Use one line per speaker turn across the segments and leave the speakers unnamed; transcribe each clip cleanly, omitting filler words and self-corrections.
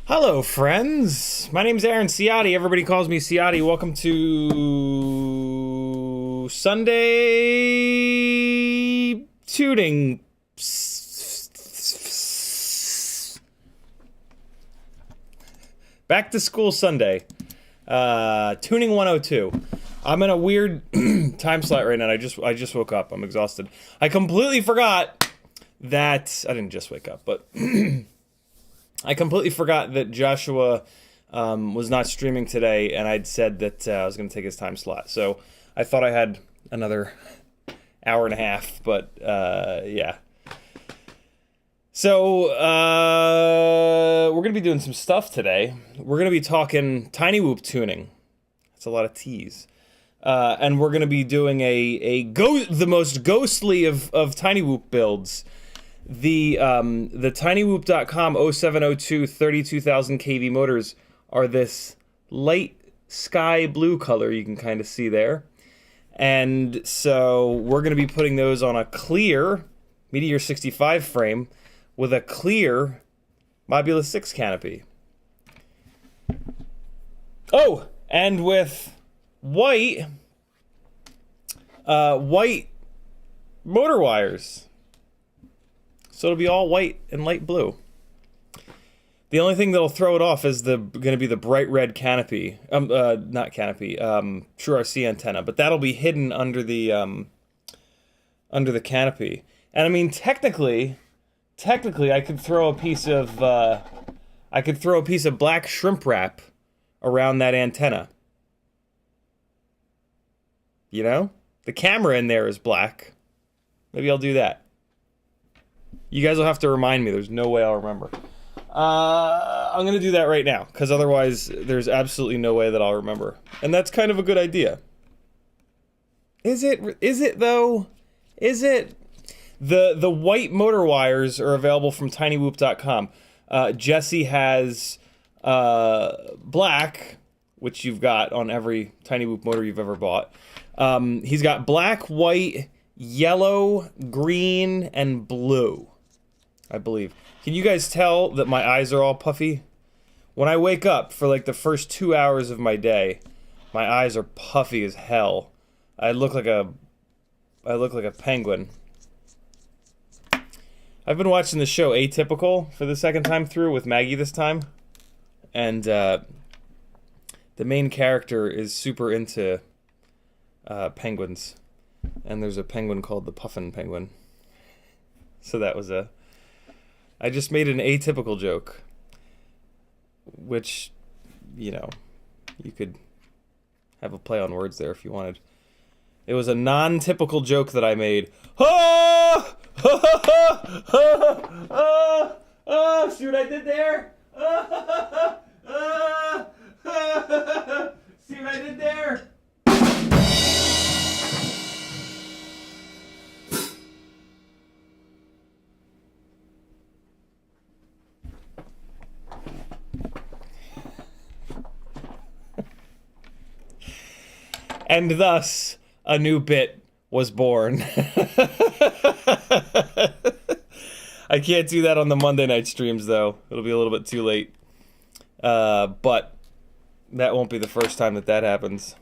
Hello, friends. My name's Aaron Ciotti. Everybody calls me Ciotti. Welcome to Sunday tuning. Back to school Sunday. Tuning 102. I'm in a weird time slot right now. I just woke up. I'm exhausted. I completely forgot that I didn't just wake up, but I completely forgot that Joshua was not streaming today, and I'd said that I was going to take his time slot. So I thought I had another hour and a half, but yeah. So we're going to be doing some stuff today. We're going to be talking Tinywhoop tuning. That's a lot of T's. And we're going to be doing the most ghostly of Tinywhoop builds. The tinywhoop.com 0702 32,000 kV motors are this light sky blue color you can kind of see there. And so we're going to be putting those on a clear Meteor 65 frame with a clear Mobula 6 canopy. Oh, and with white motor wires. So it'll be all white and light blue. The only thing that'll throw it off is going to be the bright red canopy. Not canopy. True RC antenna, but that'll be hidden under the canopy. And I mean, technically, I could throw a piece of black shrimp wrap around that antenna. You know, the camera in there is black. Maybe I'll do that. You guys will have to remind me. There's no way I'll remember. I'm gonna do that right now, because otherwise there's absolutely no way that I'll remember. And that's kind of a good idea. Is it though? Is it? The white motor wires are available from tinywhoop.com. Jesse has black, which you've got on every Tinywhoop motor you've ever bought. He's got black, white, yellow, green, and blue, I believe. Can you guys tell that my eyes are all puffy? When I wake up for like the first 2 hours of my day, my eyes are puffy as hell. I look like a penguin. I've been watching the show Atypical for the second time through with Maggie this time. And the main character is super into penguins. And there's a penguin called the Puffin Penguin. So that was I just made an atypical joke. Which, you know, you could have a play on words there if you wanted. It was a non-typical joke that I made. Ah! See what I did there? See what I did there? And thus, a new bit was born. I can't do that on the Monday night streams, though. It'll be a little bit too late. But that won't be the first time that happens.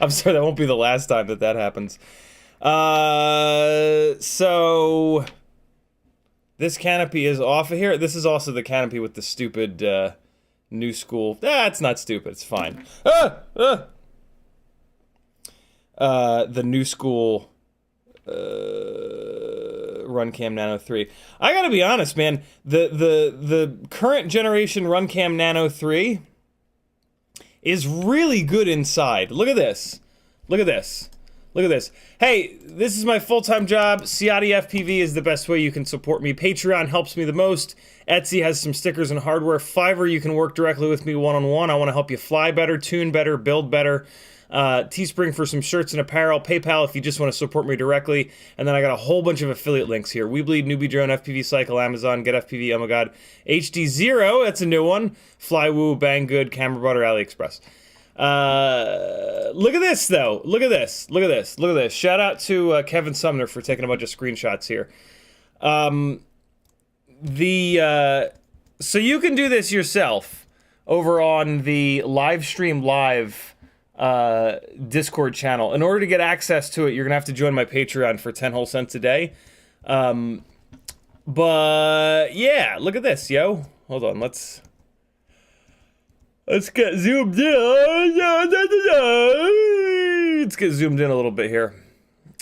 I'm sorry, that won't be the last time that happens. So this canopy is off of here. This is also the canopy with the stupid new school. It's not stupid. It's fine. The new school Runcam Nano 3. I gotta be honest, man. The current generation Runcam Nano 3 is really good inside. Look at this. Look at this. Look at this. Hey, this is my full-time job. CiottiFPV is the best way you can support me. Patreon helps me the most. Etsy has some stickers and hardware. Fiverr, you can work directly with me one-on-one. I want to help you fly better, tune better, build better. Teespring for some shirts and apparel, PayPal if you just want to support me directly, and then I got a whole bunch of affiliate links here. We Bleed, Newbie Drone, FPV Cycle, Amazon, Get FPV, oh my god, HD Zero, that's a new one, Flywoo, Banggood, Camera Butter, AliExpress. Look at this though, look at this, look at this, look at this. Shout out to Kevin Sumner for taking a bunch of screenshots here. So you can do this yourself over on the Livestream Live Discord channel. In order to get access to it, you're gonna have to join my Patreon for 10 whole cents a day. But yeah, look at this, yo. Hold on, let's get zoomed in. Let's get zoomed in a little bit here,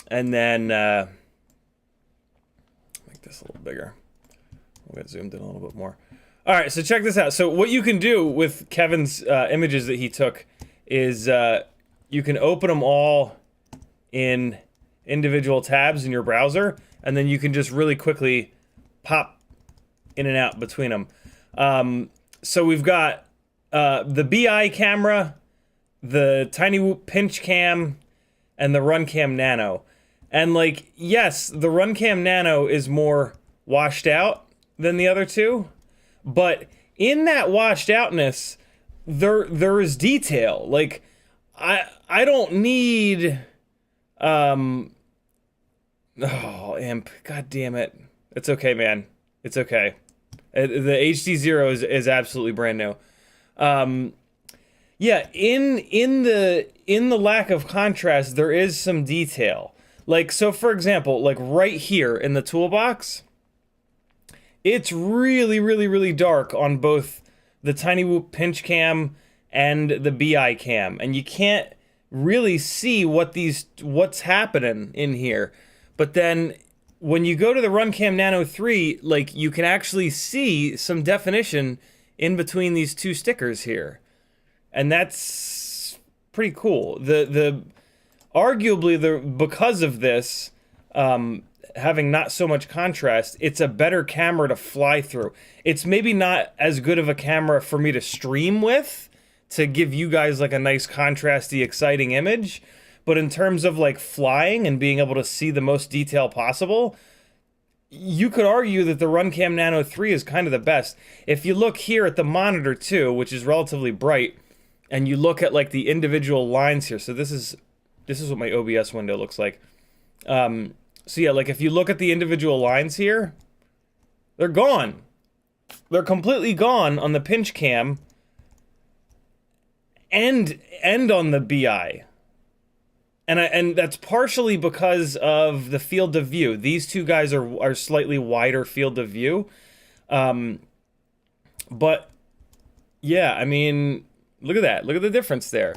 and then make this a little bigger. We'll get zoomed in a little bit more. All right, so check this out. So what you can do with Kevin's images that he took is you can open them all in individual tabs in your browser, and then you can just really quickly pop in and out between them. So we've got the BI camera, the Tinywhoop pinch cam, and the Runcam Nano. And like, yes, the Runcam Nano is more washed out than the other two, but in that washed outness, there is detail. Like, I don't need oh, imp, god damn it. It's okay, man. It's okay. The HD Zero is absolutely brand new. Yeah, in the lack of contrast, there is some detail. Like, so for example, like right here in the toolbox, it's really, really, really dark on both the Tinywhoop pinch cam and the BI cam, and you can't really see what's happening in here. But then when you go to the Runcam Nano 3, like, you can actually see some definition in between these two stickers here, and that's pretty cool. Arguably, because of this, having not so much contrast, it's a better camera to fly through. It's maybe not as good of a camera for me to stream with, to give you guys like a nice contrasty, exciting image, but in terms of like flying and being able to see the most detail possible, you could argue that the Runcam Nano 3 is kind of the best. If you look here at the monitor too, which is relatively bright, and you look at like the individual lines here, so this is what my OBS window looks like. So yeah, like if you look at the individual lines here, they're gone. They're completely gone on the pinch cam and on the BI. And that's partially because of the field of view. These two guys are slightly wider field of view. But yeah, I mean, look at that. Look at the difference there.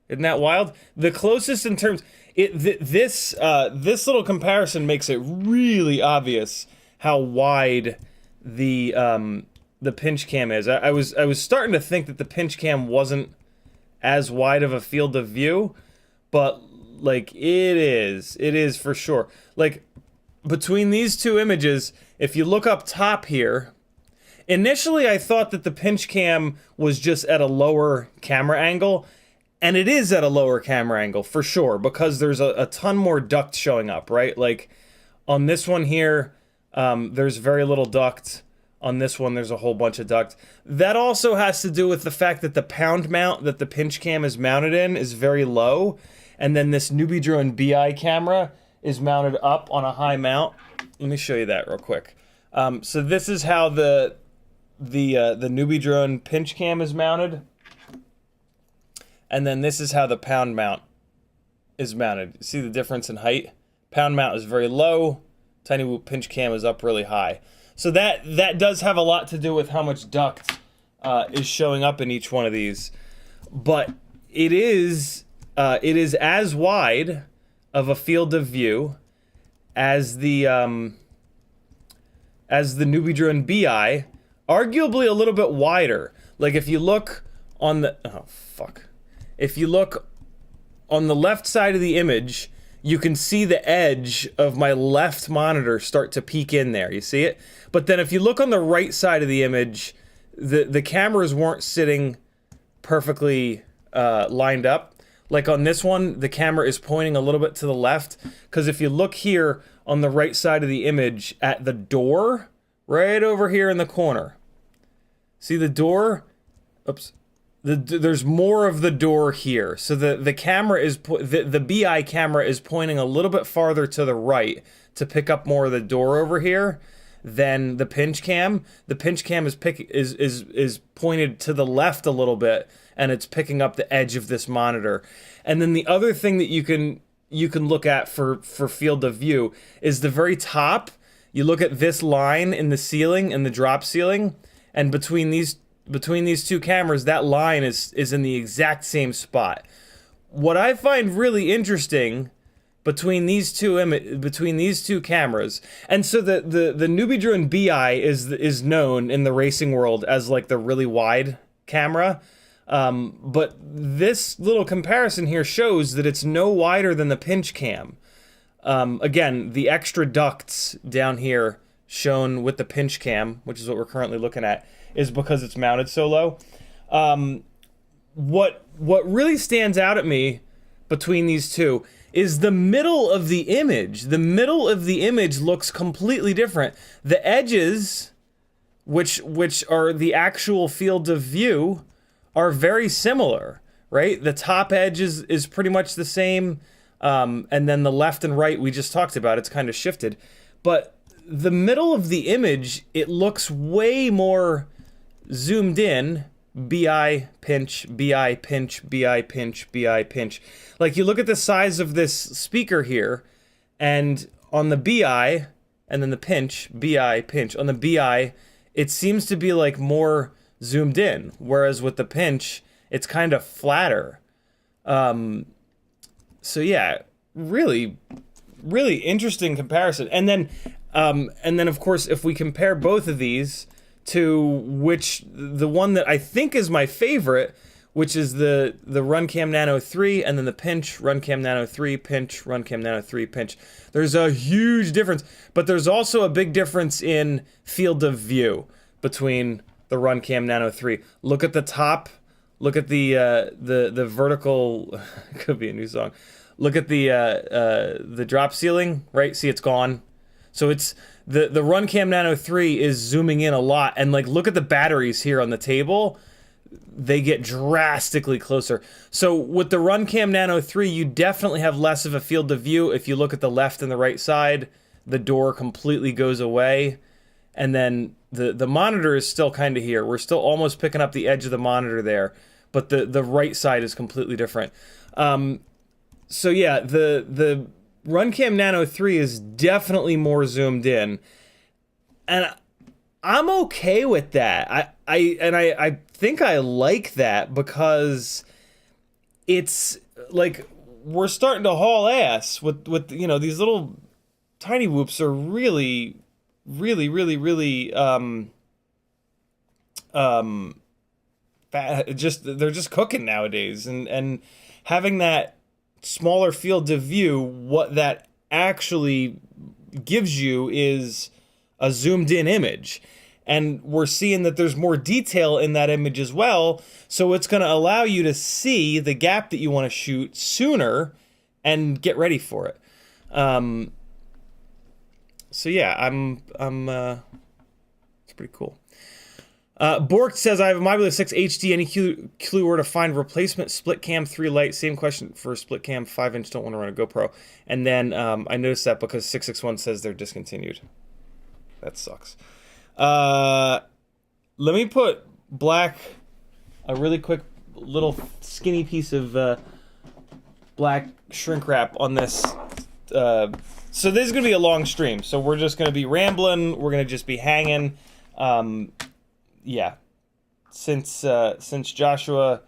Isn't that wild? The closest in terms, this little comparison makes it really obvious how wide the pinch cam is. I was starting to think that the pinch cam wasn't as wide of a field of view, but like it is for sure. Like between these two images, if you look up top here, initially I thought that the pinch cam was just at a lower camera angle. And it is at a lower camera angle, for sure, because there's a ton more duct showing up, right? Like, on this one here, there's very little duct. On this one, there's a whole bunch of duct. That also has to do with the fact that the pound mount that the pinch cam is mounted in is very low. And then this Newbie Drone BI camera is mounted up on a high mount. Let me show you that real quick. So this is how the Newbie Drone pinch cam is mounted. And then this is how the pound mount is mounted. See the difference in height? Pound mount is very low. Tinywhoop pinch cam is up really high. So that does have a lot to do with how much duct is showing up in each one of these. But it is as wide of a field of view as the Newbie Drone BI, arguably a little bit wider. Like if you look on the if you look on the left side of the image, you can see the edge of my left monitor start to peek in there. You see it? But then if you look on the right side of the image, the cameras weren't sitting perfectly lined up. Like on this one, the camera is pointing a little bit to the left, because if you look here on the right side of the image at the door, right over here in the corner, see the door? Oops. There's more of the door here, so the camera is the BI camera is pointing a little bit farther to the right to pick up more of the door over here than the pinch cam. The pinch cam is pointed to the left a little bit, and it's picking up the edge of this monitor. And then the other thing that you can look at for field of view is the very top. You look at this line in the ceiling, in the drop ceiling, and between these two cameras, that line is in the exact same spot. What I find really interesting between these two cameras, and so the Newbie Drone BI is known in the racing world as like the really wide camera, but this little comparison here shows that it's no wider than the pinch cam. Again, the extra ducts down here shown with the pinch cam, which is what we're currently looking at, is because it's mounted so low. What really stands out at me between these two is the middle of the image. The middle of the image looks completely different. The edges, which are the actual field of view, are very similar, right? The top edge is pretty much the same, and then the left and right we just talked about, it's kind of shifted. But the middle of the image, it looks way more zoomed in. BI pinch, BI pinch, BI pinch, BI pinch. Like you look at the size of this speaker here, and on the BI and then the pinch, BI, pinch. On the BI, it seems to be like more zoomed in, whereas with the pinch, it's kind of flatter. So yeah, really, really interesting comparison. And then of course, if we compare both of these to the one that I think is my favorite, which is the RunCam Nano 3, and then the pinch, RunCam Nano 3, pinch, RunCam Nano 3, pinch. There's a huge difference, but there's also a big difference in field of view between the RunCam Nano 3. Look at the top. Look at the vertical. Could be a new song. Look at the drop ceiling. Right. See, it's gone. So it's the RunCam Nano 3 is zooming in a lot, and like look at the batteries here on the table. They get drastically closer. So with the RunCam Nano 3, you definitely have less of a field of view. If you look at the left and the right side, the door completely goes away. And then the monitor is still kind of here. We're still almost picking up the edge of the monitor there, but the right side is completely different. So yeah, the RunCam Nano 3 is definitely more zoomed in. And I'm okay with that. I think I like that because it's like we're starting to haul ass with you know, these little Tinywhoops are really they're just cooking nowadays, and having that smaller field of view, what that actually gives you is a zoomed in image. And we're seeing that there's more detail in that image as well, so it's going to allow you to see the gap that you want to shoot sooner and get ready for it. So yeah, it's pretty cool. Bork says, I have a Mobula 6 HD. Any clue where to find replacement split cam 3 light? Same question for split cam 5-inch. Don't want to run a GoPro. And then I noticed that because 661 says they're discontinued. That sucks. Let me put a really quick little skinny piece of black shrink wrap on this. So this is going to be a long stream. So we're just going to be rambling. We're going to just be hanging. Yeah. Since Joshua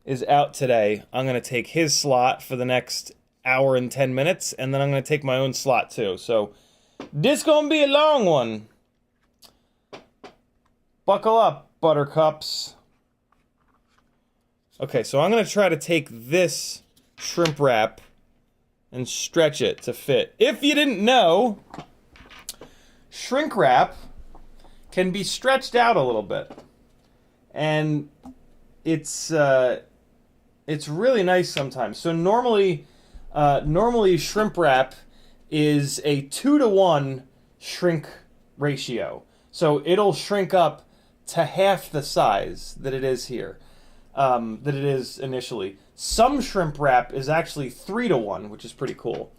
is out today, I'm going to take his slot for the next hour and 10 minutes. And then I'm going to take my own slot too. So this going to be a long one. Buckle up, buttercups. Okay, so I'm going to try to take this shrimp wrap and stretch it to fit. If you didn't know, shrink wrap can be stretched out a little bit. And it's really nice sometimes. So normally shrimp wrap is a 2-to-1 shrink ratio. So it'll shrink up to half the size that it is here, that it is initially. Some shrimp wrap is actually 3-to-1, which is pretty cool.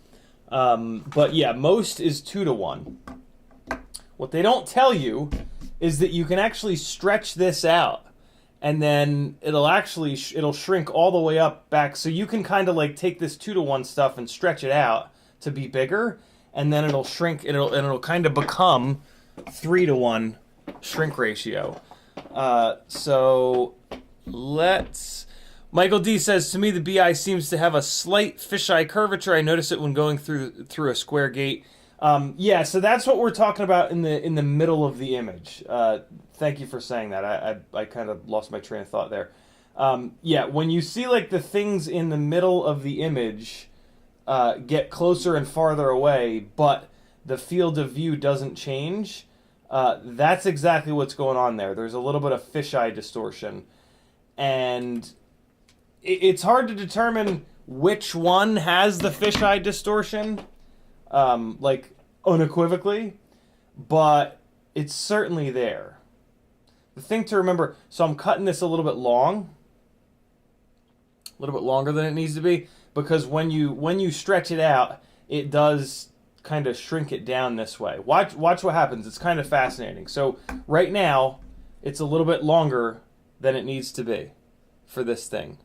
But yeah, most is 2-to-1. What they don't tell you is that you can actually stretch this out, and then it'll shrink all the way up back. So you can kind of like take this 2-to-1 stuff and stretch it out to be bigger, and then it'll shrink. It'll kind of become 3-to-1 shrink ratio. So let's. Michael D says, to me the BI seems to have a slight fisheye curvature. I notice it when going through a square gate. Yeah, so that's what we're talking about in the middle of the image. Thank you for saying that. I kind of lost my train of thought there. Yeah, when you see like the things in the middle of the image get closer and farther away, but the field of view doesn't change, that's exactly what's going on there. There's a little bit of fisheye distortion. And it's hard to determine which one has the fisheye distortion, like unequivocally, but it's certainly there. The thing to remember, so I'm cutting this a little bit long, a little bit longer than it needs to be, because when you stretch it out, it does kind of shrink it down this way. Watch what happens. It's kind of fascinating. So right now, it's a little bit longer than it needs to be for this thing,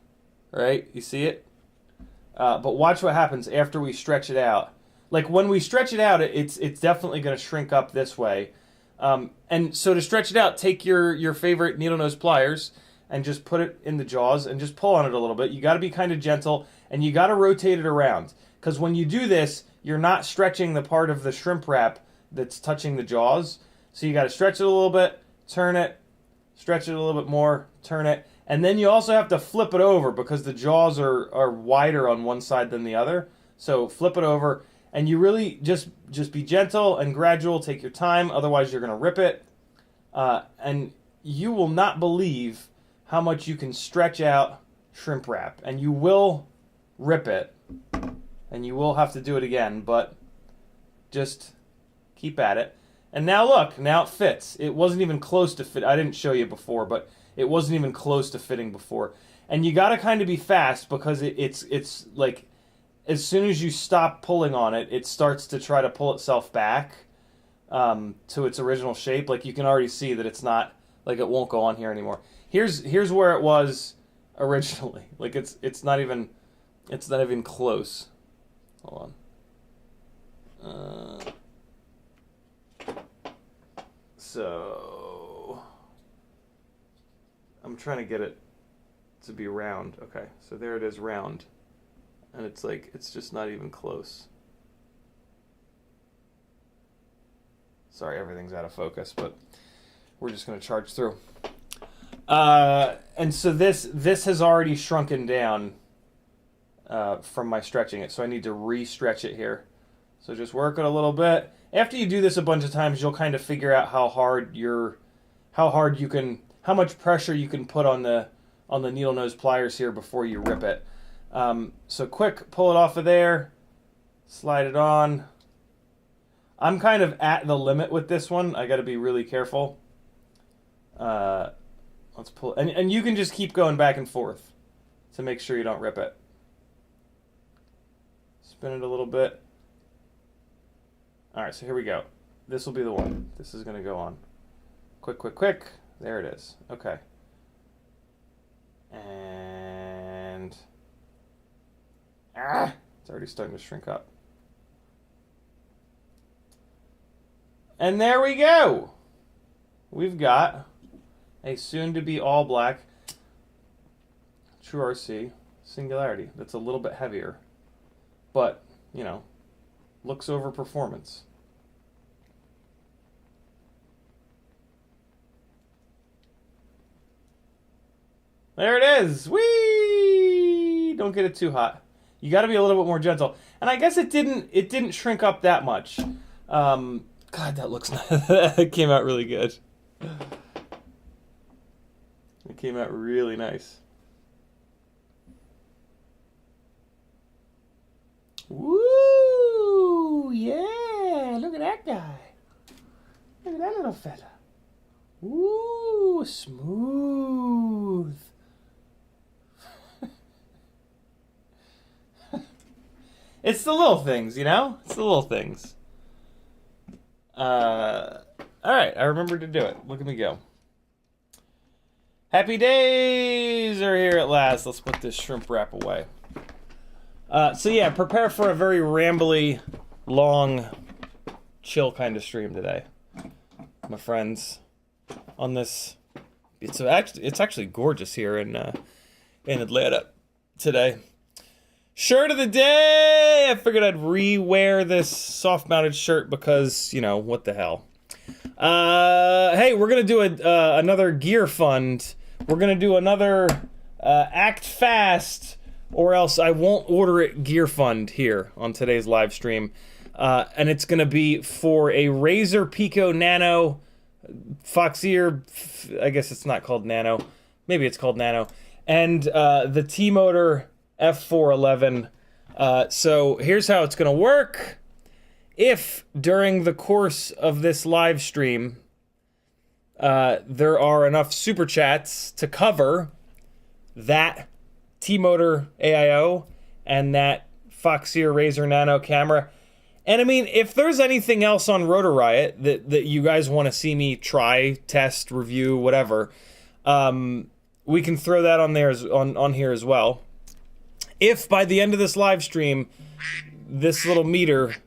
right? You see it? But watch what happens after we stretch it out. like when we stretch it out, it's definitely going to shrink up this way. And so to stretch it out, take your favorite needle nose pliers and just put it in the jaws and just pull on it a little bit. You got to be kind of gentle, and you got to rotate it around, because when you do this, you're not stretching the part of the shrimp wrap that's touching the jaws. So you got to stretch it a little bit, turn it, stretch it a little bit more, turn it, and then you also have to flip it over because the jaws are wider on one side than the other. So flip it over, and you really just be gentle and gradual. Take your time, otherwise you're going to rip it. And you will not believe how much you can stretch out shrimp wrap, and you will rip it, and you will have to do it again, but just keep at it. And now look, now it fits. It wasn't even close to fit. I didn't show you before, but it wasn't even close to fitting before. And you got to kind of be fast, because it's like as soon as you stop pulling on it, it starts to try to pull itself back to its original shape. Like you can already see that it's not, like it won't go on here anymore. Here's where it was originally. Like it's not even close. Hold on. So I'm trying to get it to be round. Okay, so there it is, round, and it's like it's just not even close. Sorry, everything's out of focus, but we're just going to charge through. And so this has already shrunken down from my stretching it, so I need to re-stretch it here. So just work it a little bit. After you do this a bunch of times, you'll kind of figure out how much pressure you can put on the needle nose pliers here before you rip it. So quick, pull it off of there, slide it on. I'm kind of at the limit with this one. I got to be really careful. Let's pull, and you can just keep going back and forth to make sure you don't rip it. Spin it a little bit. All right, so here we go. This will be the one. This is going to go on. Quick, quick, quick. There it is. Okay. And it's already starting to shrink up. And there we go. We've got a soon-to-be all-black True RC Singularity that's a little bit heavier, but, you know, looks over performance. There it is. Whee! Don't get it too hot. You got to be a little bit more gentle. And I guess it didn't shrink up that much. God, that looks nice. That came out really good. It came out really nice. Woo! Yeah! Look at that guy. Look at that little fella. Woo! Smooth. It's the little things, you know? It's the little things. Alright, I remembered to do it. Look at me go. Happy days are here at last. Let's put this shrimp wrap away. So yeah, prepare for a very rambly, long, chill kind of stream today, my friends. On this, it's actually gorgeous here in Atlanta today. Shirt of the day! I figured I'd re-wear this soft-mounted shirt because, you know, what the hell. Hey, we're gonna do another gear fund. We're gonna do another act fast, or else I won't order it gear fund here on today's live stream. And it's gonna be for a Razer Pico Nano Foxeer. I guess it's not called Nano. Maybe it's called Nano. And the T-Motor F411. So here's how it's gonna work. If during the course of this live stream there are enough super chats to cover that T-Motor AIO and that Foxeer Razer Nano camera, and I mean, if there's anything else on Rotor Riot that you guys want to see me try, test, review, whatever, we can throw that on there on here as well. If by the end of this live stream, this little meter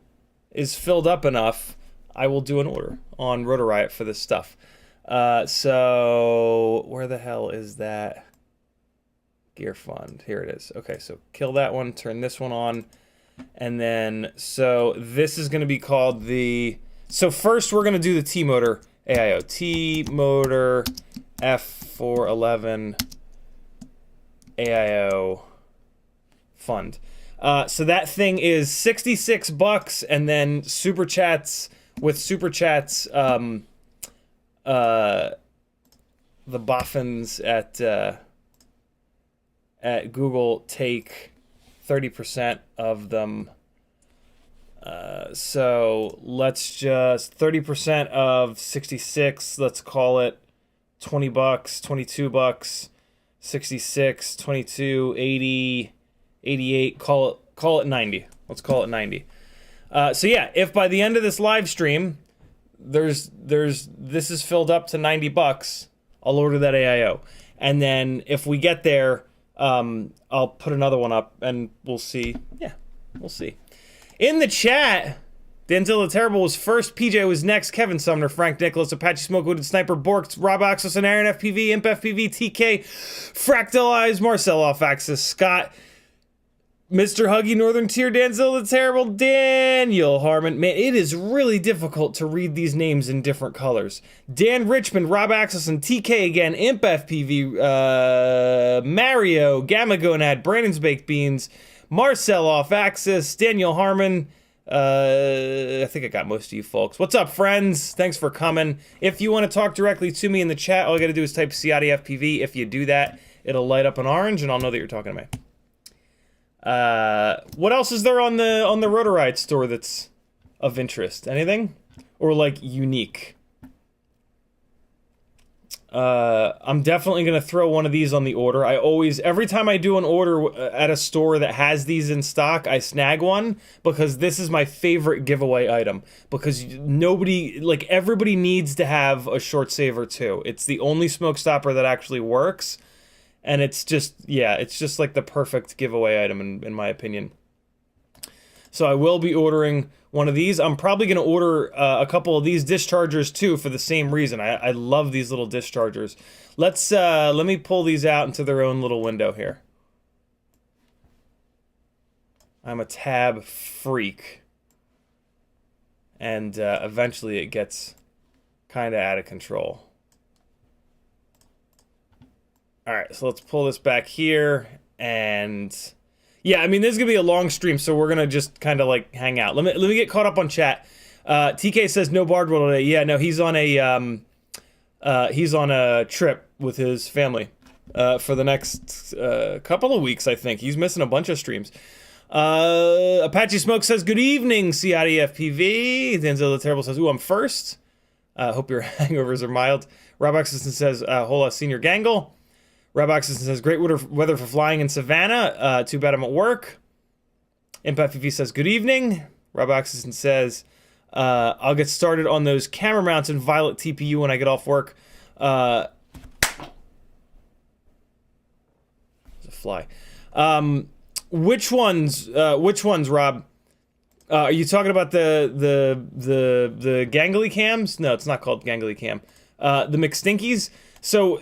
is filled up enough, I will do an order on Rotor Riot for this stuff. So where the hell is that gear fund? Here it is. Okay, so kill that one, turn this one on, and then so this is going to be called the. So first we're going to do the T motor AIO. T motor F411 AIO fund. So that thing is $66, and then super chats with super chats. The boffins at Google take 30% of them. So let's just 30% of 66. Let's call it $20, $22, 66, 22, 80, 88. Call it 90. Let's call it 90. So yeah, if by the end of this live stream, this is filled up to $90, I'll order that AIO. And then if we get there, I'll put another one up and we'll see. Yeah, we'll see. In the chat, Denzel the Terrible was first, PJ was next, Kevin Sumner, Frank Nicholas, Apache Smoke, Wooded Sniper, Bork, Rob Axis, and Aaron FPV, Imp FPV, TK, Fractalize, Marcel Off Axis, Scott, Mr. Huggy, Northern Tier, Denzel the Terrible, Daniel Harmon. Man, it is really difficult to read these names in different colors. Dan Richmond, Rob Axis, and TK again, Imp FPV, Mario, Gamma Gonad, Brandon's Baked Beans, Marcel Off Axis, Daniel Harmon. I think I got most of you folks. What's up, friends? Thanks for coming. If you want to talk directly to me in the chat, all you got to do is type CiottiFPV. If you do that, it'll light up an orange, and I'll know that you're talking to me. What else is there on the Rotor Riot store that's of interest? Anything? Or like unique? I'm definitely gonna throw one of these on the order. Every time I do an order at a store that has these in stock, I snag one because this is my favorite giveaway item. Because everybody needs to have a short saver too. It's the only smoke stopper that actually works. And it's just like the perfect giveaway item in my opinion. So I will be ordering one of these. I'm probably going to order a couple of these dischargers too for the same reason. I love these little dischargers. Let me pull these out into their own little window here. I'm a tab freak. And eventually it gets kind of out of control. All right, so let's pull this back here, and yeah, I mean, this is gonna be a long stream, so we're gonna just kind of like hang out. Let me get caught up on chat. TK says no Bardwell today. Yeah, no, he's on a trip with his family for the next couple of weeks. I think he's missing a bunch of streams. Apache Smoke says good evening, CiottiFPV. Denzel the Terrible says, ooh, I'm first. Hope your hangovers are mild. Rob Axison says, hola, Senior Gangle. Rob Axison says, great weather for flying in Savannah. Too bad I'm at work. Imp FPV says, good evening. Rob Axison says, I'll get started on those camera mounts in Violet TPU when I get off work. There's a fly. Which ones, Rob? Are you talking about the gangly cams? No, it's not called gangly cam. The McStinkies. So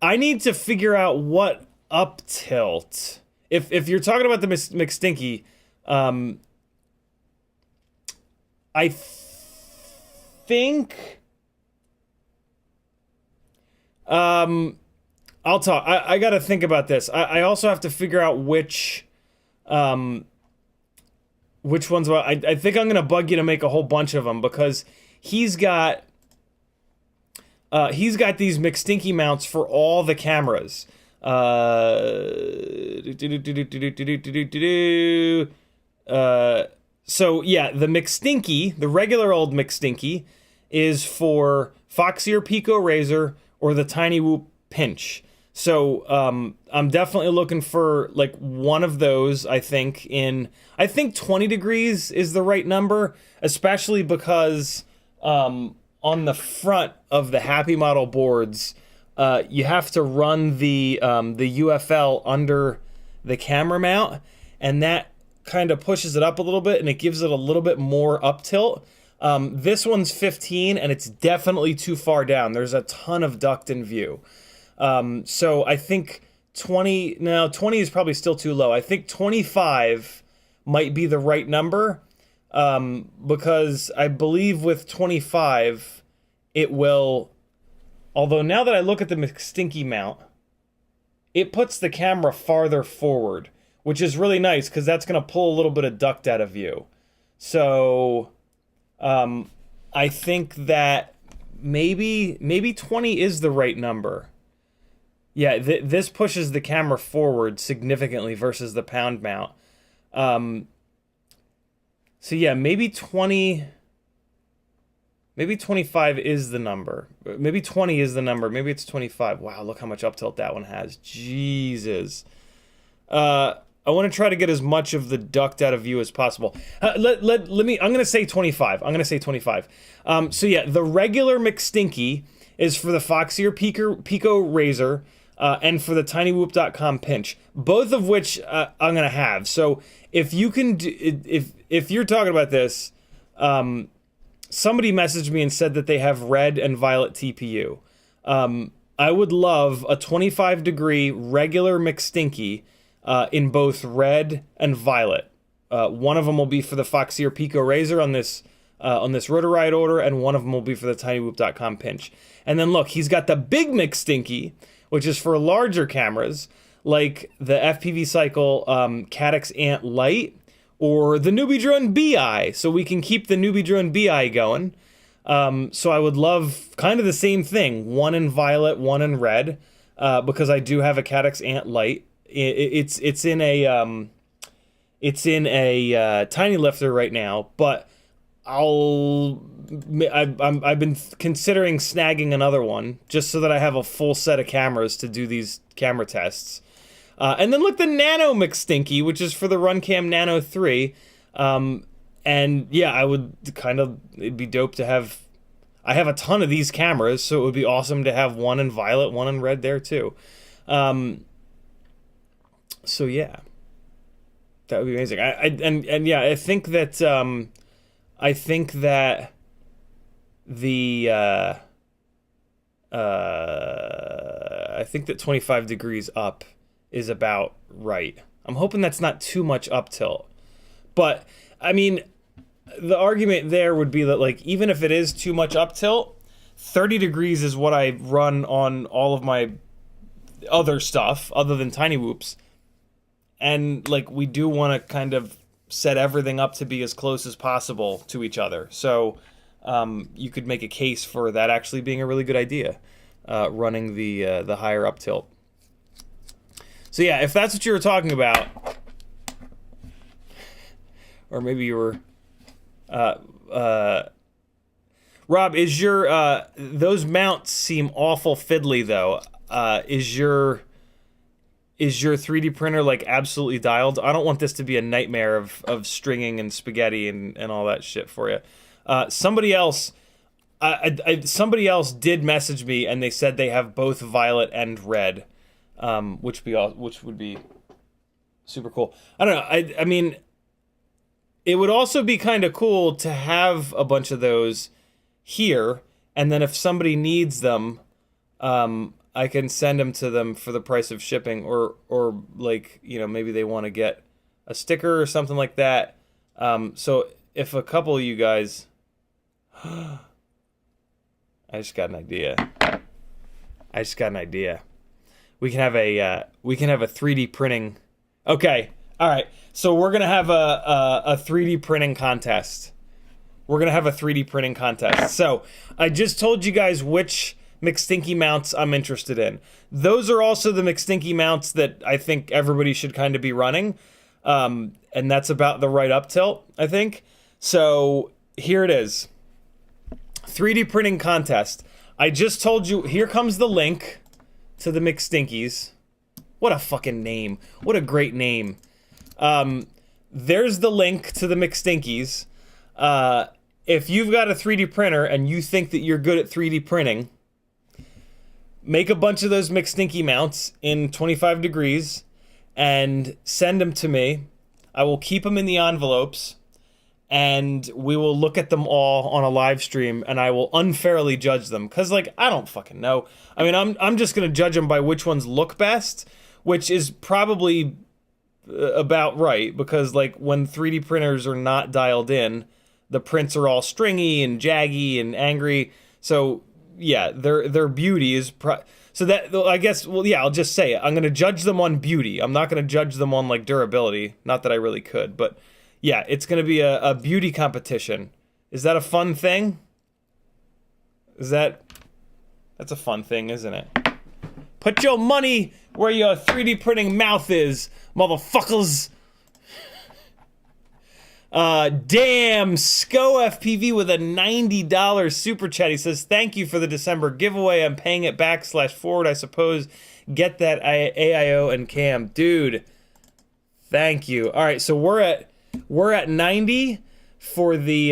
I need to figure out what up tilt. If you're talking about the McStinky, I think I'll talk. I got to think about this. I also have to figure out which ones. I think I'm gonna bug you to make a whole bunch of them because he's got these McStinky mounts for all the cameras. So yeah, the McStinky, the regular old McStinky, is for Foxy or Pico Razor or the Tinywhoop Pinch. So I'm definitely looking for like one of those. I think 20 degrees is the right number, especially because on the front of the Happy Model boards, you have to run the UFL under the camera mount, and that kind of pushes it up a little bit, and it gives it a little bit more up tilt. This one's 15, and it's definitely too far down. There's a ton of duct in view. So I think 20 is probably still too low. I think 25 might be the right number, because I believe with 25, it will, although now that I look at the McStinky mount, it puts the camera farther forward, which is really nice, because that's going to pull a little bit of duct out of view. So, I think that maybe 20 is the right number. Yeah, this pushes the camera forward significantly versus the pound mount. So yeah, maybe 20... Maybe 25 is the number. Maybe 20 is the number. Maybe it's 25. Wow, look how much up tilt that one has. Jesus. I want to try to get as much of the duct out of view as possible. Let me, I'm going to say 25. I'm going to say 25. So yeah, the regular McStinky is for the Foxier Pico Razor, and for the tinywhoop.com pinch, both of which I'm going to have. So if you can do, if you're talking about this, somebody messaged me and said that they have red and violet TPU. I would love a 25-degree regular McStinky in both red and violet. One of them will be for the Foxier Pico Razor on this Rotoride order, and one of them will be for the tinywhoop.com pinch. And then look, he's got the big McStinky, which is for larger cameras, like the FPV Cycle Caddx Ant Lite, or the Newbie Drone BI, so we can keep the Newbie Drone BI going. So I would love kind of the same thing, one in violet, one in red, because I do have a Caddx Ant Lite. It's in a tiny lifter right now, but I've been considering snagging another one just so that I have a full set of cameras to do these camera tests. And then look, the Nano McStinky, which is for the Runcam Nano 3. And yeah, I would it'd be dope to have, I have a ton of these cameras, so it would be awesome to have one in violet, one in red there too. So yeah, that would be amazing. And yeah, I think that I think that 25 degrees up is about right. I'm hoping that's not too much up tilt. But, I mean, the argument there would be that, like, even if it is too much up tilt, 30 degrees is what I run on all of my other stuff, other than Tinywhoops. And, like, we do want to kind of set everything up to be as close as possible to each other. So, you could make a case for that actually being a really good idea, running the higher up tilt. So yeah, if that's what you were talking about, or maybe you were, Rob, is your, those mounts seem awful fiddly though. Is your 3D printer like absolutely dialed? I don't want this to be a nightmare of stringing and spaghetti and all that shit for you. Somebody else did message me and they said they have both violet and red. Which would be super cool. I don't know. I mean, it would also be kind of cool to have a bunch of those here, and then if somebody needs them, I can send them to them for the price of shipping, or like, you know, maybe they want to get a sticker or something like that. So if a couple of you guys, I just got an idea. We can have a 3D printing. Okay, all right. So we're gonna have a 3D printing contest. So I just told you guys which McStinky mounts I'm interested in. Those are also the McStinky mounts that I think everybody should kind of be running, and that's about the right up tilt, I think. So here it is. 3D printing contest. I just told you. Here comes the link to the McStinkies. What a fucking name. What a great name. There's the link to the McStinkies. If you've got a 3D printer and you think that you're good at 3D printing, make a bunch of those McStinky mounts in 25 degrees and send them to me. I will keep them in the envelopes, and we will look at them all on a live stream, and I will unfairly judge them. Because, like, I don't fucking know. I mean, I'm just going to judge them by which ones look best, which is probably about right. Because, like, when 3D printers are not dialed in, the prints are all stringy and jaggy and angry. So, yeah, their beauty is... So that, I guess, well, yeah, I'll just say it. I'm going to judge them on beauty. I'm not going to judge them on, like, durability. Not that I really could, but... Yeah, it's going to be a beauty competition. Is that a fun thing? That's a fun thing, isn't it? Put your money where your 3D printing mouth is, motherfuckers. Damn, CiottiFPV with a $90 super chat. He says, thank you for the December giveaway. I'm paying it back /forward, I suppose. Get that AIO and cam. Dude, thank you. All right, so we're at 90 for the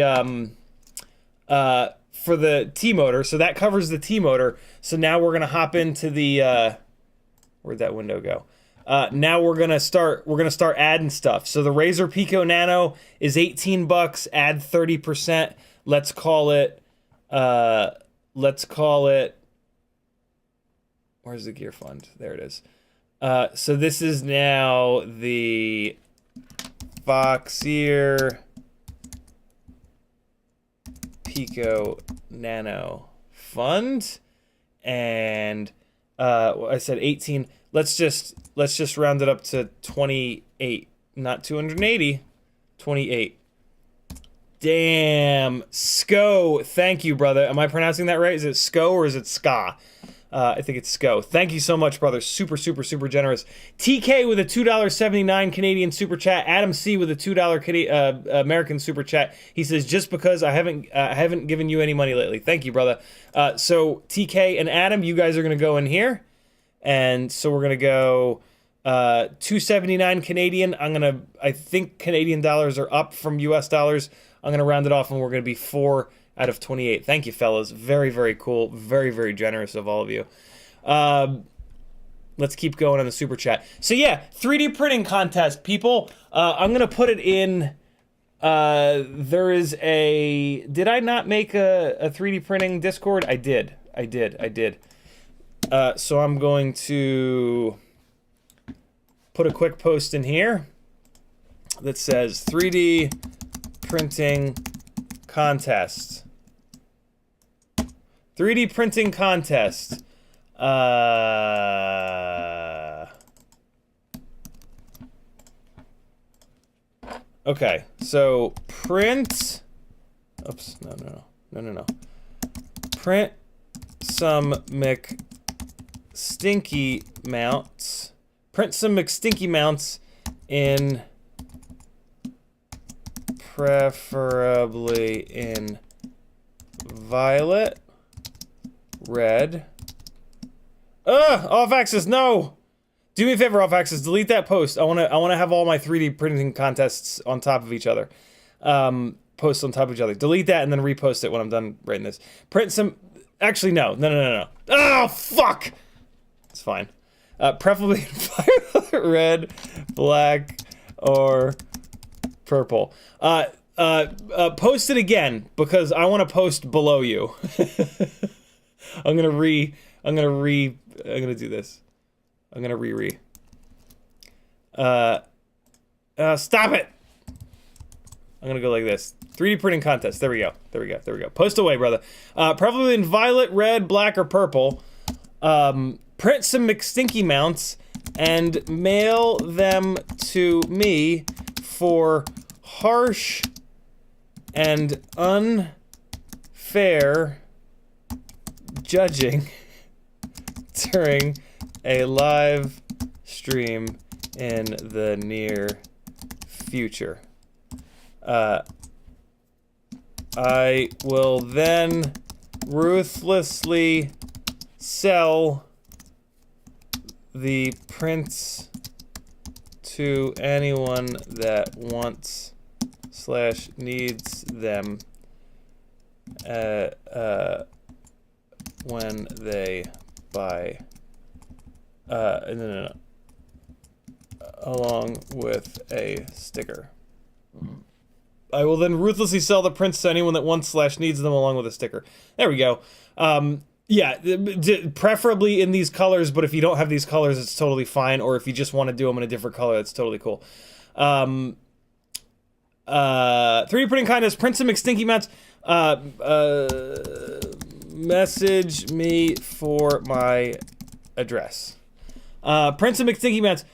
T-motor, so that covers the T-motor. So now we're gonna hop into the where'd that window go? Now we're gonna start adding stuff. So the Razer Pico Nano is $18. Add 30%. Let's call it. Where's the gear fund? There it is. So this is now the Boxier Pico Nano fund, and I said 18. Let's just round it up to 28, not 280, 28. Damn, Sco, thank you, brother. Am I pronouncing that right? Is it Sco or is it Ska? I think it's Sco. Thank you so much, brother. Super, super, super generous. TK with a $2.79 Canadian super chat. Adam C with a $2 American super chat. He says, just because I haven't given you any money lately. Thank you, brother. So TK and Adam, you guys are gonna go in here, and so we're gonna go $2.79 Canadian. I think Canadian dollars are up from US dollars. I'm gonna round it off, and we're gonna be 4 out of 28. Thank you, fellas. Very, very cool. Very, very generous of all of you. Let's keep going on the super chat. So yeah, 3D printing contest, people. I'm gonna put it in. There is a. Did I not make a 3D printing Discord? I did. So I'm going to put a quick post in here that says 3D printing contest. 3D printing contest. Okay, so print. Oops, no. Print some McStinky mounts. Print some McStinky mounts in, preferably in violet, red. Off axis, no! Do me a favor, off axis, delete that post. I wanna have all my 3D printing contests on top of each other. Posts on top of each other. Delete that and then repost it when I'm done writing this. Print some. Actually, no. Oh, fuck! It's fine. Preferably violet, red, black, or purple. Post it again because I want to post below you. I'm gonna do this. I'm gonna stop it! I'm gonna go like this. 3D printing contest. There we go. Post away, brother. Preferably in violet, red, black, or purple. Print some McStinky mounts and mail them to me for harsh and unfair judging during a live stream in the near future. I will then ruthlessly sell the prints to anyone that wants / needs them when they buy. No. along with a sticker. I will then ruthlessly sell the prints to anyone that wants / needs them along with a sticker. There we go. Yeah, preferably in these colors, but if you don't have these colors, it's totally fine. Or if you just want to do them in a different color, that's totally cool. 3D printing contest, print some McStinky mounts. Message me for my address. Print some McStinky mounts.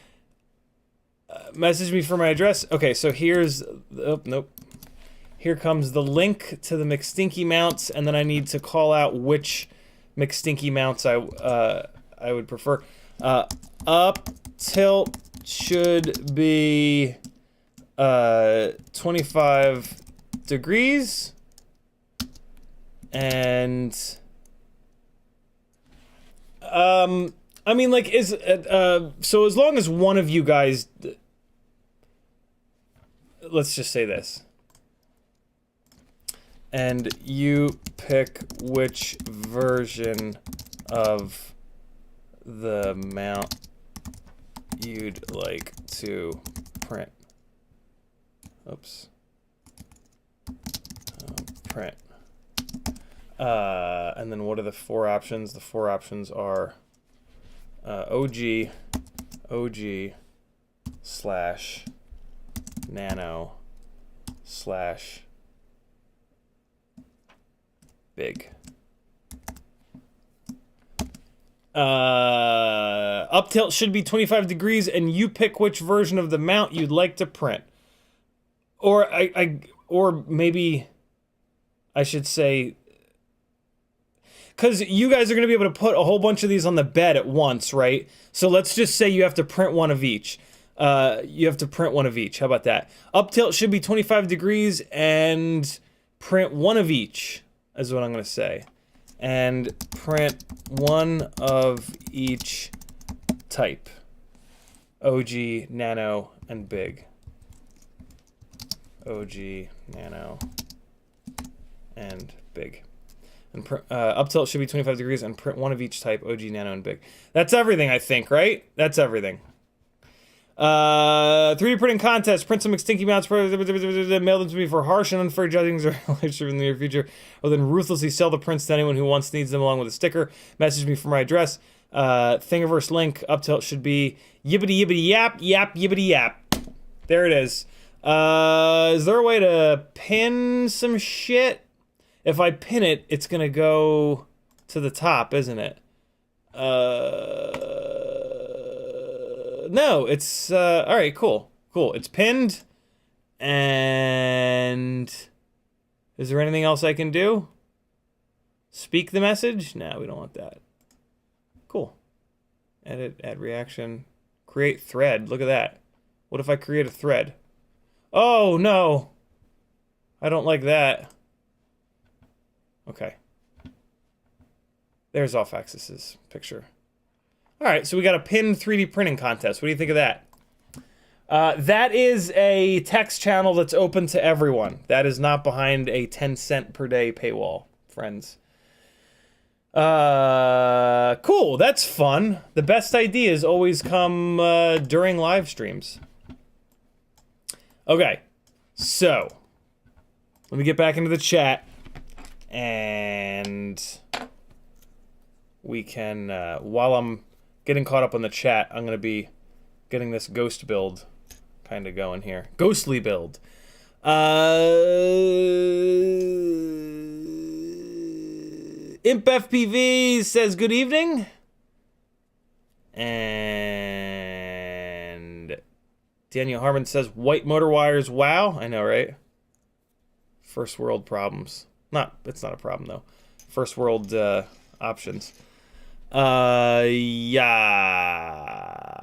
Message me for my address. Okay, so here's... Oh, nope. Here comes the link to the McStinky mounts, and then I need to call out which McStinky mounts I would prefer. Up tilt should be 25 degrees, and I mean, like, so as long as one of you guys, let's just say this, and you pick which version of the mount you'd like to print. Oops. Print. And then what are the 4 options? The 4 options are OG, OG, / nano, / big. Up tilt should be 25 degrees, and you pick which version of the mount you'd like to print. Or or maybe I should say, because you guys are going to be able to put a whole bunch of these on the bed at once, right? So let's just say you have to print one of each. You have to print one of each. How about that? Up tilt should be 25 degrees and print one of each, is what I'm going to say. And print one of each type. OG, nano, and big. OG, nano, and big. And up tilt should be 25 degrees and print one of each type, OG, nano, and big. That's everything, I think, right? That's everything. 3D printing contest. Print some McStinky mounts. Mail them to me for harsh and unfair judgings or in the near future. Or then ruthlessly sell the prints to anyone who wants needs them along with a sticker. Message me for my address. Thingiverse link. Up tilt should be yibbity yibbity yap yap yibbity yap. There it is. Is there a way to pin some shit? If I pin it, it's gonna go to the top, isn't it? No, it's, alright, cool. Cool, it's pinned, and is there anything else I can do? Speak the message? No, we don't want that. Cool. Edit, add reaction, create thread, look at that. What if I create a thread? Oh, no. I don't like that. Okay. There's Off-Axis's picture. Alright, so we got a pinned 3D printing contest. What do you think of that? That is a text channel that's open to everyone. That is not behind a 10-cent per day paywall, friends. Cool, that's fun. The best ideas always come during live streams. Okay, so let me get back into the chat, and we can, while I'm getting caught up on the chat, I'm going to be getting this ghost build kind of going here. Ghostly build. ImpFPV says good evening. And Daniel Harmon says white motor wires. Wow, I know, right? First world problems. It's not a problem though. First world options. Yeah.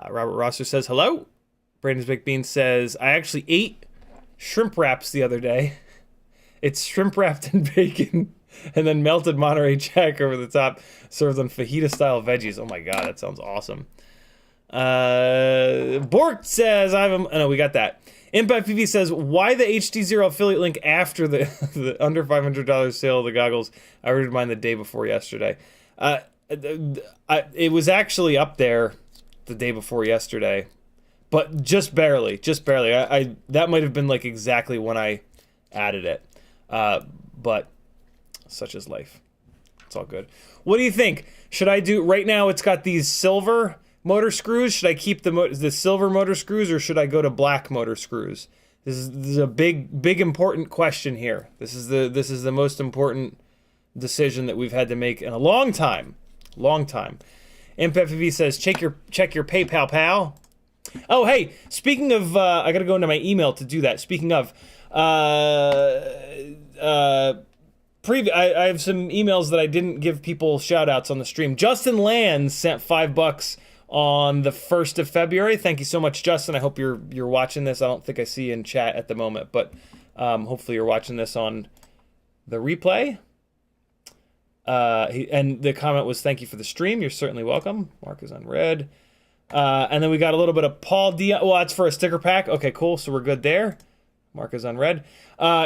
Robert Rosser says hello. Brandon's Baked Bean says I actually ate shrimp wraps the other day. It's shrimp wrapped in bacon and then melted Monterey Jack over the top, served on fajita style veggies. Oh my god, that sounds awesome. Bork says no, we got that. ImpFPV says, why the HD0 affiliate link after the under $500 sale of the goggles? I ordered mine the day before yesterday. It was actually up there the day before yesterday, but just barely, just barely. I that might have been like exactly when I added it, but such is life. It's all good. What do you think? Should I do right now? It's got these silver motor screws. Should I keep the silver motor screws, or should I go to black motor screws? This is a big important question here. This is the most important decision that we've had to make in a long time. Long time. MPFPV says check your PayPal, pal. Oh, hey, speaking of, I gotta go into my email to do that. Speaking of, I have some emails that I didn't give people shout outs on the stream. Justin Lands sent $5 on the 1st of February. Thank you so much, Justin. I hope you're watching this. I don't think I see you in chat at the moment, but hopefully you're watching this on the replay. And the comment was, thank you for the stream. You're certainly welcome. Mark is unread. And then we got a little bit of Paul Dion. Well, that's for a sticker pack. Okay, cool. So we're good there. Mark is unread.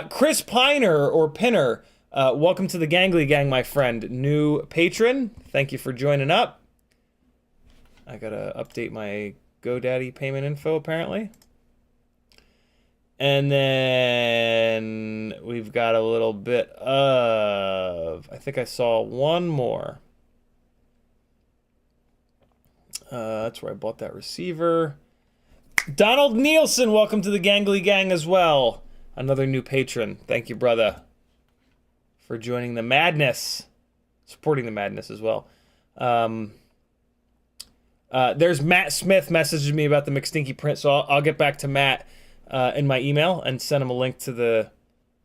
Chris Piner or Pinner. Welcome to the Gangly Gang, my friend. New patron. Thank you for joining up. I gotta update my GoDaddy payment info, apparently. And then we've got a little bit of, I think I saw one more. That's where I bought that receiver. Donald Nielsen, welcome to the Gangly Gang as well. Another new patron. Thank you, brother, for joining the madness. Supporting the madness as well. There's Matt Smith messaging me about the McStinky print, so I'll get back to Matt in my email and send him a link to the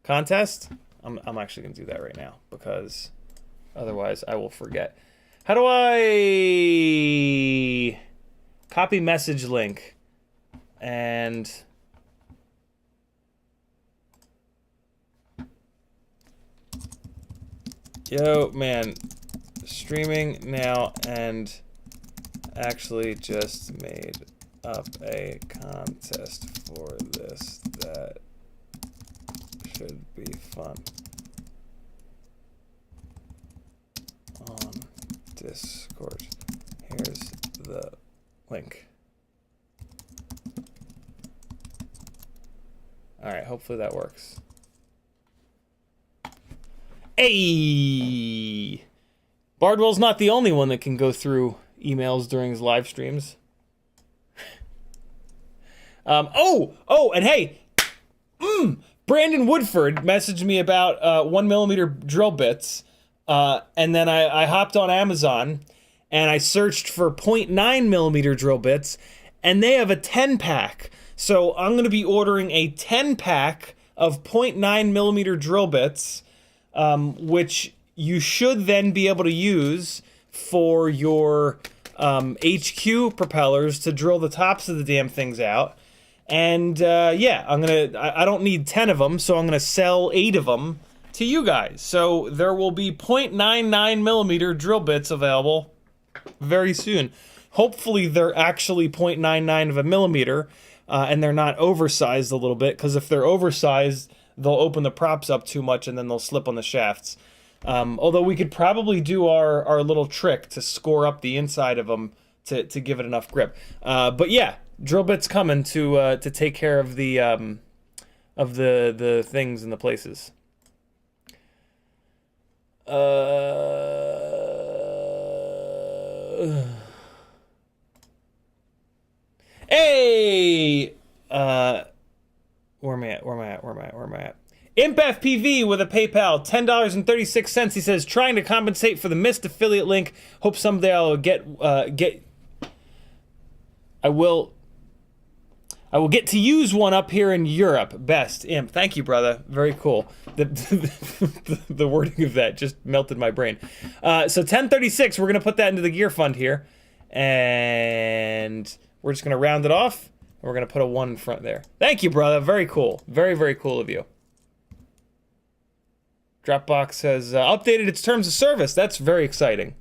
contest. I'm actually going to do that right now because otherwise I will forget. How do I copy message link and yo, man, streaming now and actually just made up a contest for this that should be fun on Discord. Here's the link. Alright, hopefully that works. Hey! Bardwell's not the only one that can go through emails during his live streams. And hey, Brandon Woodford messaged me about 1mm drill bits, and then I hopped on Amazon and I searched for 0.9mm drill bits, and they have a 10-pack. So I'm going to be ordering a 10-pack of 0.9mm drill bits, which you should then be able to use for your HQ propellers to drill the tops of the damn things out. And yeah, I don't need 10 of them, so I'm gonna sell 8 of them to you guys. So there will be 0.99mm drill bits available very soon. Hopefully they're actually 0.99 of a millimeter, and they're not oversized a little bit, because if they're oversized, they'll open the props up too much and then they'll slip on the shafts. Although we could probably do our little trick to score up the inside of them to give it enough grip. But yeah, drill bits coming to take care of the things and the places. Hey! Where am I at? ImpFPV with a PayPal, $10.36. He says, trying to compensate for the missed affiliate link. Hope someday I'll I will get to use one up here in Europe. Best. Imp. Thank you, brother. Very cool. The wording of that just melted my brain. So 1036, we're going to put that into the gear fund here. And we're just going to round it off. And we're going to put a 1 in front there. Thank you, brother. Very cool. Very, very cool of you. Dropbox has updated its terms of service. That's very exciting.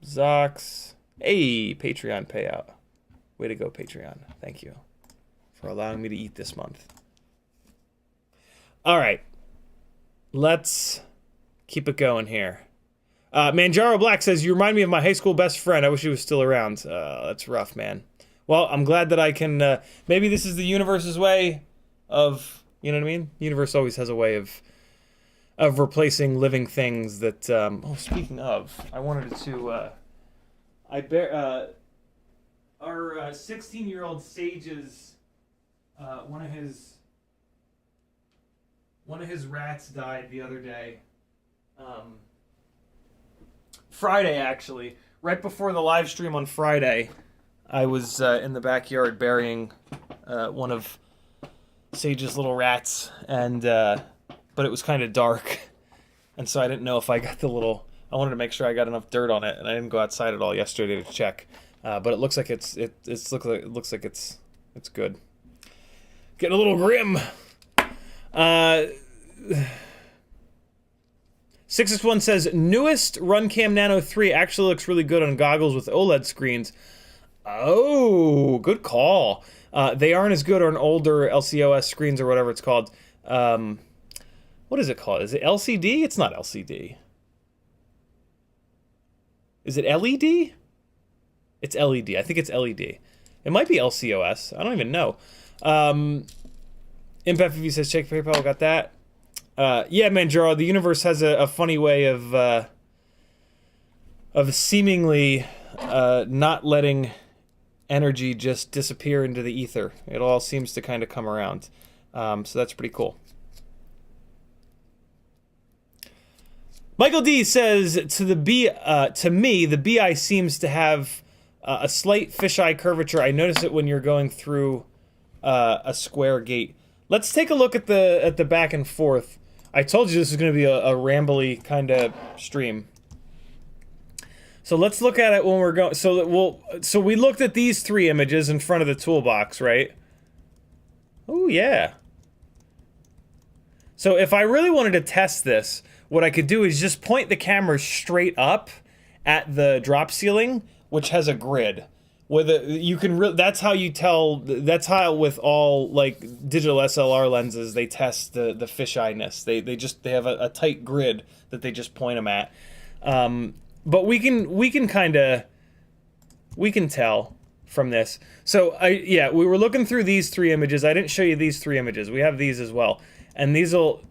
Zox. Hey, Patreon payout. Way to go, Patreon. Thank you for allowing me to eat this month. All right. Let's keep it going here. Manjaro Black says, you remind me of my high school best friend. I wish he was still around. That's rough, man. Well, I'm glad that I can, maybe this is the universe's way of, you know what I mean? The universe always has a way of replacing living things that, oh, speaking of, I wanted to, our 16-year-old Sage's, one of his rats died the other day. Friday, actually. Right before the live stream on Friday, I was in the backyard burying one of Sage's little rats, and but it was kind of dark, and so I didn't know if I got the little. I wanted to make sure I got enough dirt on it, and I didn't go outside at all yesterday to check. But it looks like it's good. Getting a little grim. 661 says, newest Runcam Nano 3 actually looks really good on goggles with OLED screens. Oh, good call. They aren't as good on older LCOS screens or whatever it's called. What is it called? Is it LCD? It's not LCD. Is it LED? It's LED. I think it's LED. It might be LCOS. I don't even know. ImpFPV says, check PayPal, got that. Yeah, Manjaro, the universe has a funny way of seemingly not letting energy just disappear into the ether. It all seems to kind of come around. So that's pretty cool. Michael D says, to me, the BI seems to have a slight fisheye curvature. I notice it when you're going through a square gate. Let's take a look at the back and forth. I told you this is going to be a rambly kind of stream. So let's look at it when we're going. So we looked at these three images in front of the toolbox, right? Oh yeah. So if I really wanted to test this, what I could do is just point the camera straight up at the drop ceiling, which has a grid. You can that's how you tell. That's how with all like digital SLR lenses they test the fisheye-ness. They have a tight grid that they just point them at. But we can tell from this. So we were looking through these three images. I didn't show you these three images. We have these as well, and these will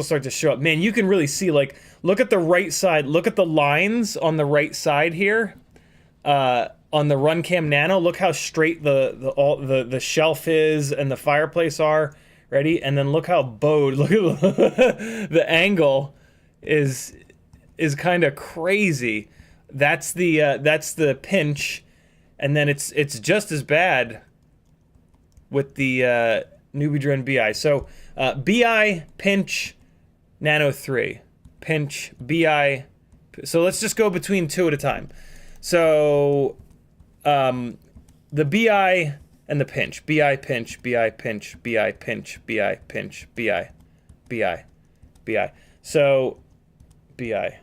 start to show up. Man, you can really see, like, look at the right side. Look at the lines on the right side here. On the Runcam Nano, look how straight the shelf is and the fireplace are. Ready? And then look how bowed. Look at the angle is kind of crazy. That's the pinch, and then it's just as bad with the Newbie Drone BI. So BI, pinch, Nano 3, pinch, BI. So let's just go between two at a time. So the BI and the pinch. BI, pinch, BI, pinch, BI, pinch, BI, pinch, BI, BI, BI. So BI.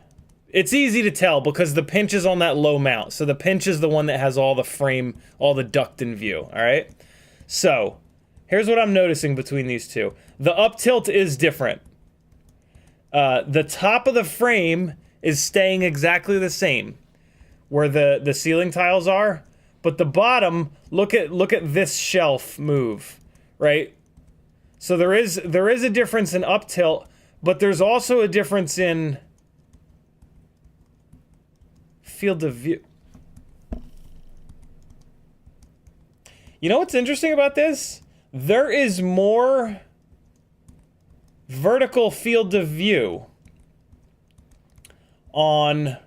It's easy to tell because the pinch is on that low mount. So the pinch is the one that has all the frame, all the duct in view, all right? So here's what I'm noticing between these two. The up tilt is different. The top of the frame is staying exactly the same where the ceiling tiles are, but the bottom, look at this shelf move, right? So there is a difference in up tilt, but there's also a difference in field of view. You know what's interesting about this? There is more vertical field of view on.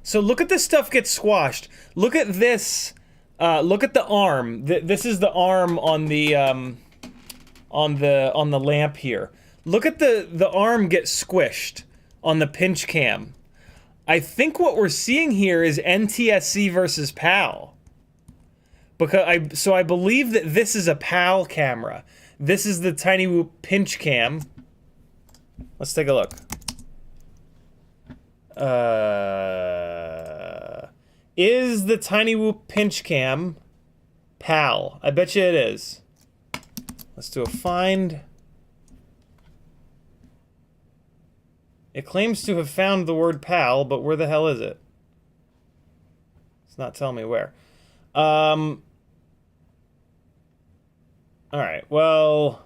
So look at this stuff get squashed. Look at this. Look at the arm. This is the arm on the lamp here. Look at the arm get squished on the pinch cam. I think what we're seeing here is NTSC versus PAL. Because I believe that this is a PAL camera. This is the Tinywhoop pinch cam. Let's take a look. Is the Tinywhoop pinch cam PAL? I bet you it is. Let's do a find. It claims to have found the word PAL, but where the hell is it? It's not telling me where. Alright, well...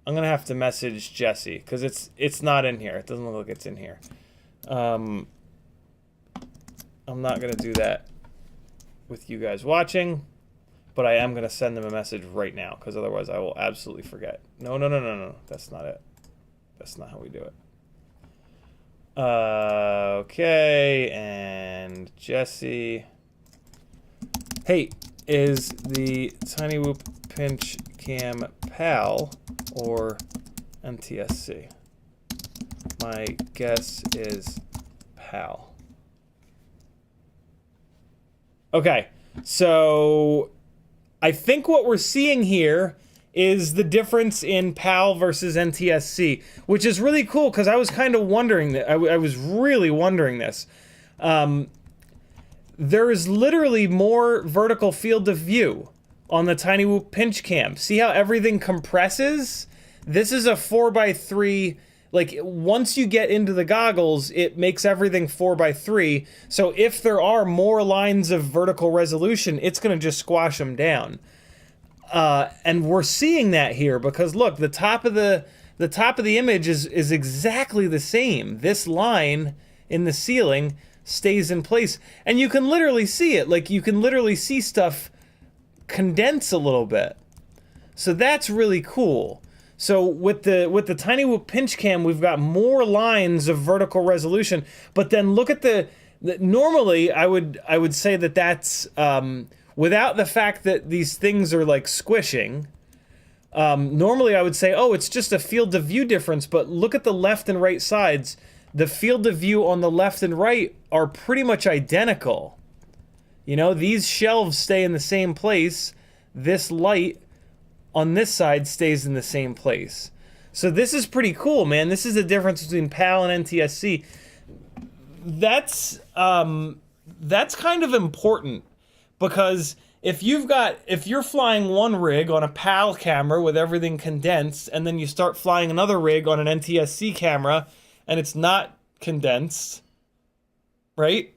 I'm gonna have to message Jesse, because it's not in here. It doesn't look like it's in here. I'm not gonna do that with you guys watching, but I am gonna send them a message right now, because otherwise I will absolutely forget. No. That's not it. That's not how we do it. Okay, and Jesse. Hey, is the Tinywhoop pinch cam PAL or NTSC? My guess is PAL. Okay, so I think what we're seeing here is the difference in PAL versus NTSC, which is really cool because I was kind of wondering that. I was really wondering this. There is literally more vertical field of view on the Tinywhoop pinch cam. See how everything compresses? This is a 4x3. Like, once you get into the goggles, it makes everything 4x3. So if there are more lines of vertical resolution, it's going to just squash them down. And we're seeing that here because look, the top of the image is exactly the same. This line in the ceiling stays in place, and you can literally see it. Like, you can literally see stuff condense a little bit. So that's really cool. So with the Tinywhoop pinch cam, we've got more lines of vertical resolution. But then look at the normally I would say that that's without the fact that these things are like squishing. Normally I would say, oh, it's just a field of view difference. But look at the left and right sides. The field of view on the left and right are pretty much identical. You know, these shelves stay in the same place. This light on this side stays in the same place. So this is pretty cool, man. This is the difference between PAL and NTSC. That's kind of important because if you're flying one rig on a PAL camera with everything condensed, and then you start flying another rig on an NTSC camera and it's not condensed, right?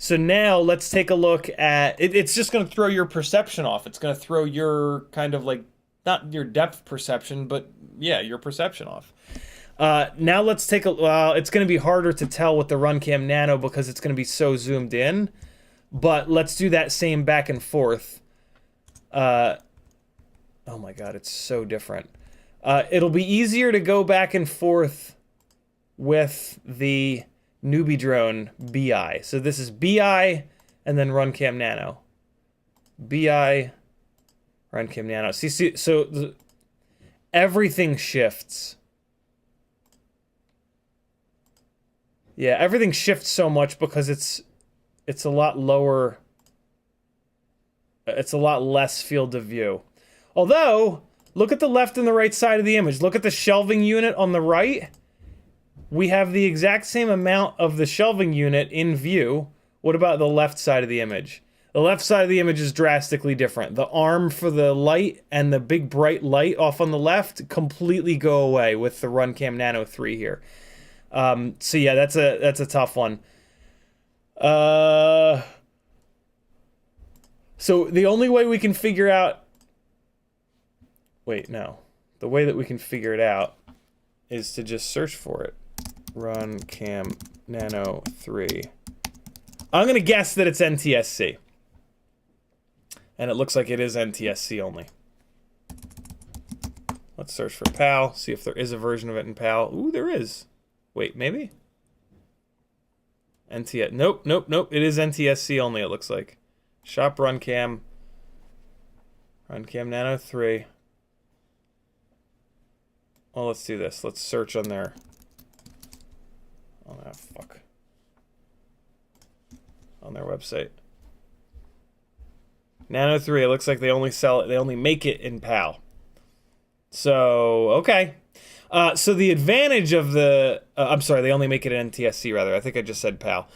So now let's take a look at it. It's just going to throw your perception off. It's going to throw your kind of like, not your depth perception, but yeah, your perception off. Now let's take well, it's going to be harder to tell with the RunCam Nano because it's going to be so zoomed in, but let's do that same back and forth. Oh my God, it's so different. It'll be easier to go back and forth with the newbie drone BI. So this is BI and then RunCam Nano. BI, RunCam Nano. See so everything shifts. Yeah, everything shifts so much because it's a lot lower. It's a lot less field of view. Although, look at the left and the right side of the image. Look at the shelving unit on the right. We have the exact same amount of the shelving unit in view. What about the left side of the image? The left side of the image is drastically different. The arm for the light and the big bright light off on the left completely go away with the RunCam Nano 3 here. So yeah, that's a tough one. So the only way we can figure out... Wait, no. The way that we can figure it out is to just search for it. RunCam Nano 3. I'm going to guess that it's NTSC. And it looks like it is NTSC only. Let's search for PAL, see if there is a version of it in PAL. Ooh, there is. Wait, maybe? Nope. It is NTSC only, it looks like. Shop RunCam. RunCam Nano 3. Well, let's do this. Let's search on there. Oh, fuck. On their website. Nano 3, it looks like they only sell it, they only make it in PAL. So, okay. So the advantage of the... I'm sorry, they only make it in NTSC, rather. I think I just said PAL.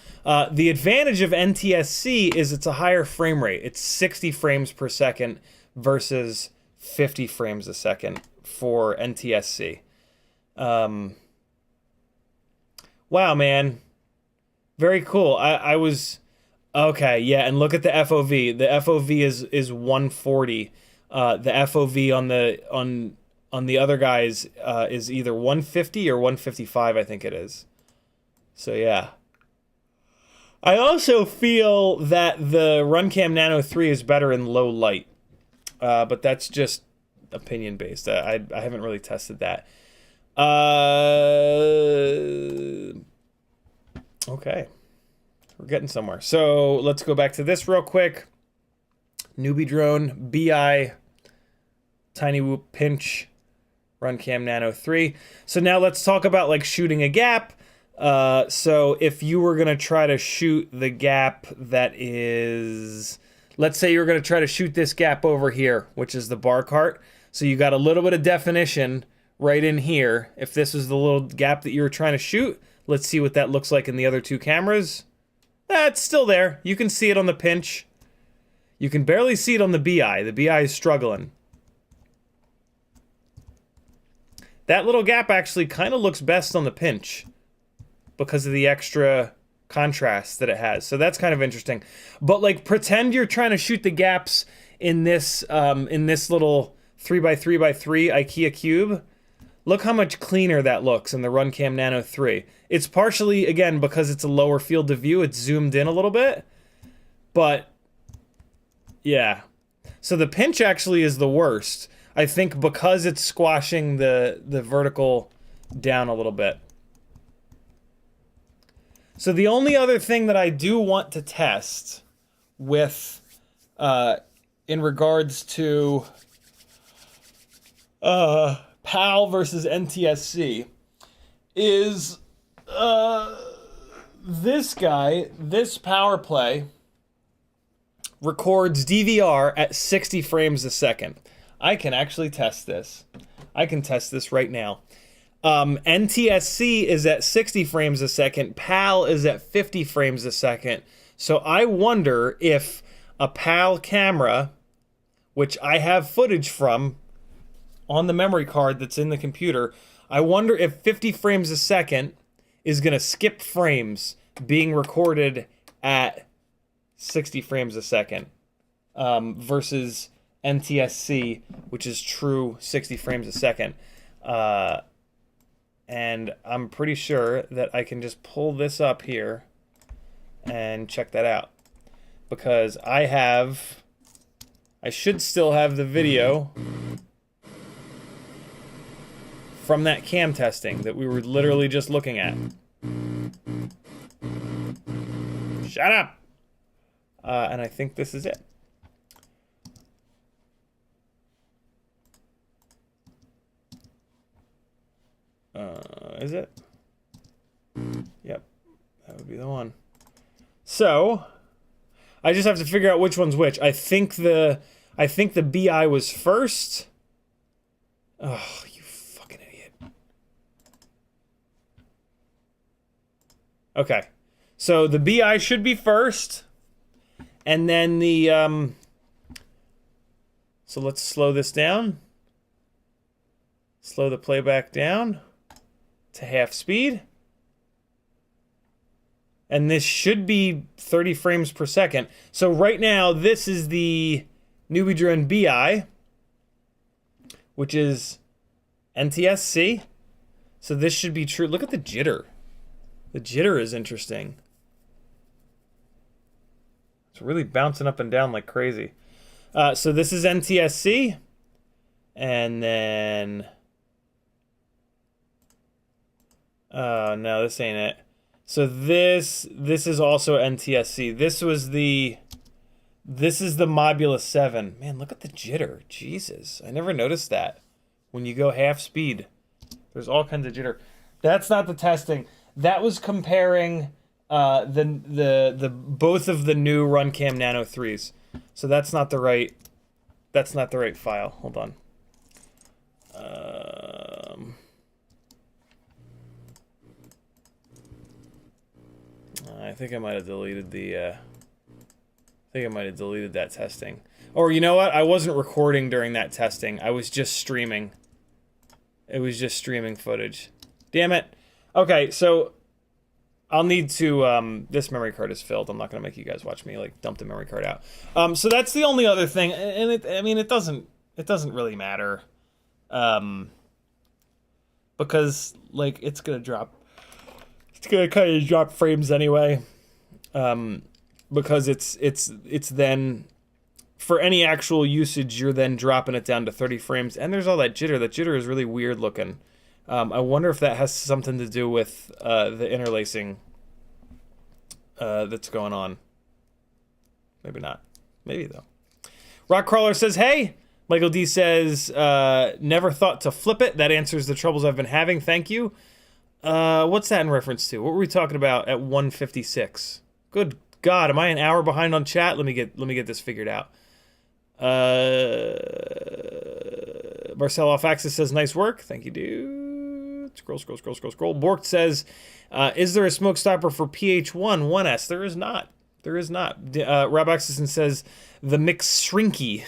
The advantage of NTSC is it's a higher frame rate. It's 60 frames per second versus 50 frames a second for NTSC. Wow, man. Very cool. I was... Okay, yeah, and look at the FOV. The FOV is 140. The FOV on the other guys is either 150 or 155, I think it is. So yeah. I also feel that the Runcam Nano 3 is better in low light. But that's just opinion based. I haven't really tested that. Okay. We're getting somewhere. So let's go back to this real quick. Newbie drone, BI, Tinywhoop, pinch, Runcam Nano 3. So now let's talk about like shooting a gap. So if you were gonna try to shoot the gap that is, let's say you're gonna try to shoot this gap over here, which is the bar cart. So you got a little bit of definition right in here. If this is the little gap that you were trying to shoot, let's see what that looks like in the other two cameras. It's still there. You can see it on the pinch. You can barely see it on the BI. The BI is struggling. That little gap actually kind of looks best on the pinch because of the extra contrast that it has. So that's kind of interesting. But like, pretend you're trying to shoot the gaps in this little 3x3x3 IKEA cube. Look how much cleaner that looks in the Runcam Nano 3. It's partially, again, because it's a lower field of view, it's zoomed in a little bit. But, yeah. So the pinch actually is the worst. I think because it's squashing the vertical down a little bit. So the only other thing that I do want to test with, in regards to, PAL versus NTSC is this guy, this power play records DVR at 60 frames a second. I can actually test this. I can test this right now. NTSC is at 60 frames a second. PAL is at 50 frames a second. So I wonder if a PAL camera, which I have footage from on the memory card that's in the computer, I wonder if 50 frames a second is going to skip frames being recorded at 60 frames a second versus NTSC, which is true 60 frames a second. And I'm pretty sure that I can just pull this up here and check that out. Because I should still have the video from that cam testing that we were literally just looking at. Shut up! And I think this is it. Is it? Yep, that would be the one. So, I just have to figure out which one's which. I think the BI was first. Oh, you fucking idiot. Okay. So the BI should be first. And then the so let's slow this down. Slow the playback down to half speed. And this should be 30 frames per second. So right now, this is the Newbie Drone BI, which is NTSC. So this should be true. Look at the jitter. The jitter is interesting. It's really bouncing up and down like crazy. So this is NTSC. And then... no, this ain't it. So this is also NTSC. This is the Mobula 7. Man, look at the jitter. Jesus. I never noticed that. When you go half speed, there's all kinds of jitter. That's not the testing. That was comparing the both of the new Runcam Nano 3s. So that's not the right file. Hold on. I think I might have deleted the think I might have deleted that testing. Or you know what? I wasn't recording during that testing. I was just streaming. It was just streaming footage. Damn it. Okay, so I'll need to, this memory card is filled. I'm not gonna make you guys watch me like dump the memory card out. So that's the only other thing, and it doesn't really matter. Because like it's gonna kind of drop frames anyway. Because it's then, for any actual usage, you're then dropping it down to 30 frames, and there's all that jitter. That jitter is really weird looking. I wonder if that has something to do with the interlacing that's going on. Maybe not. Maybe, though. Rockcrawler says, hey! Michael D says, never thought to flip it. That answers the troubles I've been having. Thank you. What's that in reference to? What were we talking about at 1:56? Good God, am I an hour behind on chat? Let me get this figured out. Marcel Off Axis says, nice work. Thank you, dude. Scroll. Bork says, is there a smoke stopper for PH1 1S? There is not. Rob Axison says, the McStinky.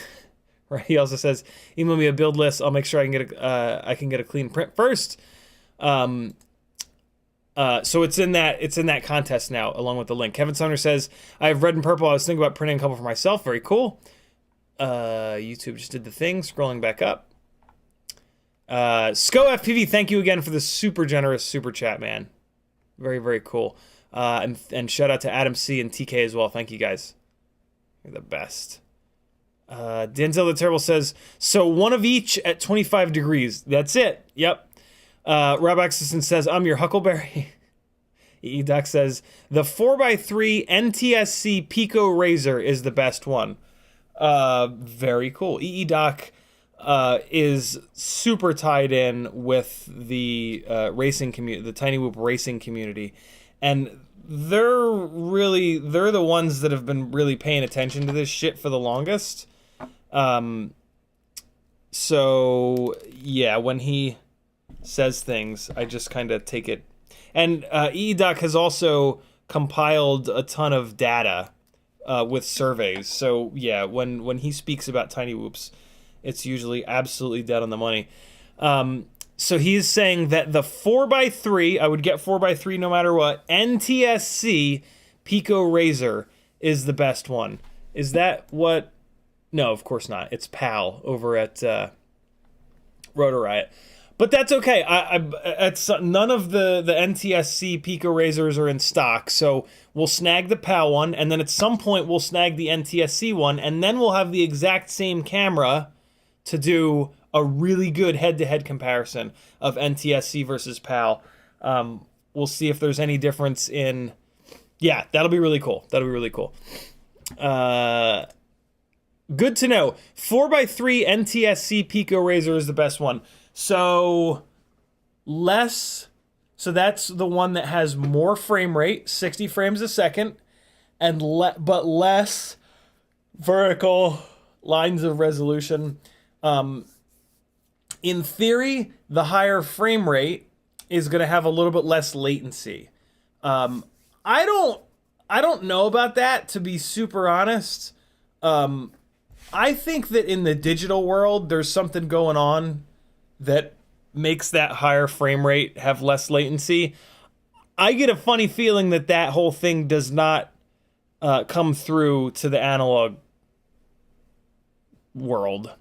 Right. He also says, email me a build list. I'll make sure I can get a clean print first. So it's in that contest now, along with the link. Kevin Sumner says, I have red and purple. I was thinking about printing a couple for myself. Very cool. YouTube just did the thing. Scrolling back up. CiottiFPV, thank you again for the super generous super chat, man. Very, very cool. And shout out to Adam C and TK as well. Thank you guys. You're the best. Denzel the Terrible says, so one of each at 25 degrees. That's it. Yep. Rob Axison says, I'm your Huckleberry. EE Doc says, the 4x3 NTSC Pico Razor is the best one. Very cool. EE Doc is super tied in with the racing community, the Tinywhoop racing community. And they're the ones that have been really paying attention to this shit for the longest. So yeah, when he says things, I just kind of take it. And EDoc has also compiled a ton of data with surveys. So yeah, when he speaks about Tinywhoops, it's usually absolutely dead on the money. So he's saying that the 4x3, I would get 4x3 no matter what, NTSC Pico Razor is the best one. Is that what? No, of course not. It's PAL over at Rotor Riot. But that's okay. It's none of the NTSC Pico Razors are in stock, so we'll snag the PAL one, and then at some point we'll snag the NTSC one, and then we'll have the exact same camera to do a really good head-to-head comparison of NTSC versus PAL. We'll see if there's any difference in... Yeah, that'll be really cool. Good to know. 4x3 NTSC Pico Razor is the best one. So that's the one that has more frame rate, 60 frames a second, and but less vertical lines of resolution. In theory, the higher frame rate is going to have a little bit less latency. I don't know about that, to be super honest. I think that in the digital world, there's something going on that makes that higher frame rate have less latency. I get a funny feeling that whole thing does not come through to the analog world.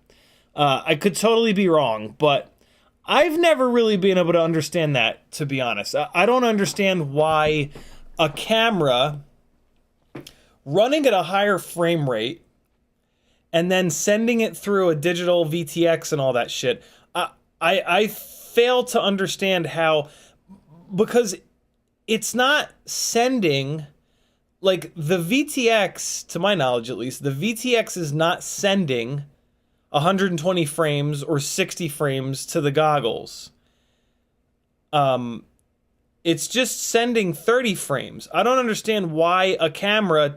I could totally be wrong, but I've never really been able to understand that, to be honest. I don't understand why a camera running at a higher frame rate and then sending it through a digital VTX and all that shit, I fail to understand how, because it's not sending, like the VTX, to my knowledge at least, the VTX is not sending 120 frames or 60 frames to the goggles. It's just sending 30 frames. I don't understand why a camera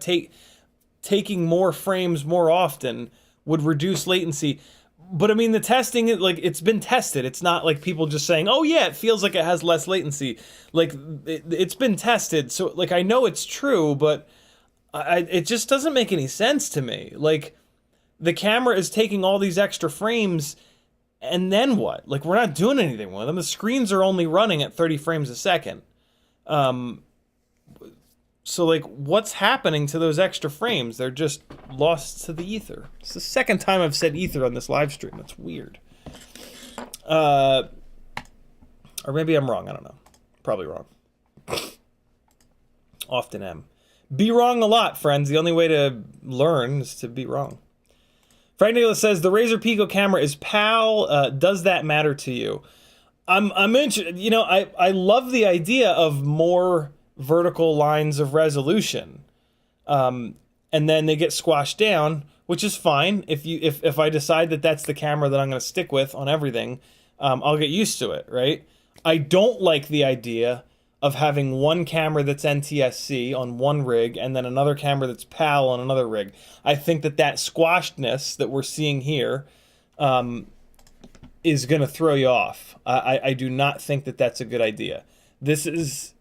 taking more frames more often would reduce latency. But I mean, the testing, it's been tested. It's not like people just saying, oh yeah, it feels like it has less latency. Like, it's been tested. So, I know it's true, but It just doesn't make any sense to me. Like, the camera is taking all these extra frames, and then what? Like, we're not doing anything with them. The screens are only running at 30 frames a second. So, like, what's happening to those extra frames? They're just lost to the ether. It's the second time I've said ether on this live stream. That's weird. Or maybe I'm wrong. I don't know. Probably wrong. Often am. Be wrong a lot, friends. The only way to learn is to be wrong. Frank Nicholas says, the Razer Pico camera is PAL. Does that matter to you? I'm interested. You know, I love the idea of more vertical lines of resolution. And then they get squashed down, which is fine. If I decide that that's the camera that I'm going to stick with on everything, I'll get used to it, right? I don't like the idea of having one camera that's NTSC on one rig and then another camera that's PAL on another rig. I think that squashedness that we're seeing here is going to throw you off. I do not think that that's a good idea. This is,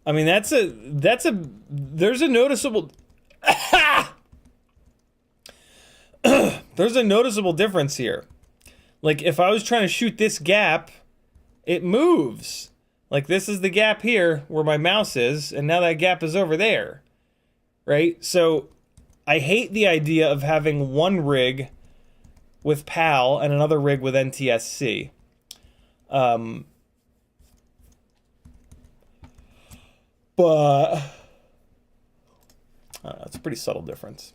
I mean, there's a noticeable, there's a noticeable difference here. Like, if I was trying to shoot this gap, it moves. Like, this is the gap here where my mouse is, and now that gap is over there, right? So I hate the idea of having one rig with PAL and another rig with NTSC. But it's a pretty subtle difference.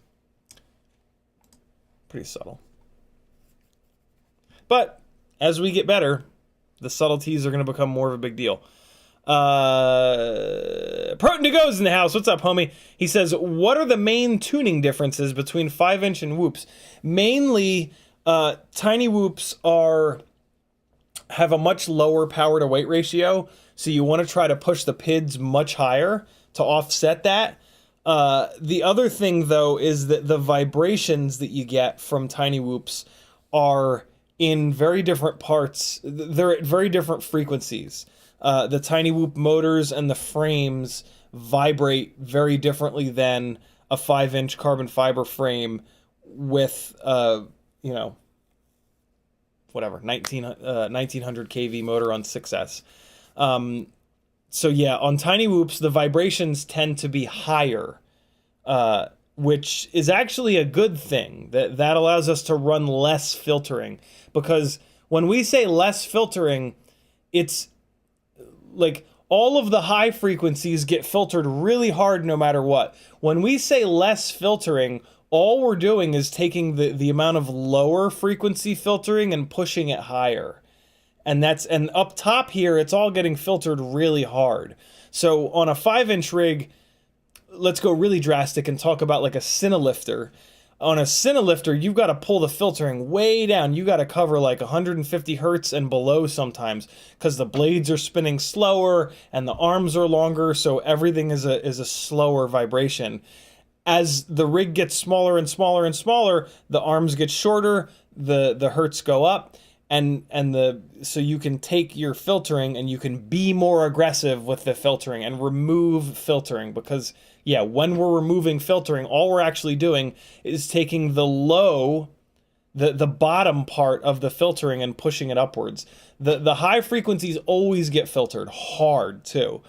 Pretty subtle. But as we get better, the subtleties are going to become more of a big deal. Proton to Go's in the house. What's up, homie? He says, what are the main tuning differences between 5-inch and whoops? Mainly, tiny whoops have a much lower power to weight ratio, so you want to try to push the PIDs much higher to offset that. The other thing, though, is that the vibrations that you get from tiny whoops are in very different parts. They're at very different frequencies. The tiny whoop motors and the frames vibrate very differently than a 5-inch carbon fiber frame with, you know, whatever, 1900 kV motor on 6S. So yeah, on tiny whoops, the vibrations tend to be higher, which is actually a good thing. That allows us to run less filtering, because when we say less filtering, it's like all of the high frequencies get filtered really hard no matter what. When we say less filtering, all we're doing is taking the amount of lower frequency filtering and pushing it higher. And up top here, it's all getting filtered really hard. So on a 5-inch rig, let's go really drastic and talk about like a Cinelifter. On a Cinelifter, you've got to pull the filtering way down. You got to cover like 150 hertz and below sometimes, because the blades are spinning slower and the arms are longer, so everything is a slower vibration. As the rig gets smaller and smaller and smaller, the arms get shorter, the hertz go up, so you can take your filtering and you can be more aggressive with the filtering and remove filtering, because yeah, when we're removing filtering, all we're actually doing is taking the bottom part of the filtering and pushing it upwards. The high frequencies always get filtered hard too.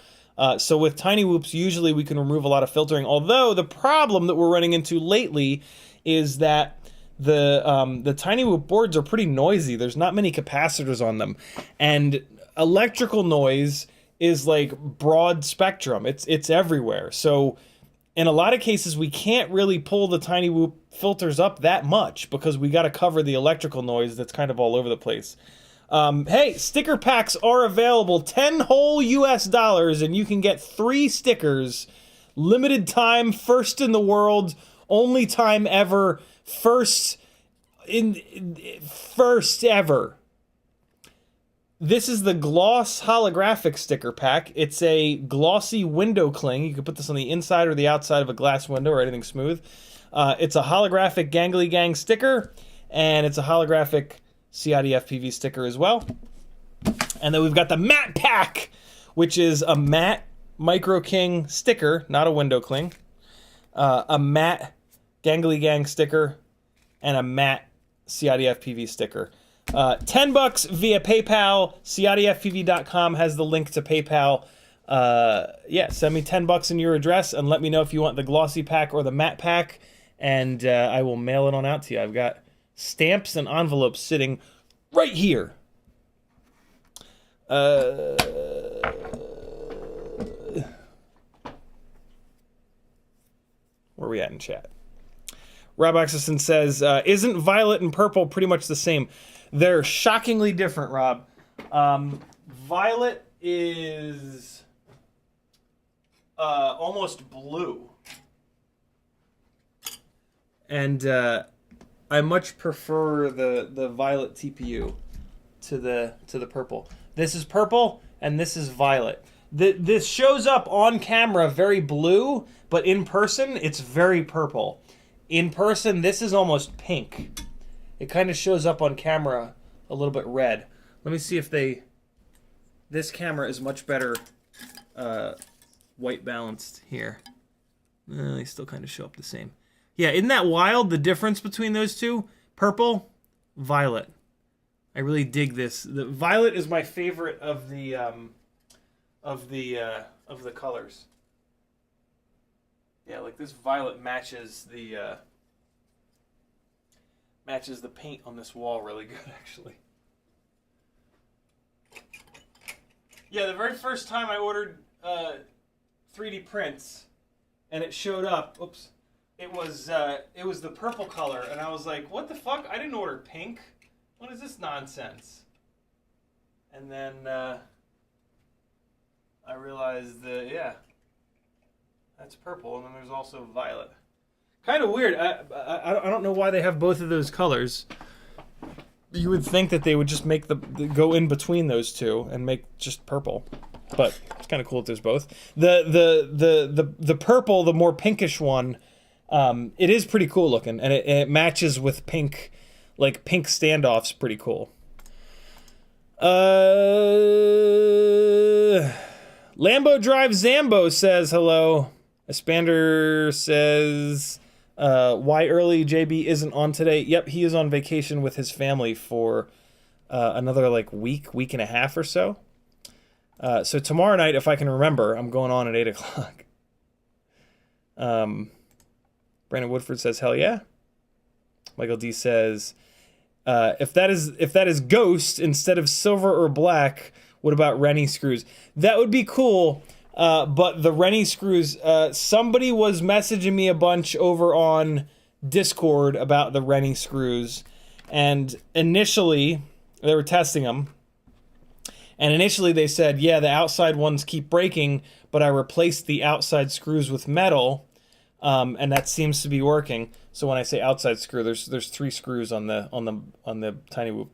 So with tiny whoops, usually we can remove a lot of filtering. Although the problem that we're running into lately is that the tiny whoop boards are pretty noisy. There's not many capacitors on them, and electrical noise is like broad spectrum. It's everywhere. So in a lot of cases, we can't really pull the tiny whoop filters up that much, because we got to cover the electrical noise that's kind of all over the place. Hey, sticker packs are available, 10 whole US dollars, and you can get 3 stickers. Limited time, first in the world, only time ever, first ever. This is the Gloss holographic sticker pack. It's a glossy window cling. You can put this on the inside or the outside of a glass window or anything smooth. It's a holographic Gangly Gang sticker, and it's a holographic CiottiFPV sticker as well. And then we've got the matte pack, which is a matte Micro King sticker, not a window cling. a matte Gangly Gang sticker, and a matte CiottiFPV sticker. $10 via PayPal. CiottiFPV.com has the link to PayPal. Yeah, send me $10 in your address and let me know if you want the glossy pack or the matte pack, and I will mail it on out to you. I've got stamps and envelopes sitting right here. Where are we at in chat? Rob Axelson says, isn't violet and purple pretty much the same? They're shockingly different, Rob. Violet is almost blue. And I much prefer the violet TPU to the purple. This is purple and this is violet. This shows up on camera very blue, but in person it's very purple. In person, this is almost pink. It kind of shows up on camera a little bit red. Let me see if this camera is much better white balanced here. They still kind of show up the same. Yeah, isn't that wild, the difference between those two? Purple, violet. I really dig this. The violet is my favorite of the colors. Yeah, like this violet matches the paint on this wall really good, actually. Yeah, the very first time I ordered 3D prints, and it showed up. Oops, it was the purple color, and I was like, "What the fuck? I didn't order pink. What is this nonsense?" And then I realized that that's purple, and then there's also violet. Kind of weird. I don't know why they have both of those colors. You would think that they would just make go in between those two and make just purple, but it's kind of cool that there's both. The purple, the more pinkish one, it is pretty cool looking, and it matches with pink, like pink standoffs. Pretty cool. Lambo Drive Zambo says hello. Espander says, why early JB isn't on today? Yep, he is on vacation with his family for another like week and a half or so. So tomorrow night, if I can remember, I'm going on at 8 o'clock. Brandon Woodford says, hell yeah. Michael D says, if that is ghost instead of silver or black, what about Rennie screws? That would be cool. But the Rennie screws, somebody was messaging me a bunch over on Discord about the Rennie screws, and initially they were testing them, and initially they said, yeah, the outside ones keep breaking, but I replaced the outside screws with metal, and that seems to be working. So when I say outside screw, there's 3 screws on the Tinywhoop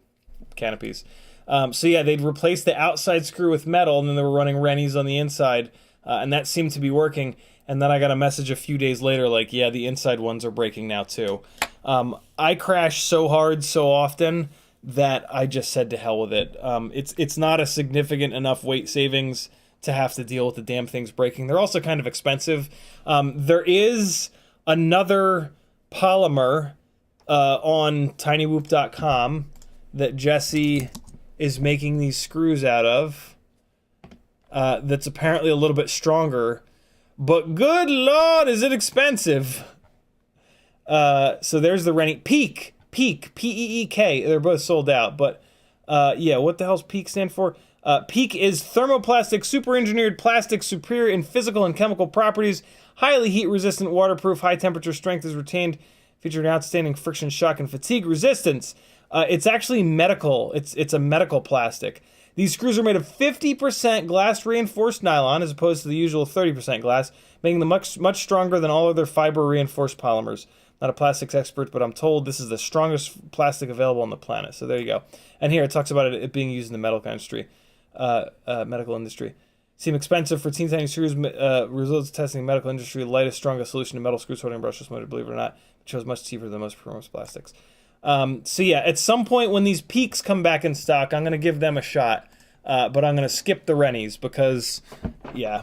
canopies. So yeah, they'd replaced the outside screw with metal, and then they were running Rennies on the inside, and that seemed to be working. And then I got a message a few days later, like, yeah, the inside ones are breaking now too. I crash so hard so often that I just said to hell with it. It's not a significant enough weight savings to have to deal with the damn things breaking. They're also kind of expensive. There is another polymer on tinywhoop.com that Jesse is making these screws out of, that's apparently a little bit stronger, but good lord, is it expensive. So there's the Rennie Peak, P-E-E-K. They're both sold out, but yeah, what the hell's Peak stand for? Peak is thermoplastic, super engineered plastic, superior in physical and chemical properties, highly heat resistant, waterproof, high temperature strength is retained, featuring outstanding friction, shock, and fatigue resistance. It's actually medical. It's a medical plastic. These screws are made of 50% glass reinforced nylon as opposed to the usual 30% glass, making them much stronger than all other fiber reinforced polymers. Not a plastics expert, but I'm told this is the strongest plastic available on the planet. So there you go. And here it talks about it being used in the medical industry. Seem expensive for teeny tiny screws. Results testing in the medical industry. Lightest, strongest solution to metal screw sorting brushless motor. Believe it or not, it shows much cheaper than most performance plastics. So yeah, at some point when these Peaks come back in stock, I'm going to give them a shot. But I'm going to skip the Rennies because, yeah,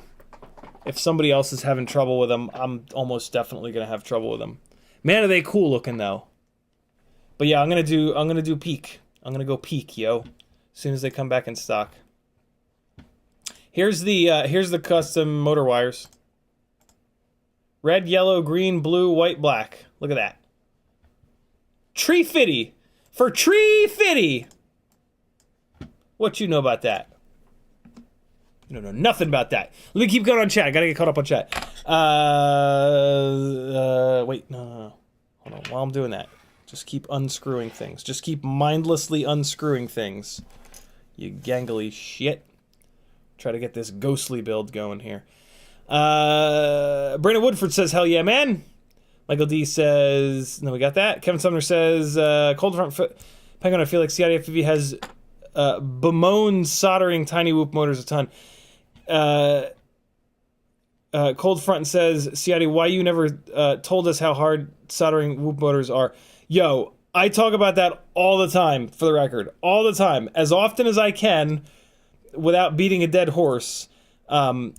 if somebody else is having trouble with them, I'm almost definitely gonna have trouble with them. Man, are they cool looking though. But yeah, I'm gonna do peak. I'm gonna go peak, yo. As soon as they come back in stock. Here's the custom motor wires. Red, yellow, green, blue, white, black. Look at that. Tree fitty. For tree fitty. What you know about that? You don't know nothing about that. Let me keep going on chat. I gotta get caught up on chat. Wait, no. Hold on. While I'm doing that, just keep unscrewing things. Just keep mindlessly unscrewing things. You gangly shit. Try to get this ghostly build going here. Brandon Woodford says, hell yeah, man. Michael D says, no, we got that. Kevin Sumner says, Cold Front Penguin, I feel like CiottiFPV has bemoaned soldering Tinywhoop motors a ton. Cold Front says, Ciotti, why you never told us how hard soldering whoop motors are? Yo, I talk about that all the time, for the record. All the time. As often as I can, without beating a dead horse. Every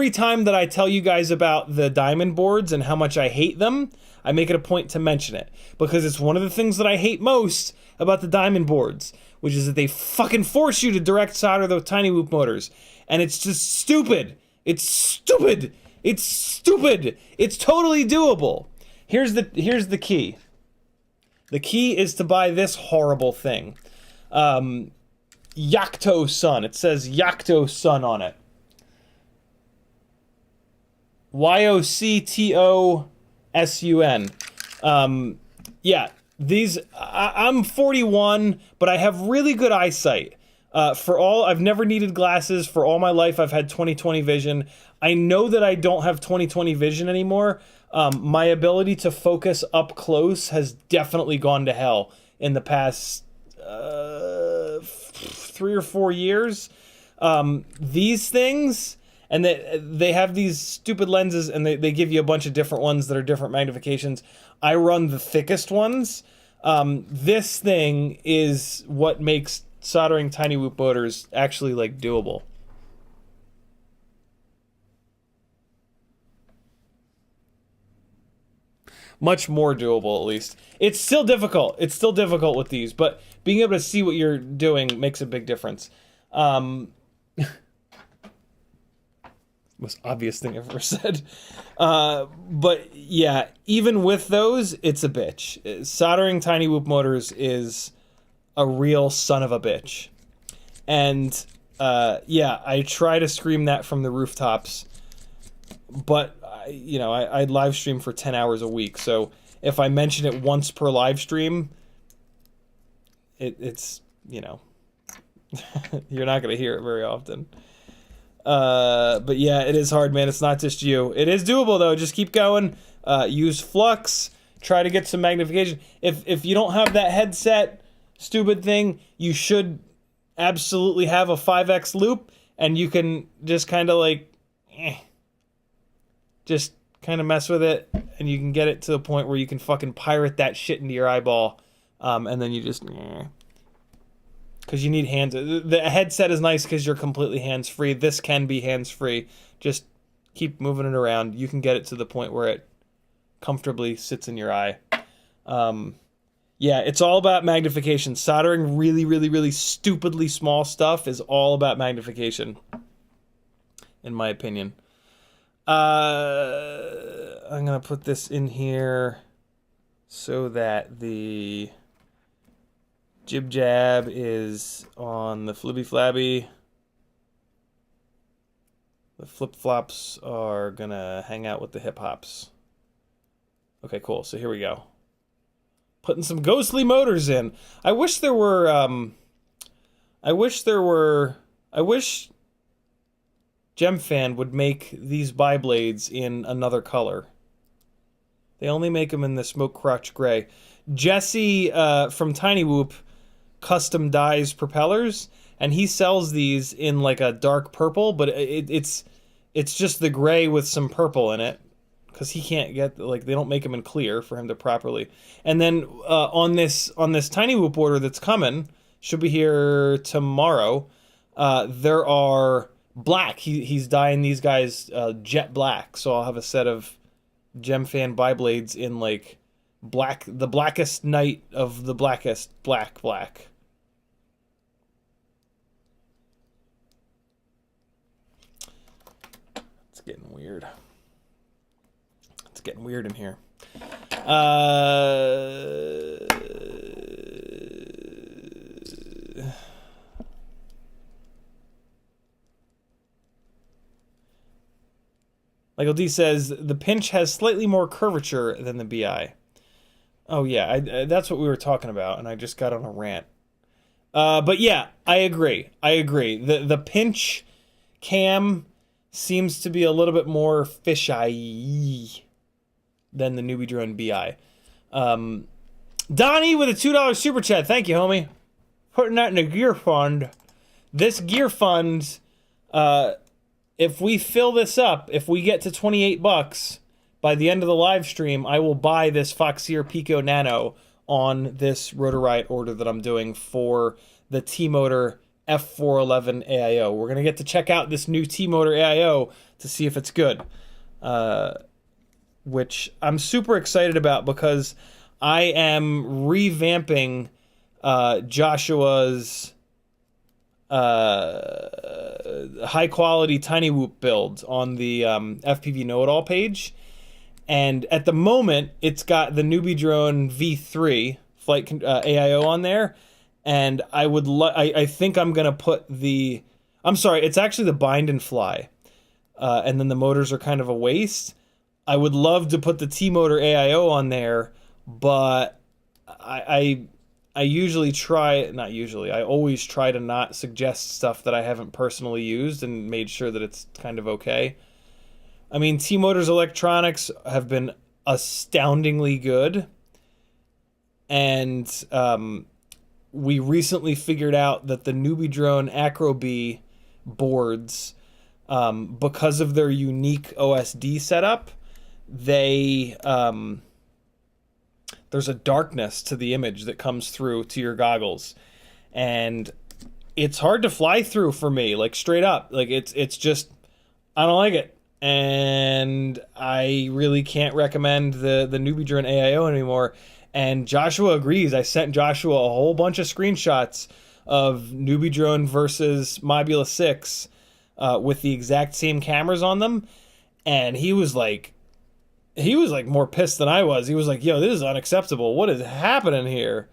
time that I tell you guys about the diamond boards and how much I hate them, I make it a point to mention it. Because it's one of the things that I hate most about the diamond boards, which is that they fucking force you to direct solder those Tinywhoop motors. And it's just stupid. It's stupid. It's stupid. It's totally doable. Here's the key. The key is to buy this horrible thing. Yoctosun. It says Yoctosun on it. Yoctosun. Yeah, these, I'm 41, but I have really good eyesight. I've never needed glasses. For all my life, I've had 20/20 vision. I know that I don't have 20/20 vision anymore. My ability to focus up close has definitely gone to hell in the past 3 or 4 years. These things, and they have these stupid lenses, and they give you a bunch of different ones that are different magnifications. I run the thickest ones. This thing is what makes soldering Tinywhoop motors actually, like, doable. Much more doable, at least. It's still difficult. It's still difficult with these, but being able to see what you're doing makes a big difference. Most obvious thing I've ever said. But yeah, even with those, it's a bitch. Soldering Tinywhoop motors is a real son of a bitch. And yeah, I try to scream that from the rooftops, but I live stream for 10 hours a week, so if I mention it once per live stream, it's you're not going to hear it very often. But yeah, it is hard, man. It's not just you. It is doable, though. Just keep going. Use flux. Try to get some magnification. If you don't have that headset stupid thing, you should absolutely have a 5x loop, and you can just kind of like, just kind of mess with it, and you can get it to the point where you can fucking pirate that shit into your eyeball, and then you just, because you need hands. The headset is nice because you're completely hands-free. This can be hands-free. Just keep moving it around. You can get it to the point where it comfortably sits in your eye. Yeah, it's all about magnification. Soldering really, really, really stupidly small stuff is all about magnification, in my opinion. I'm going to put this in here so that the jib jab is on the flibby flabby. The flip flops are going to hang out with the hip hops. Okay, cool. So here we go. Putting some ghostly motors in. I wish GemFan would make these bi-blades in another color. They only make them in the smoke crotch gray. Jesse from Tinywhoop custom dyes propellers, and he sells these in like a dark purple, but it's just the gray with some purple in it, because he can't get, like, they don't make them in clear for him to properly. And then on this Tinywhoop order that's coming, should be here tomorrow, there are black. He's dyeing these guys jet black, so I'll have a set of Gemfan biblades in like black, the blackest night of the blackest black. It's getting weird. It's getting weird in here. Michael D says, the pinch has slightly more curvature than the BI. Oh, yeah, that's what we were talking about, and I just got on a rant. But yeah, I agree. The pinch cam seems to be a little bit more fisheye than the Newbie Drone BI. Donnie with a $2 super chat. Thank you, homie. Putting that in a gear fund. This gear fund, if we fill this up, if we get to 28 bucks by the end of the live stream, I will buy this Foxeer Pico Nano on this Rotor Riot order that I'm doing for the T-Motor F411 AIO. We're going to get to check out this new T-Motor AIO to see if it's good, which I'm super excited about because I am revamping Joshua's high-quality Tinywhoop build on the FPV Know-It-All page. And at the moment, it's got the Newbie Drone V3 flight AIO on there. And I think I'm going to put the... I'm sorry, it's actually the bind and fly. And then the motors are kind of a waste. I would love to put the T-Motor AIO on there, but I usually try... Not usually. I always try to not suggest stuff that I haven't personally used and made sure that it's kind of okay. I mean, T-Motor's electronics have been astoundingly good. And we recently figured out that the Newbie Drone Acro-B boards, because of their unique OSD setup, there's a darkness to the image that comes through to your goggles. And it's hard to fly through for me, like straight up. Like it's just, I don't like it. And I really can't recommend the Newbie Drone AIO anymore. And Joshua agrees. I sent Joshua a whole bunch of screenshots of Newbie Drone versus Mobula 6 with the exact same cameras on them. And he was like more pissed than I was. He was like, yo, this is unacceptable. What is happening here?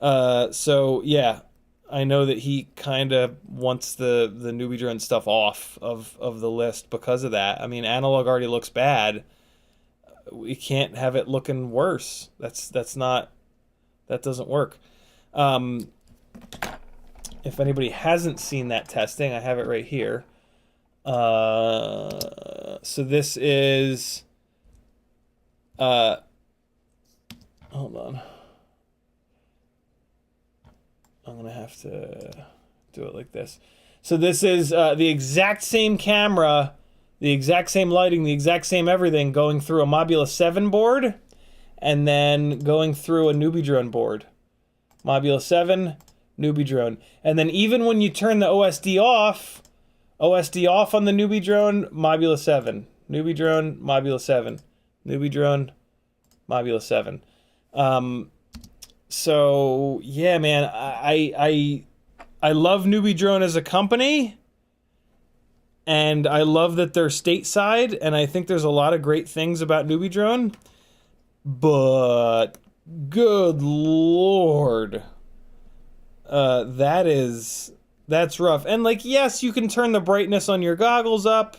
So yeah, I know that he kind of wants the Newbie Drone stuff off of the list because of that. I mean, analog already looks bad. We can't have it looking worse. That doesn't work. If anybody hasn't seen that testing, I have it right here. So this is, hold on. I'm going to have to do it like this. So this is the exact same camera, the exact same lighting, the exact same everything going through a Mobula 7 board and then going through a Newbie Drone board. Mobula 7, Newbie Drone. And then even when you turn the OSD off on the Newbie Drone, Mobula 7. Newbie Drone, Mobula 7. Newbie Drone, Mobula 7. So yeah, man, I love Newbie Drone as a company, and I love that they're stateside, and I think there's a lot of great things about Newbie Drone, but good Lord, that's rough. And like, yes, you can turn the brightness on your goggles up,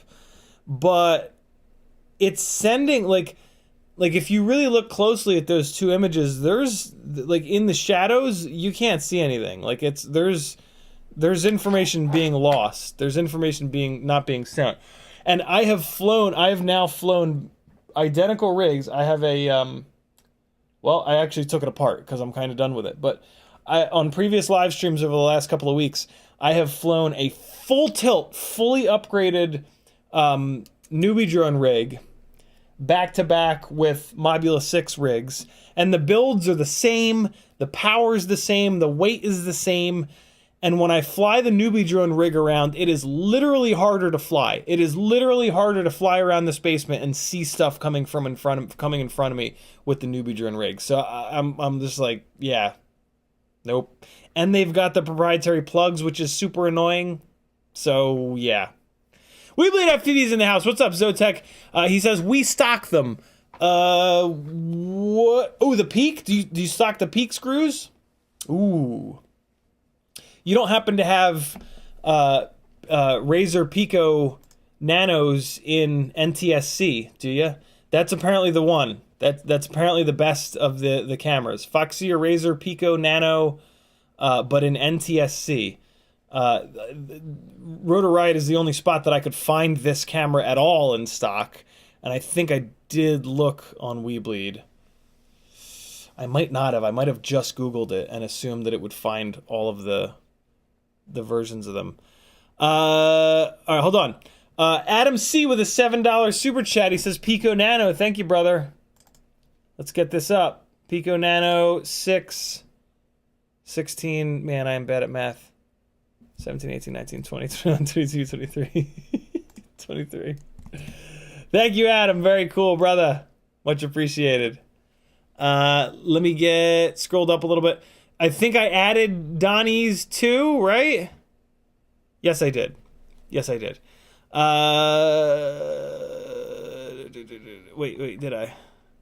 but it's sending like if you really look closely at those two images, there's like in the shadows, you can't see anything. Like there's information being lost. There's information not being sent. And I have now flown identical rigs. I have a, well, I actually took it apart because I'm kind of done with it. But on previous live streams over the last couple of weeks, I have flown a full tilt, fully upgraded Newbie Drone rig, back to back with Mobula 6 rigs, and the builds are the same, the power is the same, the weight is the same, And when I fly the newbie drone rig around, it is literally harder to fly. It is literally harder to fly around this basement and see stuff coming in front of me with the newbie drone rig. So I'm just like, yeah, nope. And they've got the proprietary plugs, which is super annoying. So yeah. We bleed FPVs in the house. What's up, Zotek? He says we stock them. What? Oh, the Peak? Do you stock the Peak screws? Ooh. You don't happen to have Razer Pico Nanos in NTSC, do you? That's apparently the one. That's apparently the best of the cameras. Foxy or Razer Pico Nano, but in NTSC. Rotor Riot is the only spot that I could find this camera at all in stock, and I think I did look on Weebleed. I might not have. I might have just Googled it and assumed that it would find all of the versions of them. All right, hold on. Adam C with a $7 super chat. He says Pico Nano. Thank you, brother. Let's get this up. Pico Nano 6, 16. Man, I am bad at math. 17, 18, 19, 20, 21, 22, 23. 23. Thank you, Adam. Very cool, brother. Much appreciated. Let me get scrolled up a little bit. I think I added Donnie's too, right? Yes, I did. Yes, I did. Wait, did I?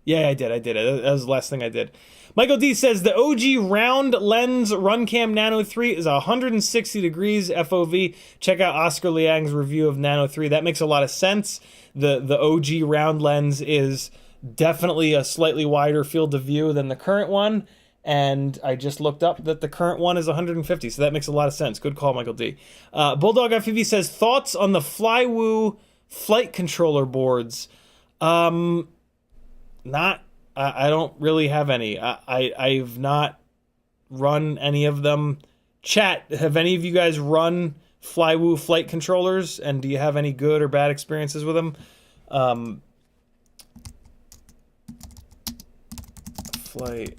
Yeah, I did. That was the last thing I did. Michael D says the OG round lens Runcam Nano 3 is 160 degrees FOV. Check out Oscar Liang's review of Nano 3. That makes a lot of sense. The OG round lens is definitely a slightly wider field of view than the current one. And I just looked up that the current one is 150, so that makes a lot of sense. Good call, Michael D. Bulldog FPV says, thoughts on the Flywoo flight controller boards? I don't really have any. I've not run any of them. Chat, have any of you guys run Flywoo flight controllers? And do you have any good or bad experiences with them? Flight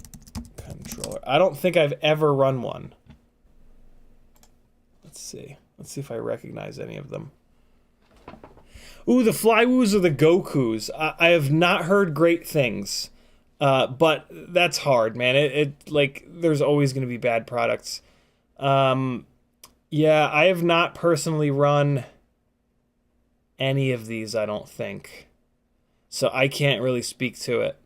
controller. I don't think I've ever run one. Let's see. Let's see if I recognize any of them. Ooh, the Flywoos or the Gokus. I have not heard great things. But that's hard, man. It like, there's always going to be bad products. Yeah, I have not personally run any of these, I don't think. So I can't really speak to it.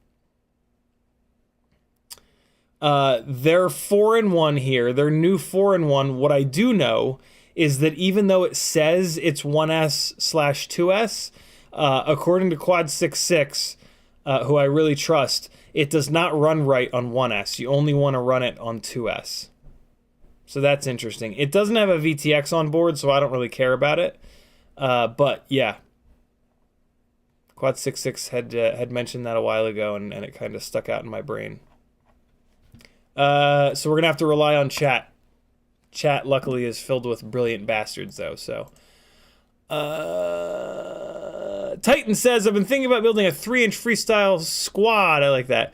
They're 4-in-1 here. They're new 4-in-1. What I do know is that even though it says it's 1S/2S, according to Quad66, who I really trust, it does not run right on 1S. You only want to run it on 2S. So that's interesting. It doesn't have a VTX on board, so I don't really care about it. But yeah, Quad66 had mentioned that a while ago, and it kind of stuck out in my brain. So we're gonna have to rely on chat. Chat, luckily, is filled with brilliant bastards, though. So, Titan says, I've been thinking about building a 3-inch freestyle squad. I like that.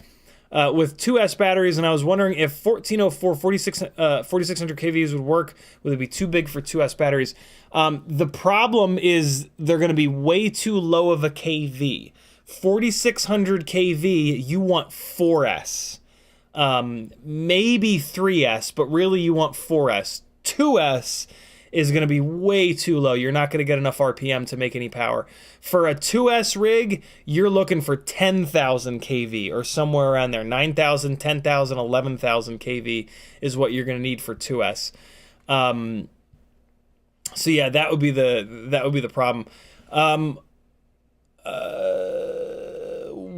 With 2S batteries, and I was wondering if 1404 4600 kVs would work. Would it be too big for 2S batteries? The problem is they're going to be way too low of a kV. 4600 kV, you want 4S. Maybe 3S, but really you want 4S. 2S is going to be way too low. You're not going to get enough RPM to make any power. For a 2S rig, you're looking for 10,000 kV or somewhere around there. 9,000, 10,000, 11,000 kV is what you're going to need for 2S. So yeah, that would be the problem.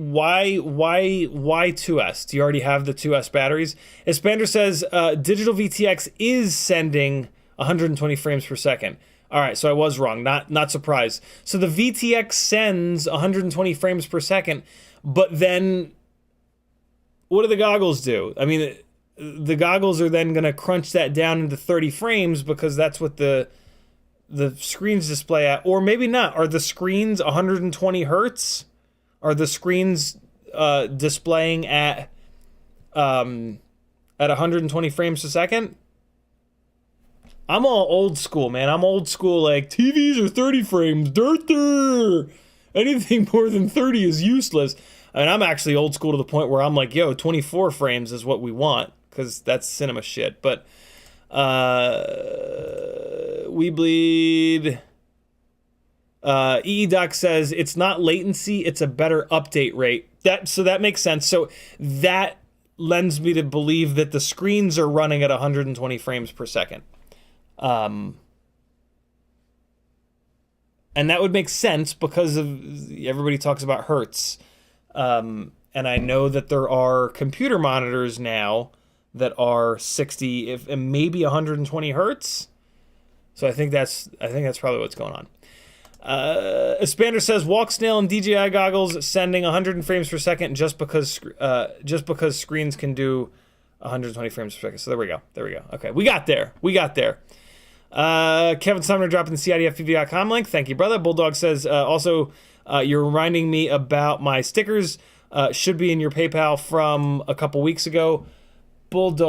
Why 2S? Do you already have the 2S batteries? Espander says digital VTX is sending 120 frames per second. All right, so I was wrong. Not surprised. So the VTX sends 120 frames per second, but then what do the goggles do? I mean, the goggles are then going to crunch that down into 30 frames because that's what the screens display at. Or maybe not. Are the screens 120 hertz? Are the screens displaying at 120 frames a second? I'm all old school, man. I'm old school, like, TVs are 30 frames, dirt. Anything more than 30 is useless. I mean, I'm actually old school to the point where I'm like, yo, 24 frames is what we want, because that's cinema shit. But, we bleed. EEDoc says it's not latency, it's a better update rate. So that makes sense. So that lends me to believe that the screens are running at 120 frames per second. And that would make sense because of everybody talks about hertz. And I know that there are computer monitors now that are 60 and maybe 120 hertz. So I think that's probably what's going on. Espander says Walk Snail and DJI goggles sending 100 frames per second just because screens can do 120 frames per second. So there we go. Okay, we got there. Kevin Sumner dropping the CiottiFPV.com link. Thank you, brother. Bulldog says also you're reminding me about my stickers. Should be in your PayPal from a couple weeks ago. Bulldog.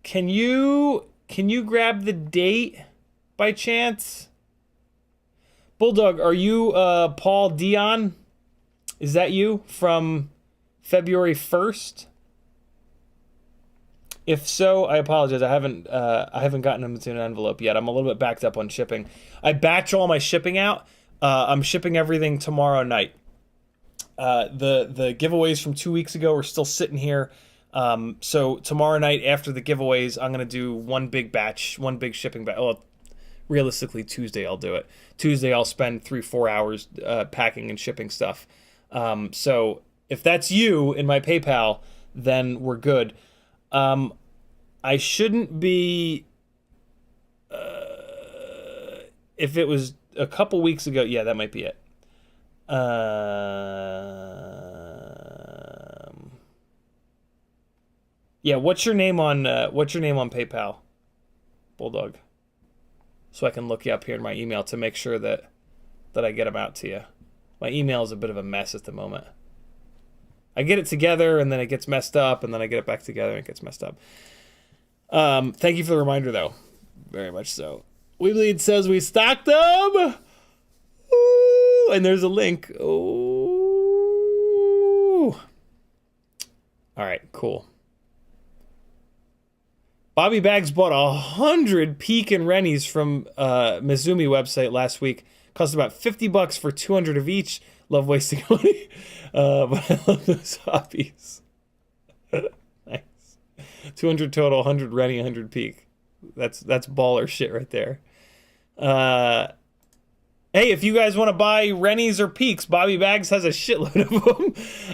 Can you grab the date by chance? Bulldog, are you Paul Dion? Is that you from February 1st? If so, I apologize. I haven't gotten them into an envelope yet. I'm a little bit backed up on shipping. I batch all my shipping out. I'm shipping everything tomorrow night. The giveaways from 2 weeks ago are still sitting here. So tomorrow night after the giveaways, I'm going to do one big shipping batch. Well, realistically, Tuesday I'll do it. Tuesday I'll spend 3-4 hours packing and shipping stuff. So if that's you in my PayPal, then we're good. I shouldn't be... if it was a couple weeks ago, yeah, that might be it. Yeah, what's your name on PayPal, Bulldog? So I can look you up here in my email to make sure that I get them out to you. My email is a bit of a mess at the moment. I get it together and then it gets messed up, and then I get it back together and it gets messed up. Thank you for the reminder, though. Very much so. WeBleed says we stocked them. Ooh, and there's a link. Ooh. All right, cool. Bobby Bags bought 100 Peak and Rennies from Mizumi website last week. Cost about $50 for 200 of each. Love wasting money, but I love those hobbies. Nice. 200 total, 100 Rennie, 100 Peak. That's baller shit right there. Hey, if you guys want to buy Rennies or Peaks, Bobby Bags has a shitload of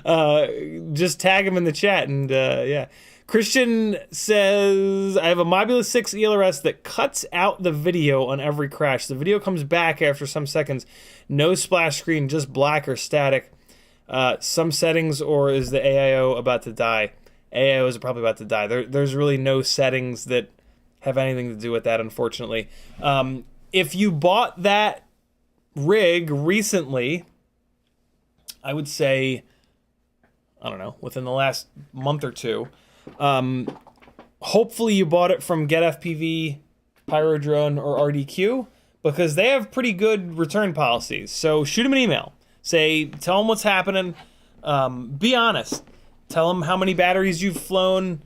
them. Just tag him in the chat, and yeah. Christian says, I have a Mobula 6 ELRS that cuts out the video on every crash. The video comes back after some seconds. No splash screen, just black or static. Some settings, or is the AIO about to die? AIO is probably about to die. There's really no settings that have anything to do with that, unfortunately. If you bought that rig recently, I would say, I don't know, within the last month or two, hopefully you bought it from GetFPV, Pyrodrone, or RDQ, because they have pretty good return policies. So shoot them an email. Tell them what's happening. Be honest. Tell them how many batteries you've flown.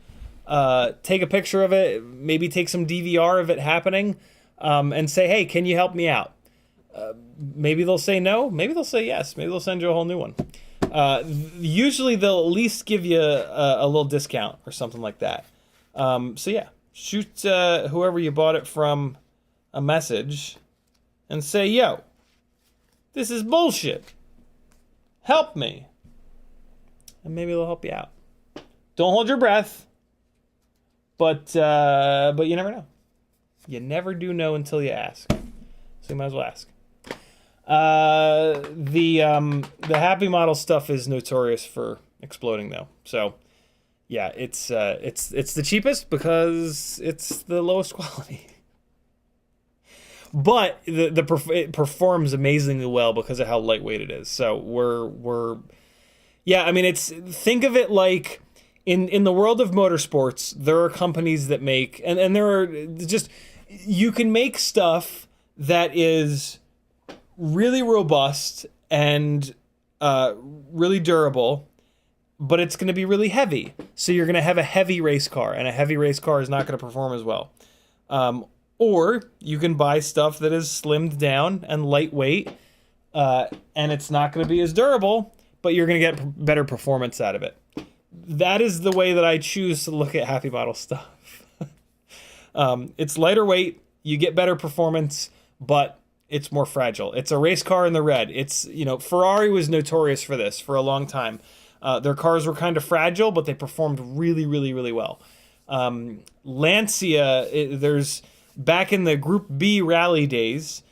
Take a picture of it. Maybe take some DVR of it happening. And say, hey, can you help me out? Maybe they'll say no. Maybe they'll say yes. Maybe they'll send you a whole new one. Usually they'll at least give you a little discount or something like that. So yeah, shoot whoever you bought it from a message and say, yo, this is bullshit. Help me. And maybe they'll help you out. Don't hold your breath. But you never know. You never do know until you ask. So you might as well ask. The Happy Model stuff is notorious for exploding, though. So yeah, it's the cheapest because it's the lowest quality. But it performs amazingly well because of how lightweight it is. So we're Yeah, I mean, think of it like in the world of motorsports, there are companies that make, and there are just, you can make stuff that is really robust and really durable, but it's going to be really heavy. So you're going to have a heavy race car, and a heavy race car is not going to perform as well. Or you can buy stuff that is slimmed down and lightweight, and it's not going to be as durable, but you're going to get better performance out of it. That is the way that I choose to look at Happy Model stuff. It's lighter weight, you get better performance, but it's more fragile. It's a race car in the red. It's, you know, Ferrari was notorious for this for a long time. Their cars were kind of fragile, but they performed really, really, really well. Lancia, there's, back in the Group B rally days,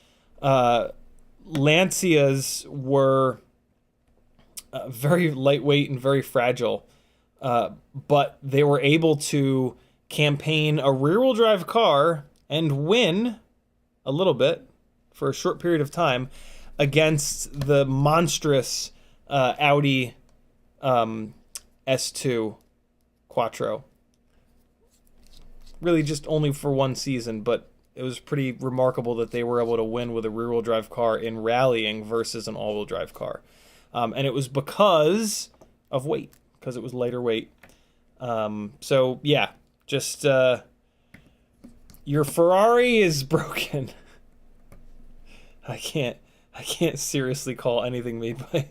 Lancias were very lightweight and very fragile, but they were able to campaign a rear-wheel drive car and win a little bit for a short period of time against the monstrous Audi S2 Quattro. Really just only for one season, but it was pretty remarkable that they were able to win with a rear-wheel drive car in rallying versus an all-wheel drive car. And it was because of weight, because it was lighter weight. So, yeah, just your Ferrari is broken. I can't seriously call anything made by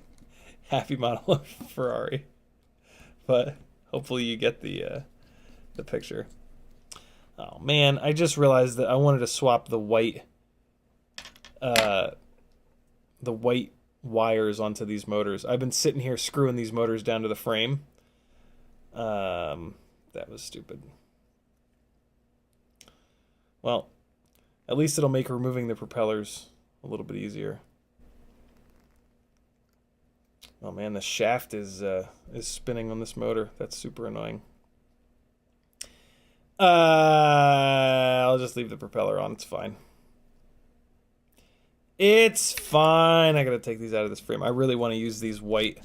Happy Model of Ferrari, but hopefully you get the picture. Oh man, I just realized that I wanted to swap the white wires onto these motors. I've been sitting here screwing these motors down to the frame. That was stupid. Well, at least it'll make removing the propellers a little bit easier. Oh man, the shaft is spinning on this motor. That's super annoying. I'll just leave the propeller on. It's fine. It's fine. I gotta take these out of this frame. I really want to use these white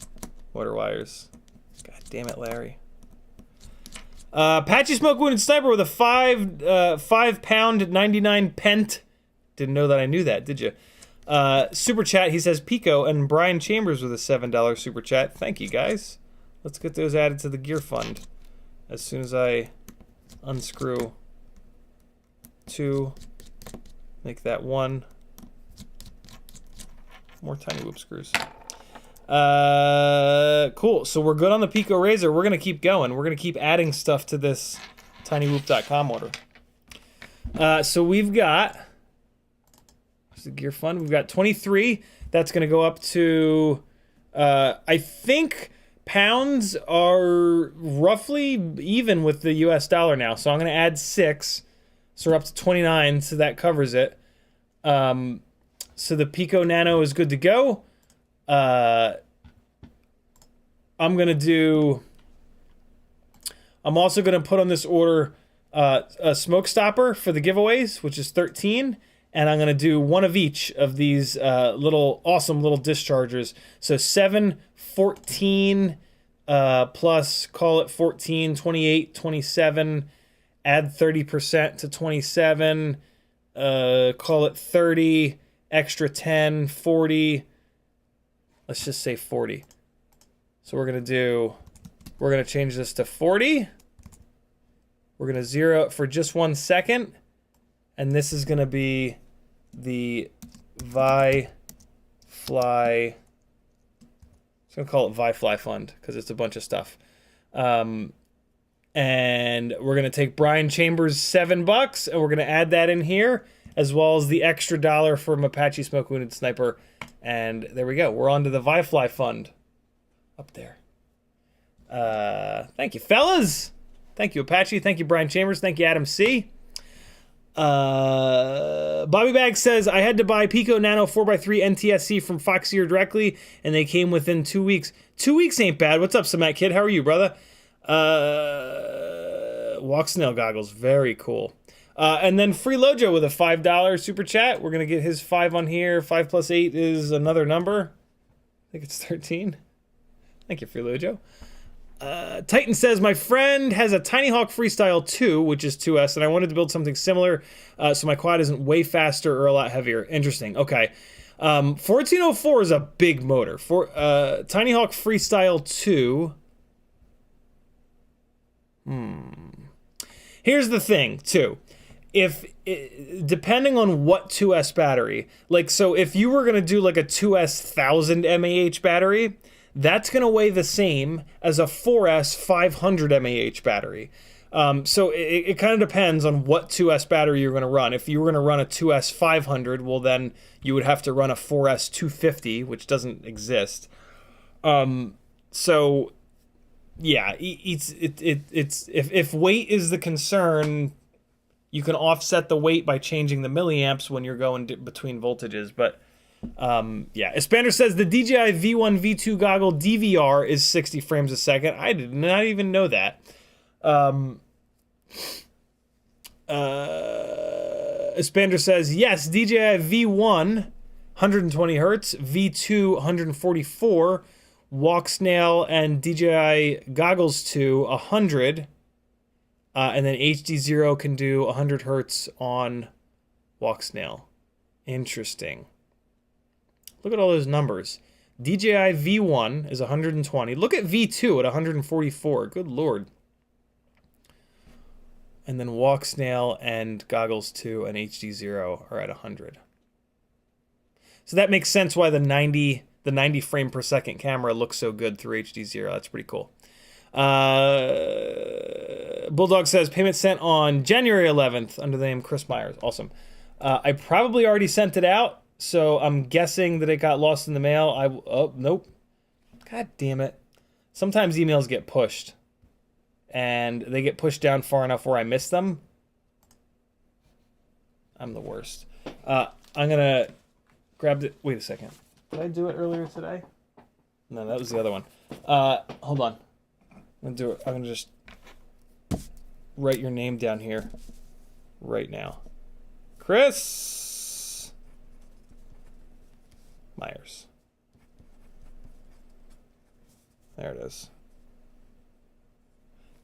motor wires. God damn it, Larry. Apache Smoke Wounded Sniper with a 5 pound 99 pent. Didn't know that I knew that, did you? Super chat. He says Pico, and Brian Chambers with a $7 super chat. Thank you, guys. Let's get those added to the gear fund as soon as I unscrew 2, make that 1. More Tinywhoop screws. Cool. So we're good on the Pico Razor. We're gonna keep going. We're gonna keep adding stuff to this tinywhoop.com order. So we've got, what's the gear fund? We've got 23. That's gonna go up to, I think pounds are roughly even with the US dollar now. So I'm gonna add 6. So we're up to 29. So that covers it. So the Pico Nano is good to go. I'm also gonna put on this order a smoke stopper for the giveaways, which is 13, and I'm gonna do one of each of these awesome little dischargers. So 7, 14, plus call it 14, 28, 27, add 30% to 27, call it 30, extra 10, 40. Let's just say 40. So we're gonna change this to 40. We're gonna zero it for just 1 second. And this is gonna be the Vi Fly. I'm gonna call it Vi Fly Fund because it's a bunch of stuff. And we're gonna take Brian Chambers' $7 and we're gonna add that in here, as well as the extra $1 from Apache Smoke Wounded Sniper. And there we go. We're on to the Vi Fly Fund. Up there. Thank you, fellas. Thank you, Apache. Thank you, Brian Chambers. Thank you, Adam C. Bobby Bag says, I had to buy Pico Nano 4x3 NTSC from Foxier directly, and they came within 2 weeks. 2 weeks ain't bad. What's up, Samat Kid? How are you, brother? Walk Snail Goggles. Very cool. And then Free Lojo with a $5 super chat. We're going to get his 5 on here. 5 plus 8 is another number. I think it's 13. Thank you, Freelojo. Titan says, my friend has a Tiny Hawk Freestyle 2, which is 2S, and I wanted to build something similar so my quad isn't way faster or a lot heavier. Interesting. Okay. 1404 is a big motor. For Tiny Hawk Freestyle 2. Here's the thing, too. Depending on what 2S battery, like, so if you were going to do like a 2S 1000 mAh battery, that's going to weigh the same as a 4S 500 mAh battery. So it kind of depends on what 2S battery you're going to run. If you were going to run a 2S 500, well then you would have to run a 4S 250, which doesn't exist. So yeah, it's if weight is the concern, you can offset the weight by changing the milliamps when you're going between voltages, but yeah. Espander says the DJI V1 V2 goggle DVR is 60 frames a second. I did not even know that. Espander says, yes, DJI V1 120 hertz, V2 144, Walk Snail and DJI Goggles 2 100, and then HD0 can do 100 hertz on Walk Snail. Interesting. Look at all those numbers. DJI V1 is 120. Look at V2 at 144. Good lord. And then Walk Snail and Goggles 2 and HD0 are at 100. So that makes sense why the 90 frame per second camera looks so good through HD0. That's pretty cool. Bulldog says, payment sent on January 11th under the name Chris Myers. Awesome. I probably already sent it out, so I'm guessing that it got lost in the mail. Oh, nope. God damn it. Sometimes emails get pushed, and they get pushed down far enough where I miss them. I'm the worst. I'm gonna grab it. Wait a second. Did I do it earlier today? No, that was the other one. Hold on. I'm gonna do it. I'm gonna just write your name down here right now. Chris Myers. There it is.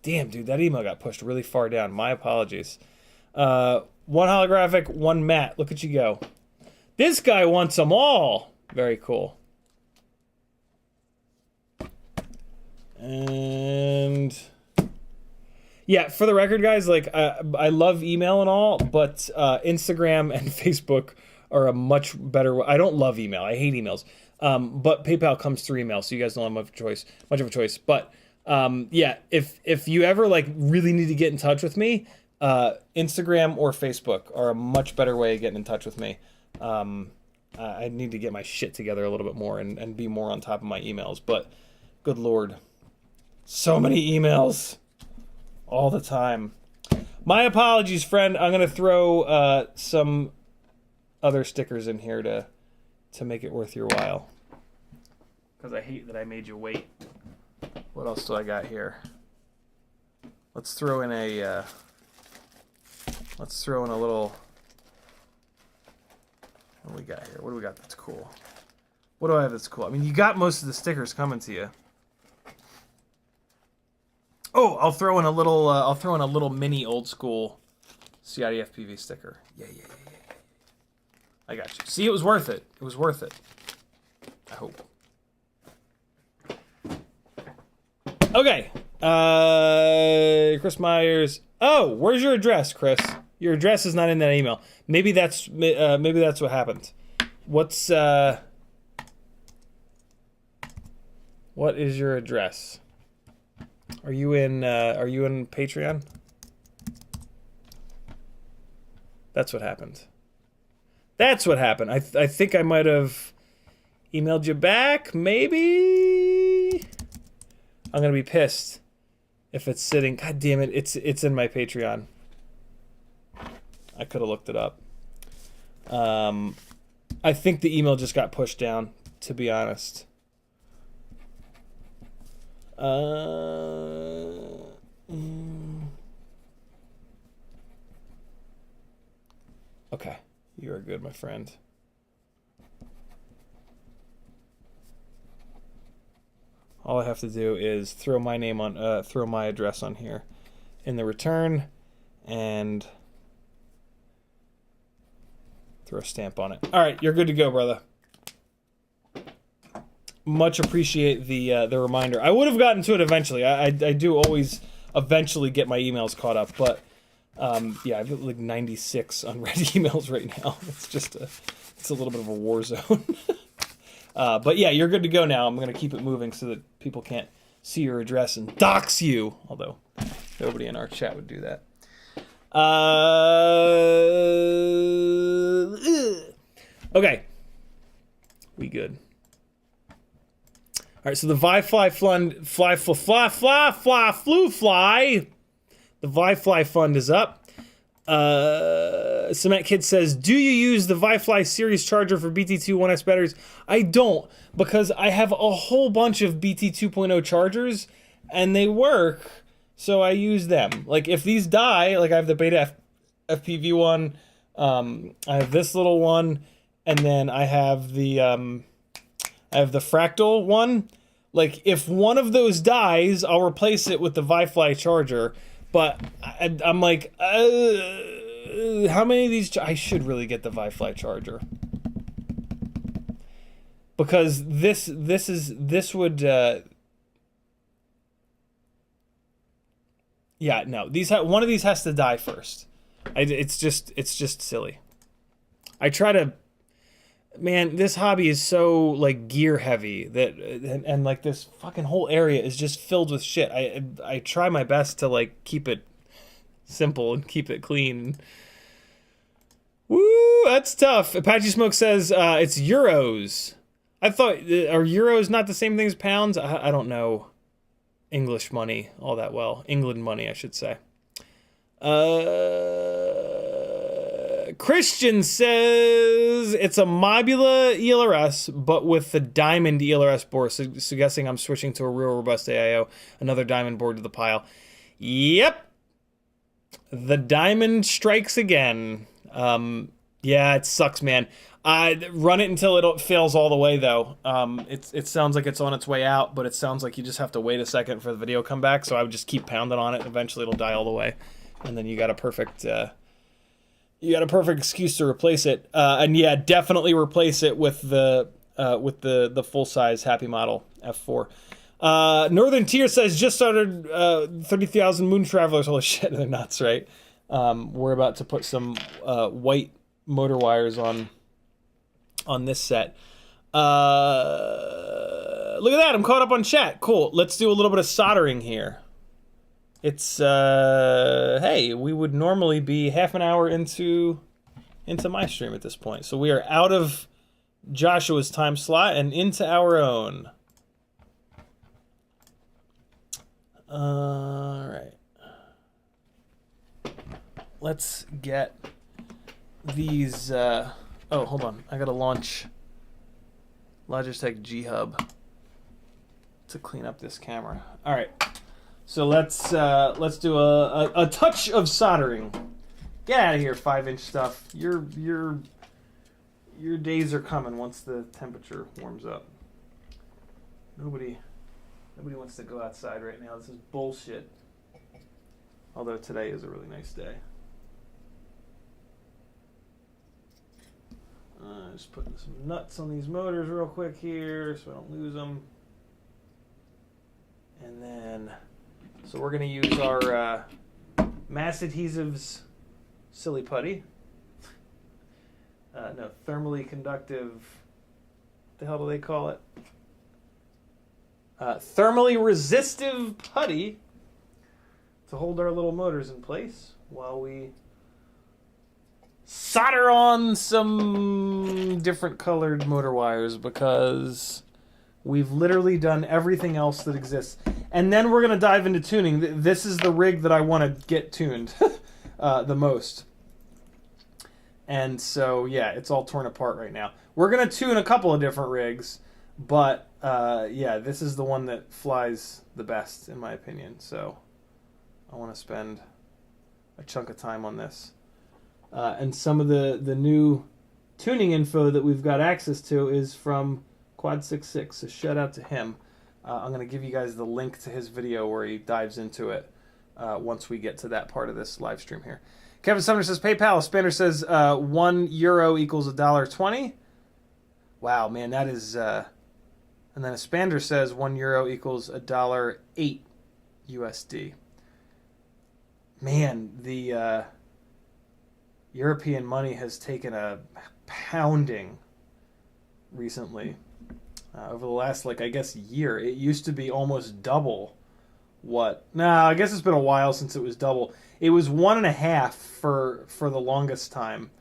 Damn, dude, that email got pushed really far down. My apologies. One holographic, one matte. Look at you go. This guy wants them all. Very cool. And yeah, for the record, guys, like I love email and all, but Instagram and Facebook are a much better. I don't love email. I hate emails. But PayPal comes through email, so you guys don't have much of a choice. But yeah, if you ever like really need to get in touch with me, Instagram or Facebook are a much better way of getting in touch with me. I need to get my shit together a little bit more and be more on top of my emails. But good lord, so many emails all the time. My apologies, friend. I'm gonna throw some other stickers in here to make it worth your while, because I hate that I made you wait. What else do I got here? Let's throw in a little. What do we got here? What do we got that's cool? What do I have that's cool? I mean, you got most of the stickers coming to you. Oh, I'll throw in a little mini old school CiottiFPV sticker. Yeah. I got you. See, it was worth it. It was worth it. I hope. Okay. Chris Myers. Oh, where's your address, Chris? Your address is not in that email. Maybe that's what happened. What is your address? Are you in Patreon? That's what happened. That's what happened. I think I might have emailed you back, maybe? I'm gonna be pissed if it's sitting. God damn it, it's in my Patreon. I could have looked it up. I think the email just got pushed down, to be honest. Okay, you are good, my friend. All I have to do is throw my name on, throw my address on here in the return, and throw a stamp on it. All right, you're good to go, brother. Much appreciate the reminder. I would have gotten to it eventually. I do always eventually get my emails caught up, but yeah, I've got like 96 unread emails right now. It's a little bit of a war zone. But yeah, you're good to go now. I'm gonna keep it moving so that people can't see your address and dox you. Although nobody in our chat would do that. Okay, we good. All right, so the Vi-Fly the Vi-Fly fund is up. Cement Kid says, do you use the Vi-Fly series charger for BT2 1S batteries? I don't, because I have a whole bunch of BT 2.0 chargers, and they work, so I use them. Like, if these die, like I have the Beta FPV one, I have this little one, and then I have the Fractal one. Like, if one of those dies, I'll replace it with the Vi-Fly charger. But I'm like, how many of these? I should really get the Vi-Fly charger, because this would. Yeah, no. One of these has to die first. It's just silly. I try to. Man, this hobby is so like gear heavy that and like this fucking whole area is just filled with shit. I try my best to like keep it simple and keep it clean. Woo, that's tough. Apache Smoke says it's euros. I thought are euros not the same thing as pounds? I don't know English money all that well. England money, I should say. Christian says it's a Mobula ELRS, but with the diamond ELRS board, suggesting I'm switching to a real robust AIO, another diamond board to the pile. Yep. The diamond strikes again. Yeah, it sucks, man. Run it until it fails all the way, though. It sounds like it's on its way out, but it sounds like you just have to wait a second for the video to come back, so I would just keep pounding on it. Eventually it'll die all the way. And then you got a perfect... you got a perfect excuse to replace it, and yeah, definitely replace it with the full size Happy Model F4. Northern Tier says just started 30,000 Moon Travelers. Holy shit, they're nuts, right? We're about to put some white motor wires on this set. Look at that! I'm caught up on chat. Cool. Let's do a little bit of soldering here. It's hey, we would normally be half an hour into my stream at this point. So we are out of Joshua's time slot and into our own. All right. Let's get these oh, hold on. I got to launch Logitech G Hub to clean up this camera. All right. So let's do a touch of soldering. Get out of here, 5-inch stuff. Your days are coming once the temperature warms up. Nobody wants to go outside right now. This is bullshit. Although today is a really nice day. Just putting some nuts on these motors real quick here so I don't lose them. And then. So we're going to use our Mass Adhesives Silly Putty. No, thermally conductive, what the hell do they call it? Thermally resistive putty to hold our little motors in place while we solder on some different colored motor wires, because we've literally done everything else that exists. And then we're going to dive into tuning. This is the rig that I want to get tuned the most. And so, yeah, it's all torn apart right now. We're going to tune a couple of different rigs, but, yeah, this is the one that flies the best, in my opinion. So I want to spend a chunk of time on this. And some of the new tuning info that we've got access to is from Quad66, so shout out to him. I'm going to give you guys the link to his video where he dives into it once we get to that part of this live stream here. Kevin Sumner says PayPal. Spanner says €1 equals $1.20. Wow, man, that is... and then a Spander says €1 equals $1.08 USD. Man, the European money has taken a pounding recently. Over the last, like, I guess, year. It used to be almost double what... Nah, I guess it's been a while since it was double. It was 1.5 for the longest time.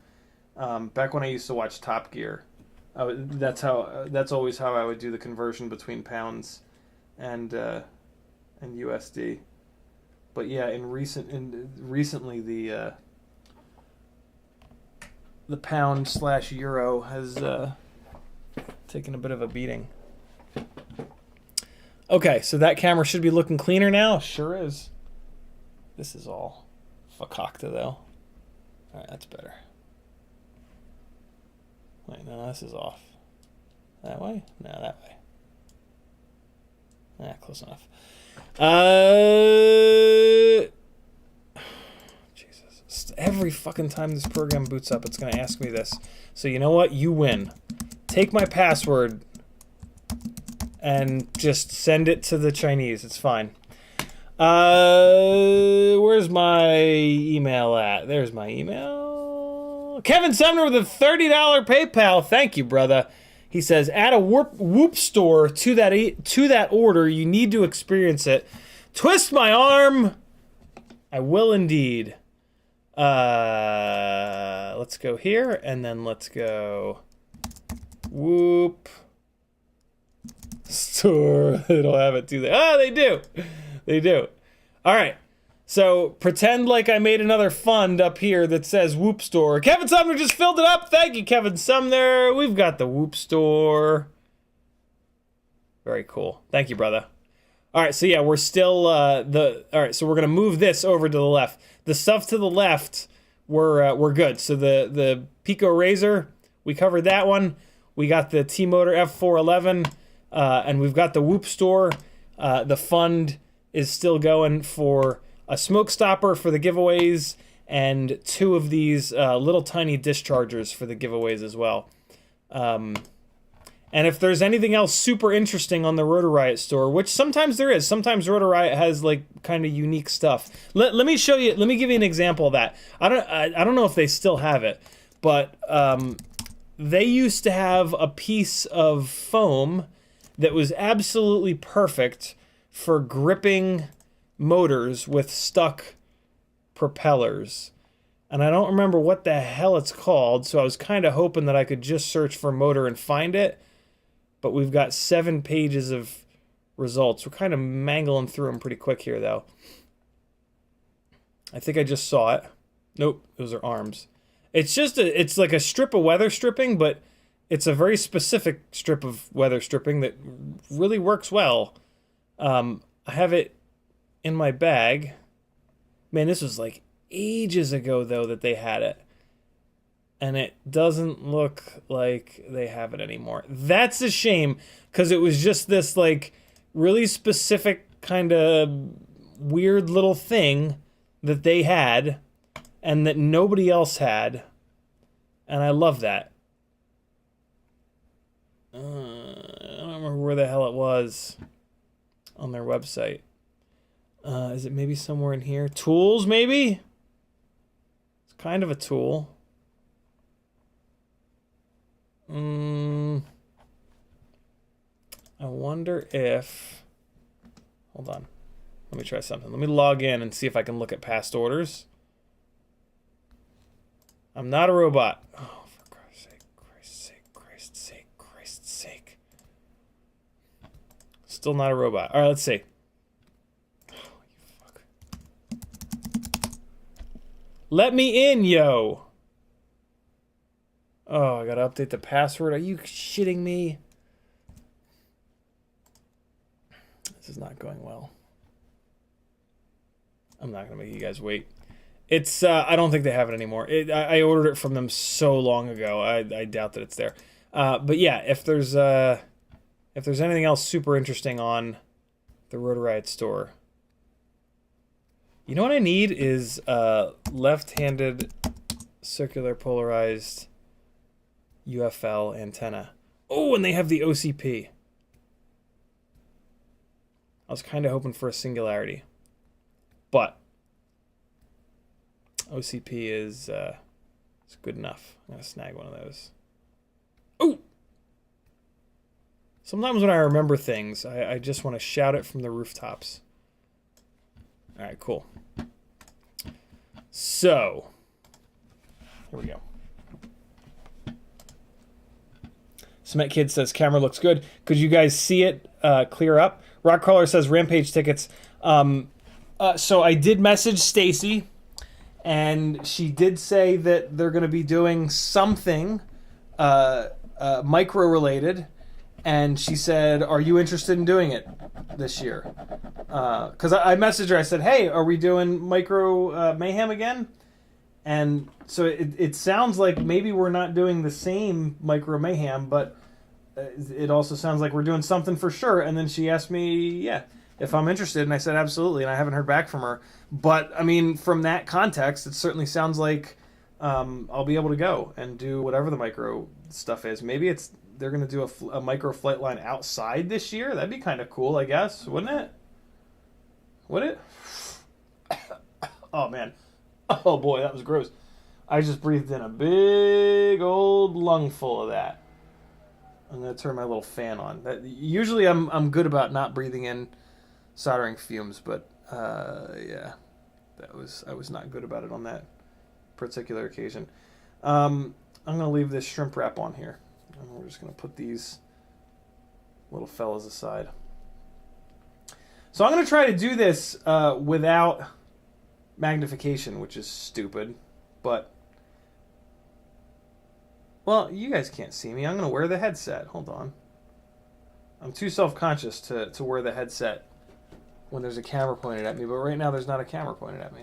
Back when I used to watch Top Gear. That's always how I would do the conversion between pounds and USD. But yeah, recently the pound/euro has taken a bit of a beating. Okay, so that camera should be looking cleaner now. Sure is. This is all fakakta though. All right, that's better. Wait, no, this is off. That way? No, that way. Close enough. Jesus. Every fucking time this program boots up, it's going to ask me this. So you know what? You win. Take my password and just send it to the Chinese. It's fine. Where's my email at? There's my email. Kevin Sumner with a $30 PayPal. Thank you, brother. He says, add a Whoop store to that order. You need to experience it. Twist my arm. I will indeed. Let's go here, and then let's go Whoop store. They don't have it, do they? Oh, they do. They do. All right. So pretend like I made another fund up here that says Whoop Store. Kevin Sumner just filled it up. Thank you, Kevin Sumner. We've got the Whoop Store. Very cool. Thank you, brother. All right, so yeah, we're still all right, so we're gonna move this over to the left. The stuff to the left, we're good. So the Pico Razor, we covered that one. We got the T-Motor F411, and we've got the Whoop Store. The fund is still going for a smoke stopper for the giveaways, and 2 of these little tiny dischargers for the giveaways as well. And if there's anything else super interesting on the Rotor Riot store, which sometimes there is, sometimes Rotor Riot has like kind of unique stuff. Let me show you. Let me give you an example of that. I don't know if they still have it, but they used to have a piece of foam that was absolutely perfect for gripping motors with stuck propellers, and I don't remember what the hell it's called, so I was kind of hoping that I could just search for motor and find it, but we've got 7 pages of results. We're kind of mangling through them pretty quick here though. I think I just saw it. Nope, those are arms. It's like a strip of weather stripping, but it's a very specific strip of weather stripping that really works well. I have it in my bag. Man, this was like ages ago though that they had it, and it doesn't look like they have it anymore. That's a shame, because it was just this like really specific kind of weird little thing that they had and that nobody else had, and I love that. I don't remember where the hell it was on their website. Is it maybe somewhere in here? Tools, maybe? It's kind of a tool. I wonder if... Hold on. Let me try something. Let me log in and see if I can look at past orders. I'm not a robot. Oh, for Christ's sake, Christ's sake, Christ's sake, Christ's sake. Still not a robot. All right, let's see. Let me in, yo. Oh, I gotta update the password. Are you shitting me? This is not going well. I'm not gonna make you guys wait. It's, I don't think they have it anymore. I ordered it from them so long ago. I doubt that it's there. But yeah, if there's if there's anything else super interesting on the Rotor Riot store. You know what I need is left-handed circular polarized UFL antenna. Oh, and they have the OCP. I was kind of hoping for a singularity, but OCP is good enough. I'm gonna snag one of those. Oh! Sometimes when I remember things, I just want to shout it from the rooftops. All right, cool. So, here we go. Cement Kid says camera looks good. Could you guys see it clear up? Rockcrawler says Rampage tickets. So I did message Stacy, and she did say that they're going to be doing something micro related, and she said, "Are you interested in doing it this year?" Because I messaged her. I said, "Hey, are we doing micro mayhem again?" And so it sounds like maybe we're not doing the same micro mayhem, but it also sounds like we're doing something for sure. And then she asked me, if I'm interested, and I said absolutely, and I haven't heard back from her. But I mean, from that context, it certainly sounds like I'll be able to go and do whatever the micro stuff is. Maybe they're going to do a micro flight line outside this year. That'd be kind of cool, I guess, wouldn't it? Would it? Oh man. Oh boy, that was gross. I just breathed in a big old lungful of that. I'm gonna turn my little fan on. Usually I'm good about not breathing in soldering fumes, but yeah, I was not good about it on that particular occasion. I'm gonna leave this shrimp wrap on here, and we're just gonna put these little fellas aside. So I'm gonna try to do this without magnification, which is stupid, but well, you guys can't see me. I'm gonna wear the headset. Hold on. I'm too self-conscious to wear the headset when there's a camera pointed at me, but right now there's not a camera pointed at me.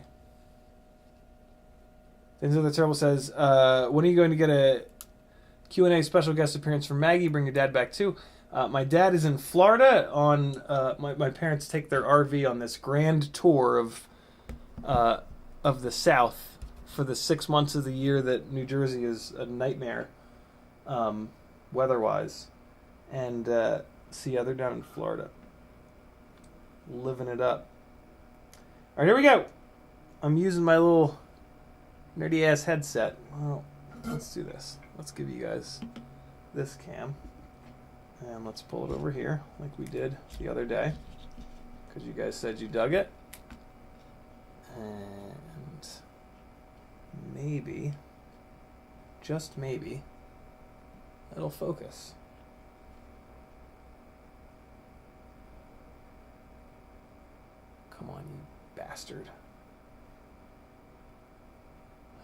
Denzel the Terrible says, when are you going to get a Q&A special guest appearance from Maggie? Bring your dad back too. My dad is in Florida on my parents take their RV on this grand tour of the South for the 6 months of the year that New Jersey is a nightmare weather-wise. And see, yeah, they're down in Florida. Living it up. All right, here we go. I'm using my little nerdy-ass headset. Well, let's do this. Let's give you guys this cam. And let's pull it over here like we did the other day, because you guys said you dug it. And maybe, just maybe, it'll focus. Come on, you bastard.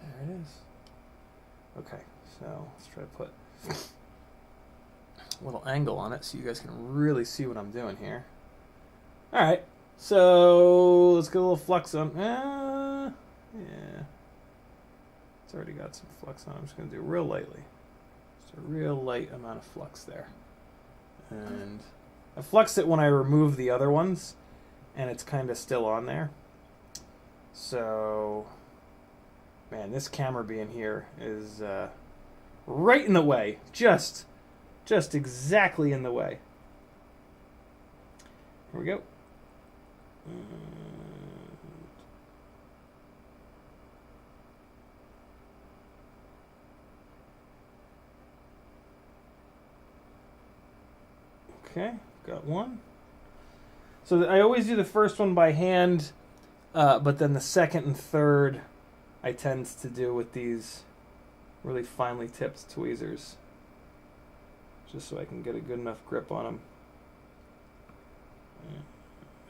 There it is. Okay, so let's try to put a little angle on it so you guys can really see what I'm doing here. Alright, so let's get a little flux on. Yeah. It's already got some flux on. I'm just going to do real lightly. Just a real light amount of flux there. And I fluxed it when I removed the other ones, and it's kind of still on there. So, man, this camera being here is right in the way. Just exactly in the way. Here we go. Okay, got one. So I always do the first one by hand, but then the second and third I tend to do with these really finely tipped tweezers, just so I can get a good enough grip on them.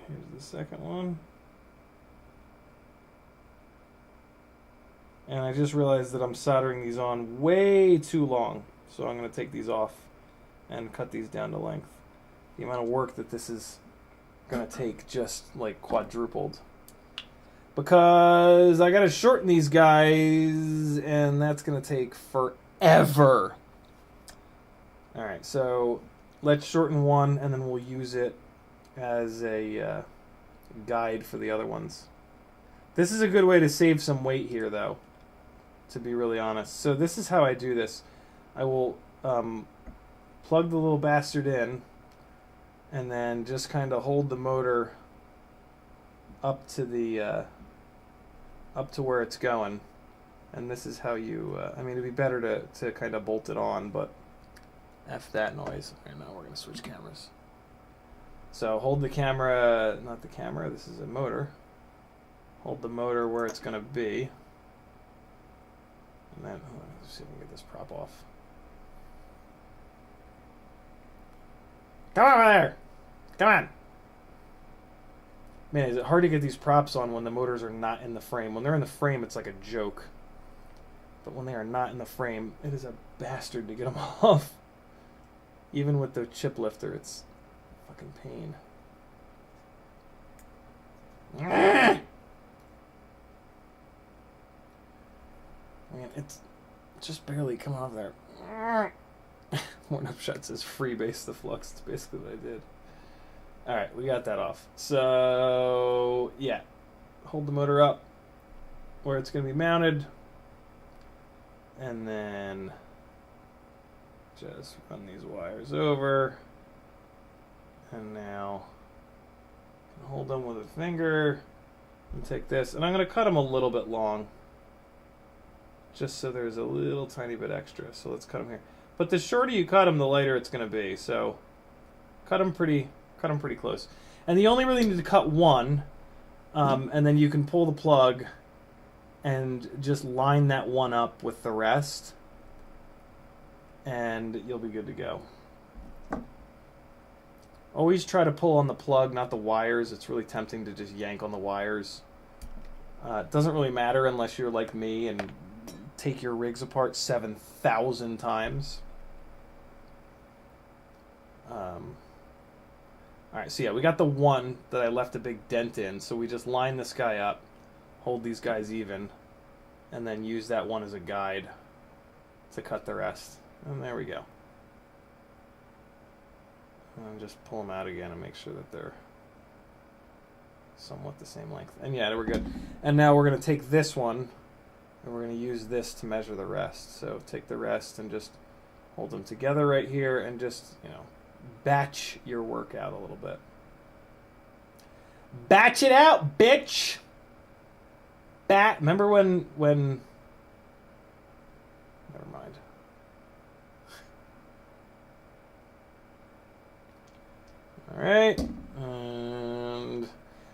Here's the second one. And I just realized that I'm soldering these on way too long, so I'm going to take these off and cut these down to length. The amount of work that this is going to take just like quadrupled, because I got to shorten these guys, and that's going to take forever. Alright, so let's shorten one, and then we'll use it as a guide for the other ones. This is a good way to save some weight here, though, to be really honest. So this is how I do this. I will plug the little bastard in, and then just kind of hold the motor up to the up to where it's going. And this is how you, I mean, it'd be better to kind of bolt it on, but F that noise. All right, now we're going to switch cameras. So hold the camera, not the camera, this is a motor. Hold the motor where it's going to be. And then, let's see if we can get this prop off. Come on over there! Come on! Man, is it hard to get these props on when the motors are not in the frame? When they're in the frame, it's like a joke. But when they are not in the frame, it is a bastard to get them off. Even with the chip lifter, it's fucking pain. Man, it's just barely coming off there. More upshot says freebase the flux. It's basically what I did. Alright, we got that off. So, yeah. Hold the motor up where it's going to be mounted. And then just run these wires over. And now hold them with a finger and take this. And I'm going to cut them a little bit long, just so there's a little tiny bit extra. So let's cut them here. But the shorter you cut them, the lighter it's going to be. So cut them pretty close. And you only really need to cut one, and then you can pull the plug and just line that one up with the rest, and you'll be good to go. Always try to pull on the plug, not the wires. It's really tempting to just yank on the wires. It doesn't really matter unless you're like me and take your rigs apart 7,000 times. Alright, so yeah, we got the one that I left a big dent in, so we just line this guy up, hold these guys even, and then use that one as a guide to cut the rest. And there we go. And just pull them out again and make sure that they're somewhat the same length. And yeah, we're good. And now we're going to take this one, and we're going to use this to measure the rest. So take the rest and just hold them together right here, and just, you know, batch your work out a little bit. Batch it out, bitch! Remember when... Never mind. Alright. And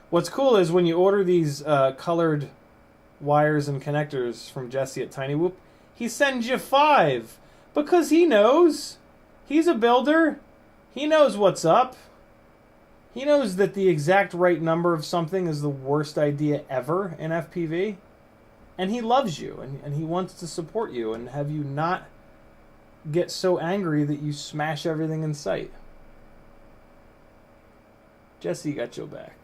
what's cool is when you order these colored wires and connectors from Jesse at Tinywhoop, he sends you 5. Because he knows. He's a builder. He knows what's up. He knows that the exact right number of something is the worst idea ever in FPV. And he loves you, and he wants to support you and have you not get so angry that you smash everything in sight. Jesse got your back.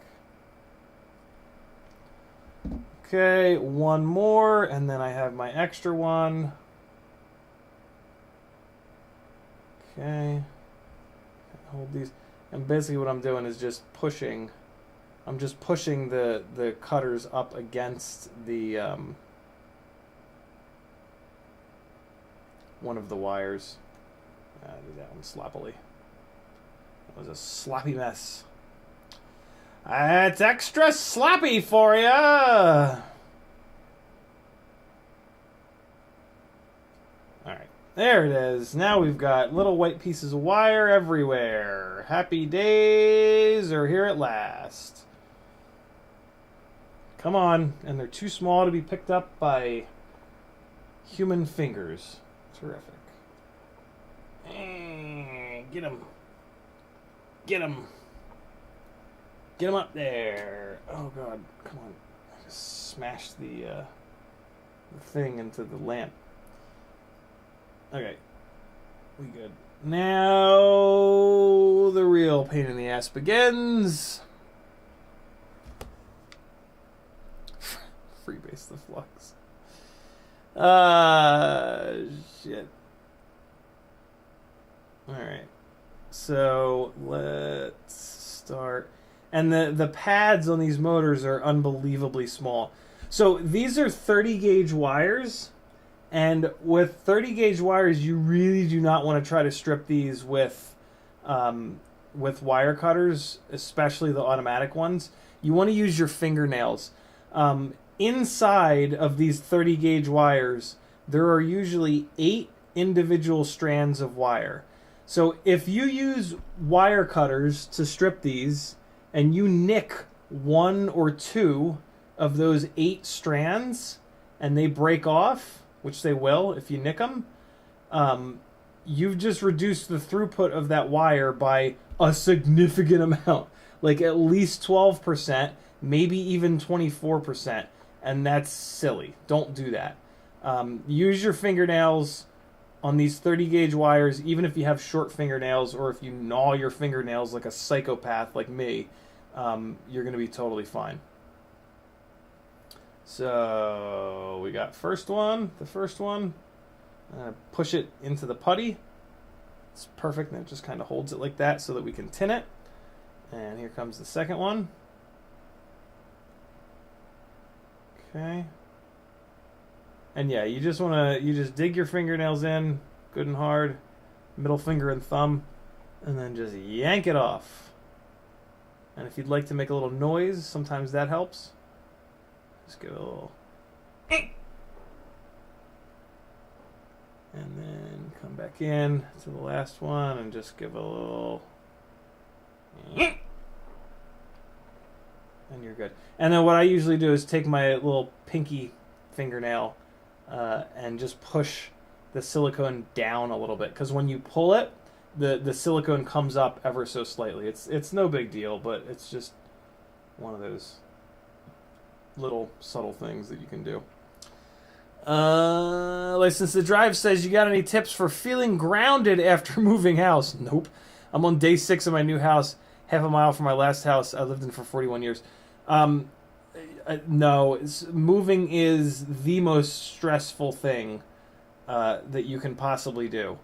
Okay, one more, and then I have my extra one. Okay. Hold these. And basically what I'm doing is just pushing. I'm just pushing the cutters up against the one of the wires. Do that one sloppily. That was a sloppy mess. It's extra sloppy for ya. Alright, there it is. Now we've got little white pieces of wire everywhere. Happy days are here at last. Come on. And they're too small to be picked up by human fingers. Terrific. Get him. Get him. Get him up there. Oh, God. Come on. I just smashed the thing into the lamp. Okay. We good. Now the real pain in the ass begins. Freebase the flux. Shit. Alright. So let's start. And the pads on these motors are unbelievably small. So these are 30 gauge wires. And with 30 gauge wires, you really do not want to try to strip these with wire cutters, especially the automatic ones. You want to use your fingernails. Inside of these 30 gauge wires, there are usually 8 individual strands of wire. So if you use wire cutters to strip these and you nick 1 or 2 of those 8 strands and they break off, which they will if you nick them, you've just reduced the throughput of that wire by a significant amount, like at least 12%, maybe even 24%, and that's silly. Don't do that. Use your fingernails on these 30 gauge wires, even if you have short fingernails or if you gnaw your fingernails like a psychopath like me, you're going to be totally fine. So we got the first one. Push it into the putty. It's perfect, and it just kind of holds it like that so that we can tin it. And here comes the second one. Okay. And yeah, you just dig your fingernails in good and hard, middle finger and thumb, and then just yank it off. And if you'd like to make a little noise, sometimes that helps. Just give it a little. And then come back in to the last one and just give a little. And you're good. And then what I usually do is take my little pinky fingernail and just push the silicone down a little bit, because when you pull it, the silicone comes up ever so slightly. It's no big deal, but it's just one of those little subtle things that you can do. License to Drive says, you got any tips for feeling grounded after moving house? Nope. I'm on day 6 of my new house, half a mile from my last house I lived in for 41 years. No, moving is the most stressful thing that you can possibly do.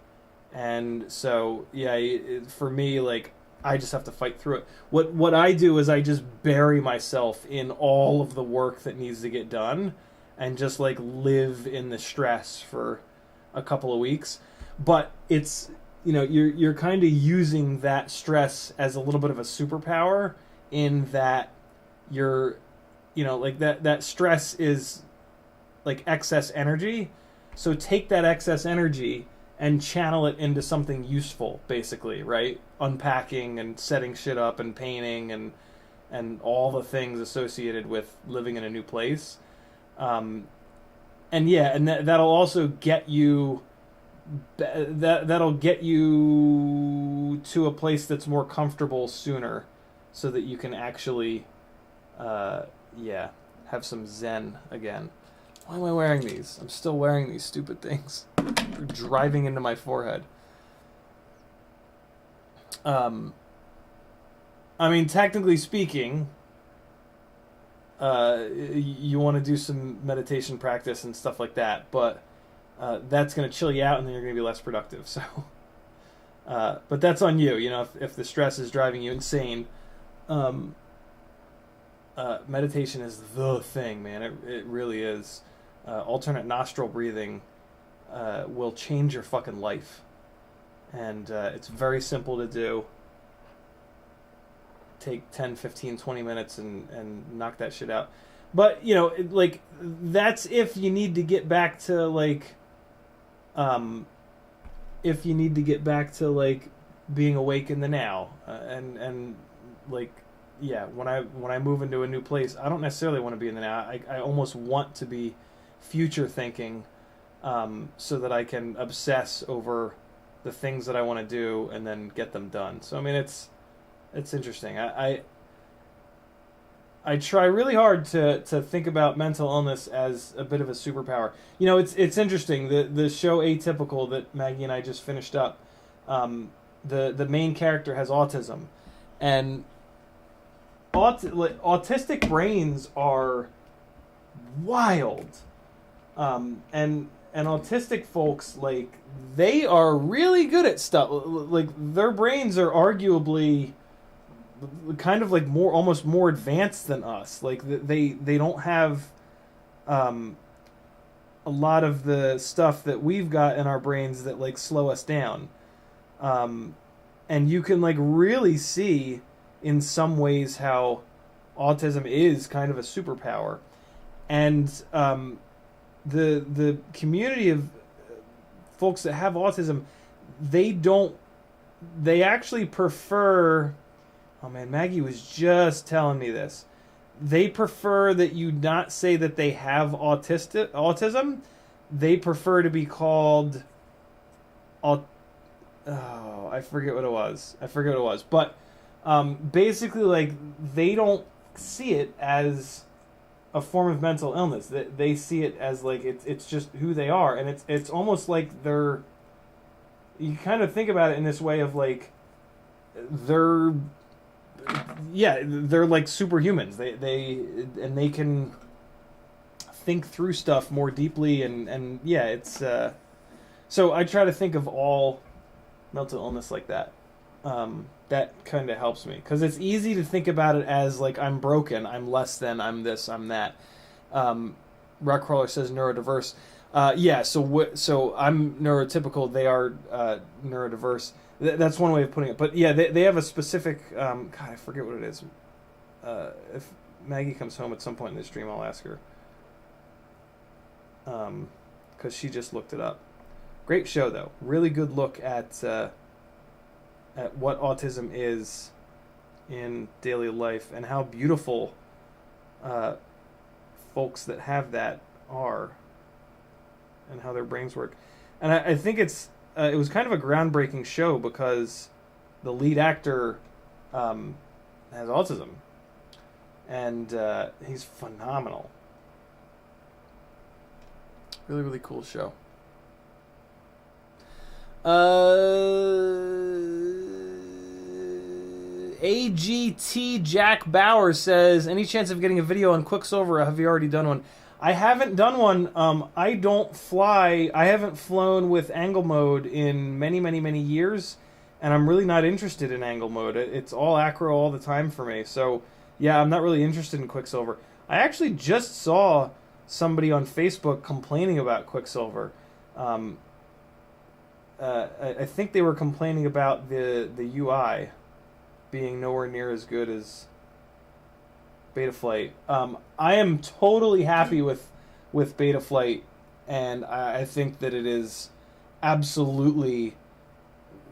And so, yeah, for me, like, I just have to fight through it. What I do is I just bury myself in all of the work that needs to get done and just, like, live in the stress for a couple of weeks. But it's, you know, you're kind of using that stress as a little bit of a superpower, in that you're, you know, like, that stress is like excess energy. So take that excess energy and channel it into something useful, basically, right? Unpacking and setting shit up and painting and all the things associated with living in a new place. And yeah, and that'll also get you that'll get you to a place that's more comfortable sooner, so that you can actually have some zen again. Why am I wearing these? I'm still wearing these stupid things. They're driving into my forehead. I mean, technically speaking, you want to do some meditation practice and stuff like that, but that's going to chill you out, and then you're going to be less productive. So, but that's on you. You know, if the stress is driving you insane, meditation is the thing, man. It really is. Alternate nostril breathing will change your fucking life, and it's very simple to do. Take 10, 15, 20 minutes and knock that shit out. But, you know, like, that's if you need to get back to, like, being awake in the now. And like, yeah, when I move into a new place, I don't necessarily want to be in the now. I almost want to be future thinking, so that I can obsess over the things that I want to do and then get them done. So, I mean, it's interesting. I try really hard to think about mental illness as a bit of a superpower. You know, it's interesting. The show Atypical that Maggie and I just finished up, the main character has autism, and autistic brains are wild. And and autistic folks, like, they are really good at stuff. Like, their brains are arguably kind of like almost more advanced than us. Like, they don't have a lot of the stuff that we've got in our brains that like slow us down. And you can like really see in some ways how autism is kind of a superpower. And the community of folks that have autism, they actually prefer, oh man, Maggie was just telling me this. They prefer that you not say that they have autism. They prefer to be called, I forget what it was. But basically, like, they don't see it as a form of mental illness. They see it as like it's just who they are, and it's almost like they're. You kind of think about it in this way of like, they're like superhumans. They can think through stuff more deeply, and yeah, it's so I try to think of all mental illness like that. That kind of helps me, because it's easy to think about it as like, I'm broken, I'm less than, I'm this, I'm that. Rockcrawler says neurodiverse. Yeah, so I'm neurotypical, they are neurodiverse. That's one way of putting it. But yeah, they have a specific, God, I forget what it is. If Maggie comes home at some point in this stream, I'll ask her. Because she just looked it up. Great show, though. Really good look at what autism is in daily life, and how beautiful folks that have that are, and how their brains work. And I think it was kind of a groundbreaking show, because the lead actor has autism, and he's phenomenal. Really, really cool show. AGT Jack Bauer says, any chance of getting a video on Quicksilver, or have you already done one? I haven't done one. I don't fly. I haven't flown with angle mode in many, many, many years, and I'm really not interested in angle mode. It's all acro all the time for me. So, yeah, I'm not really interested in Quicksilver. I actually just saw somebody on Facebook complaining about Quicksilver. I think they were complaining about the UI being nowhere near as good as Betaflight. I am totally happy with Betaflight, and I think that it is absolutely,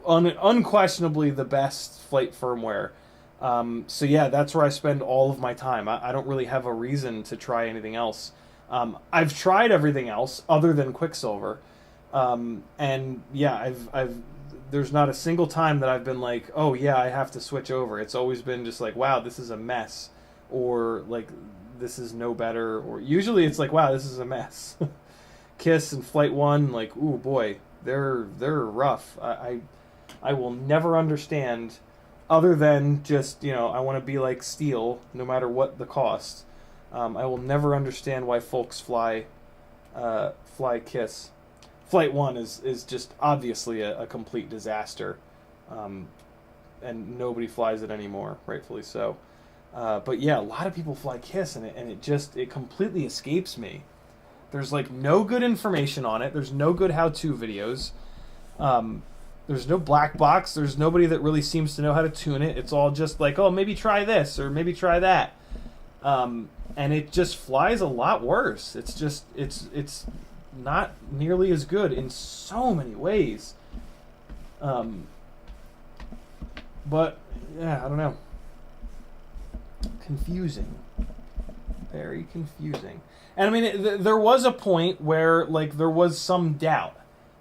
unquestionably the best flight firmware. So yeah, that's where I spend all of my time. I don't really have a reason to try anything else. I've tried everything else other than Quicksilver, and yeah, there's not a single time that I've been like, oh yeah, I have to switch over. It's always been just like, wow, this is a mess, or like, this is no better, or usually it's like, wow, this is a mess. Kiss and Flight 1, like, ooh boy, they're rough. I will never understand, other than just, I want to be like Steel, no matter what the cost. I will never understand why folks fly Kiss. Flight 1 is just obviously a complete disaster, and nobody flies it anymore, rightfully so. But yeah, a lot of people fly Kiss, and it completely escapes me. There's like no good information on it. There's no good how-to videos. There's no black box. There's nobody that really seems to know how to tune it. It's all just like, oh, maybe try this, or maybe try that. And it just flies a lot worse. It's not nearly as good in so many ways. But yeah, I don't know. Confusing. Very confusing. And I mean, there was a point where like there was some doubt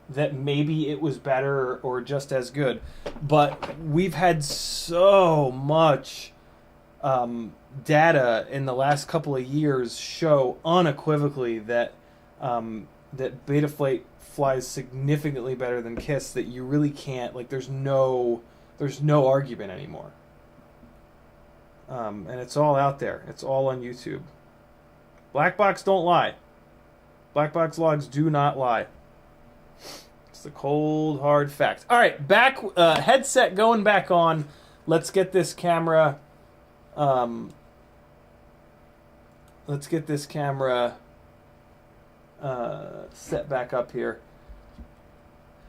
that maybe it was better or just as good, but we've had so much data in the last couple of years show unequivocally that that Betaflight flies significantly better than Kiss, that you really can't, like, there's no argument anymore. And it's all out there. It's all on YouTube. Black box don't lie. Black box logs do not lie. It's the cold, hard fact. All right, back headset going back on. Let's get this camera. Set back up here.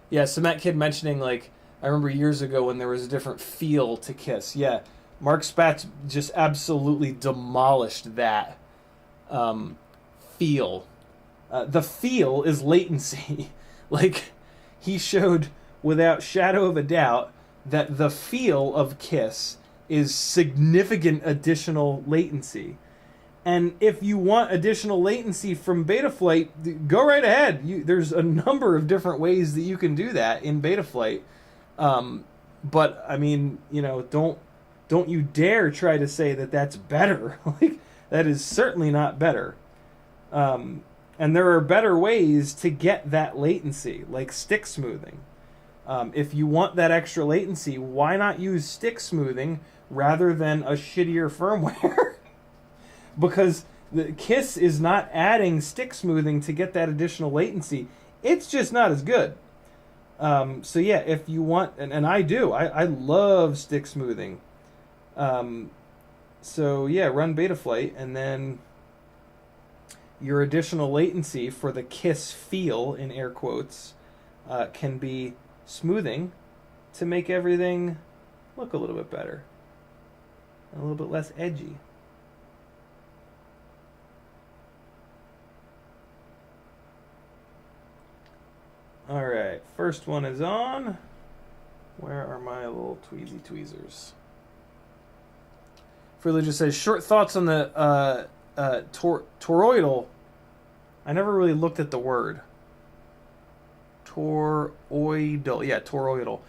Yeah, Cement Kid mentioning, like, I remember years ago when there was a different feel to Kiss. Yeah, Mark Spatz just absolutely demolished that feel. The feel is latency. Like, he showed without shadow of a doubt that the feel of Kiss is significant additional latency. And if you want additional latency from Betaflight, go right ahead. There's a number of different ways that you can do that in Betaflight. But I mean, you know, don't you dare try to say that that's better. Like, that is certainly not better. And there are better ways to get that latency, like stick smoothing. If you want that extra latency, why not use stick smoothing rather than a shittier firmware? Because the Kiss is not adding stick smoothing to get that additional latency. It's just not as good. So yeah, if you want, and I do, I love stick smoothing. So yeah, run Betaflight, and then your additional latency for the Kiss feel, in air quotes, can be smoothing to make everything look a little bit better. A little bit less edgy. Alright, first one is on. Where are my little tweezy tweezers? Freely just says, short thoughts on the toroidal. I never really looked at the word. Toroidal. Yeah, toroidal.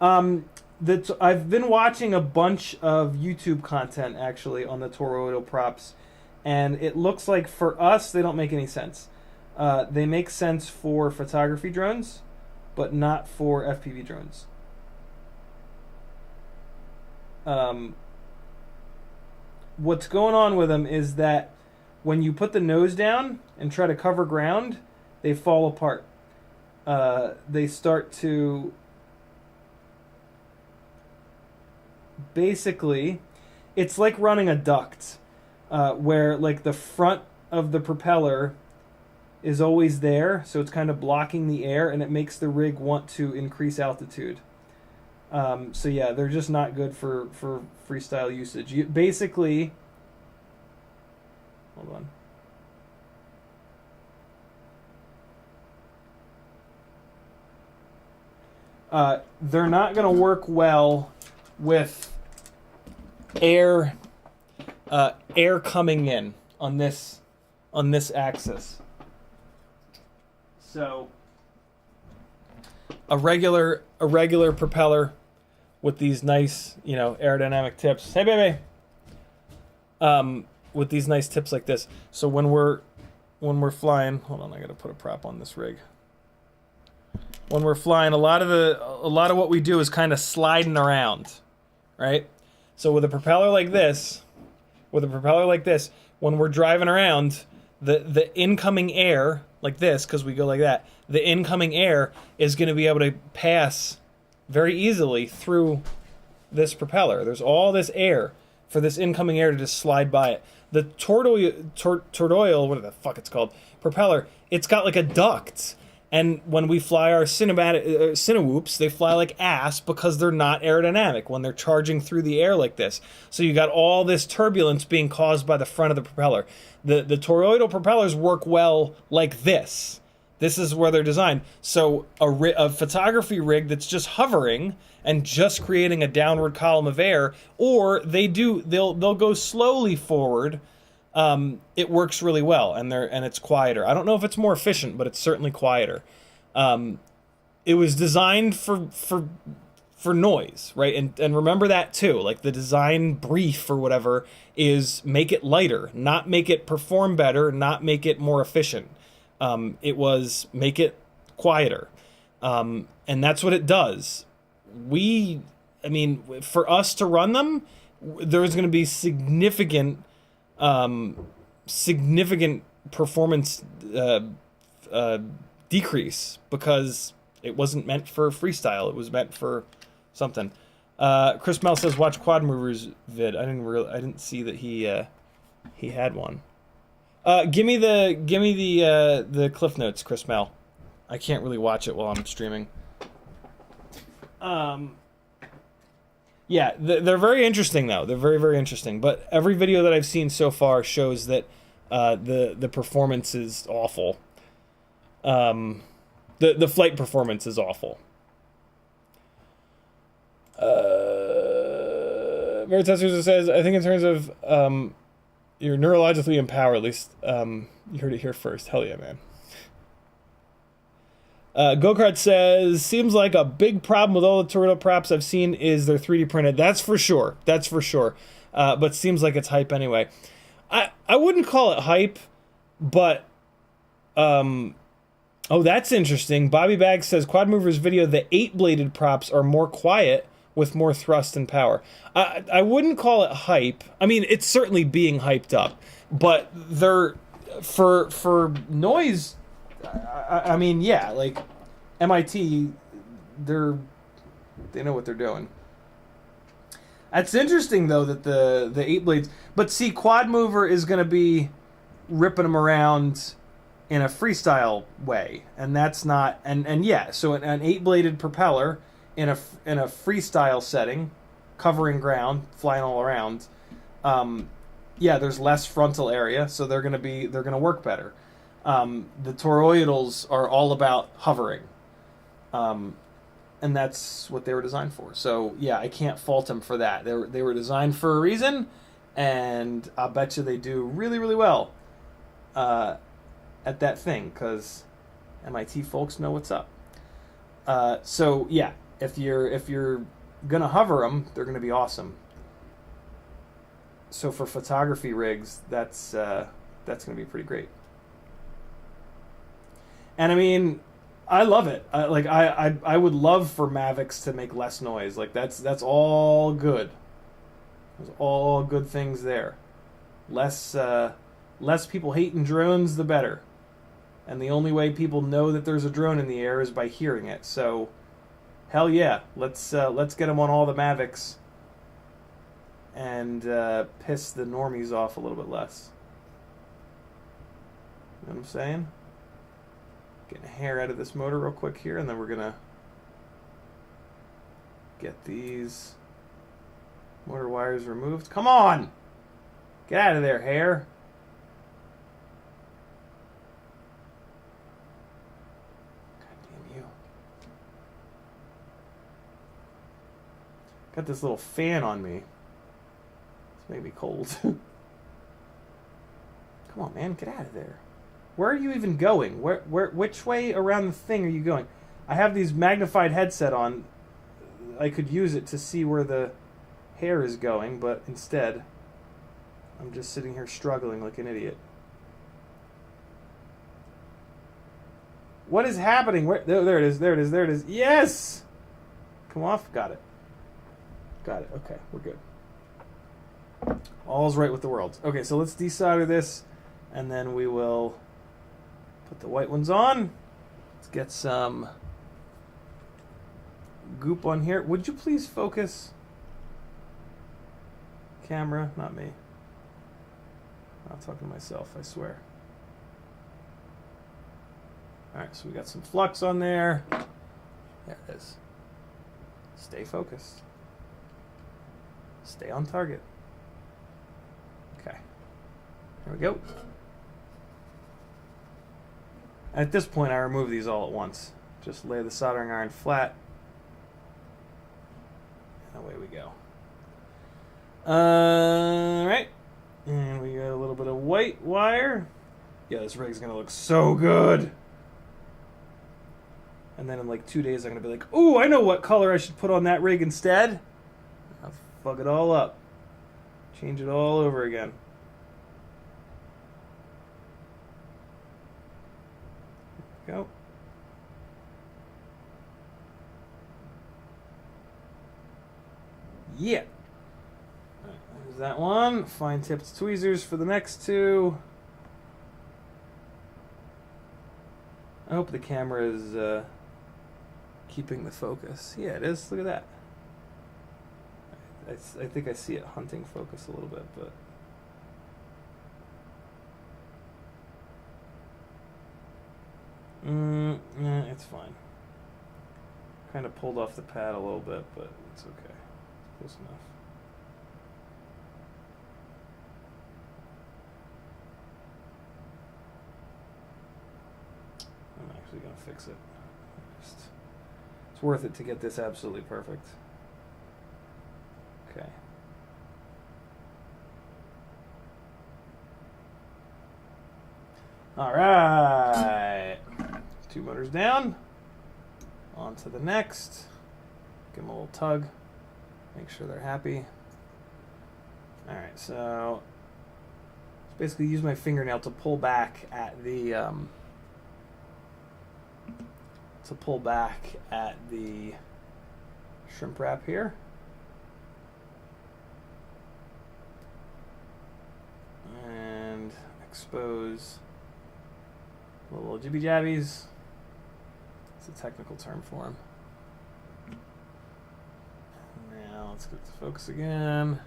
I've been watching a bunch of YouTube content, actually, on the toroidal props. And it looks like, for us, they don't make any sense. They make sense for photography drones, but not for FPV drones. What's going on with them is that when you put the nose down and try to cover ground, they fall apart. They start to... Basically, it's like running a duct, where like the front of the propeller is always there, so it's kind of blocking the air, and it makes the rig want to increase altitude. So yeah, they're just not good for freestyle usage. Basically, hold on. They're not going to work well with air coming in on this axis. So a regular propeller with these nice, you know, aerodynamic tips. Hey, baby. With these nice tips like this. So when we're flying, hold on, I got to put a prop on this rig. When we're flying, a lot of what we do is kind of sliding around, right? So with a propeller like this, when we're driving around, the incoming air, like this, because we go like that, the incoming air is going to be able to pass very easily through this propeller. There's all this air for this incoming air to just slide by it. The toroidal, what the fuck it's called, propeller, it's got like a duct. And when we fly our Tinywhoops, they fly like ass because they're not aerodynamic when they're charging through the air like this. So you got all this turbulence being caused by the front of the propeller. The toroidal propellers work well like this. This is where they're designed. So a photography rig that's just hovering and just creating a downward column of air, or they'll go slowly forward. It works really well, and it's quieter. I don't know if it's more efficient, but it's certainly quieter. It was designed for noise, right? And remember that too. Like the design brief or whatever is make it lighter, not make it perform better, not make it more efficient. It was make it quieter, and that's what it does. For us to run them, there's going to be significant performance decrease because it wasn't meant for freestyle. It was meant for something. Chris Mel says watch Quad Movers vid. I didn't see that he had one. Give me the cliff notes, Chris Mel. I can't really watch it while I'm streaming. Yeah, they're very interesting though. They're very, very interesting. But every video that I've seen so far shows that the performance is awful. The flight performance is awful. Veritasuser says, I think in terms of you're neurologically empowered, at least you heard it here first. Hell yeah, man. Gokart says, seems like a big problem with all the Toroidal props I've seen is they're 3D printed. That's for sure. That's for sure. But seems like it's hype anyway. I wouldn't call it hype, but oh, that's interesting. Bobby Bags says, Quad Movers video, the 8-bladed props are more quiet with more thrust and power. I wouldn't call it hype. I mean, it's certainly being hyped up, but they're for noise. I mean, yeah, like MIT, they know what they're doing. That's interesting though that the 8 blades. But see, Quad Mover is going to be ripping them around in a freestyle way, and that's not. And yeah, so an 8-bladed propeller in a freestyle setting, covering ground, flying all around. Yeah, there's less frontal area, so they're gonna work better. The toroidals are all about hovering, and that's what they were designed for. So yeah, I can't fault them for that. They were designed for a reason, and I bet you they do really, really well at that thing, because MIT folks know what's up. So yeah, if you're gonna hover them, they're gonna be awesome. So for photography rigs, that's gonna be pretty great. And I mean, I love it. I would love for Mavics to make less noise. Like that's all good. There's all good things there. Less people hating drones, the better. And the only way people know that there's a drone in the air is by hearing it. So, hell yeah, let's get them on all the Mavics and piss the normies off a little bit less. You know what I'm saying? Getting a hair out of this motor real quick here, and then we're gonna get these motor wires removed. Come on! Get out of there, hair! Got this little fan on me. It's made me cold. Come on, man, get out of there. Where are you even going? Which way around the thing are you going? I have these magnified headset on. I could use it to see where the hair is going, but instead, I'm just sitting here struggling like an idiot. What is happening? There it is, there it is, there it is. Yes! Come off, got it. Got it. Okay, we're good. All's right with the world. Okay, so let's desolder this, and then we will put the white ones on. Let's get some goop on here. Would you please focus? Camera, not me. I'm talking to myself, I swear. Alright, so we got some flux on there. There it is. Stay focused. Stay on target. Okay. There we go. At this point, I remove these all at once. Just lay the soldering iron flat. And away we go. Alright. And we got a little bit of white wire. Yeah, this rig's gonna look so good. And then in like 2 days, I'm gonna be like, ooh, I know what color I should put on that rig instead. I'll fuck it all up. Change it all over again. There we go. Yeah. All right, there's that one. Fine tipped tweezers for the next two. I hope the camera is keeping the focus. Yeah, it is. Look at that. I think I see it hunting focus a little bit, but... yeah, it's fine. Kind of pulled off the pad a little bit, but it's okay. It's close enough. I'm actually going to fix it. It's worth it to get this absolutely perfect. Okay. All right. 2 motors down. On to the next. Give them a little tug. Make sure they're happy. All right, so basically use my fingernail to pull back at the shrimp wrap here. And expose the little jibby jabbies. It's a technical term for them. Now let's get the focus again.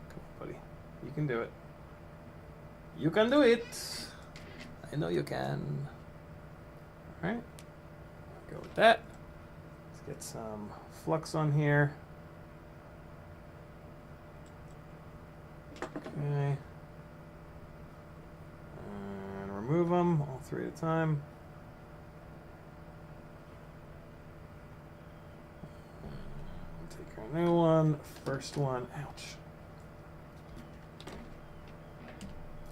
Come on, buddy. You can do it. You can do it. I know you can. All right. Go with that. Let's get some flux on here. Okay. And remove them all 3 at a time. Take our new one. First one. Ouch.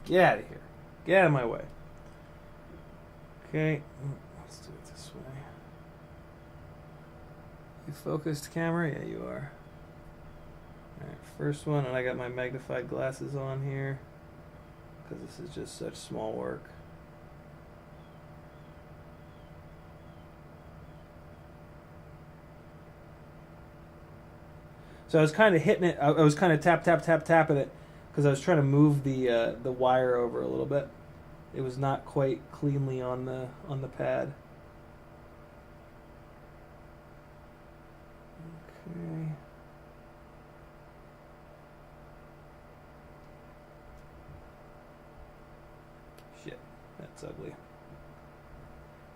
Get out of here. Get out of my way. Okay. Let's do it this way. You focused, camera? Yeah, you are. Alright, first one, and I got my magnified glasses on here because this is just such small work. So I was kind of hitting it. I was kind of tapping it because I was trying to move the wire over a little bit. It was not quite cleanly on the pad. Okay. Shit, that's ugly.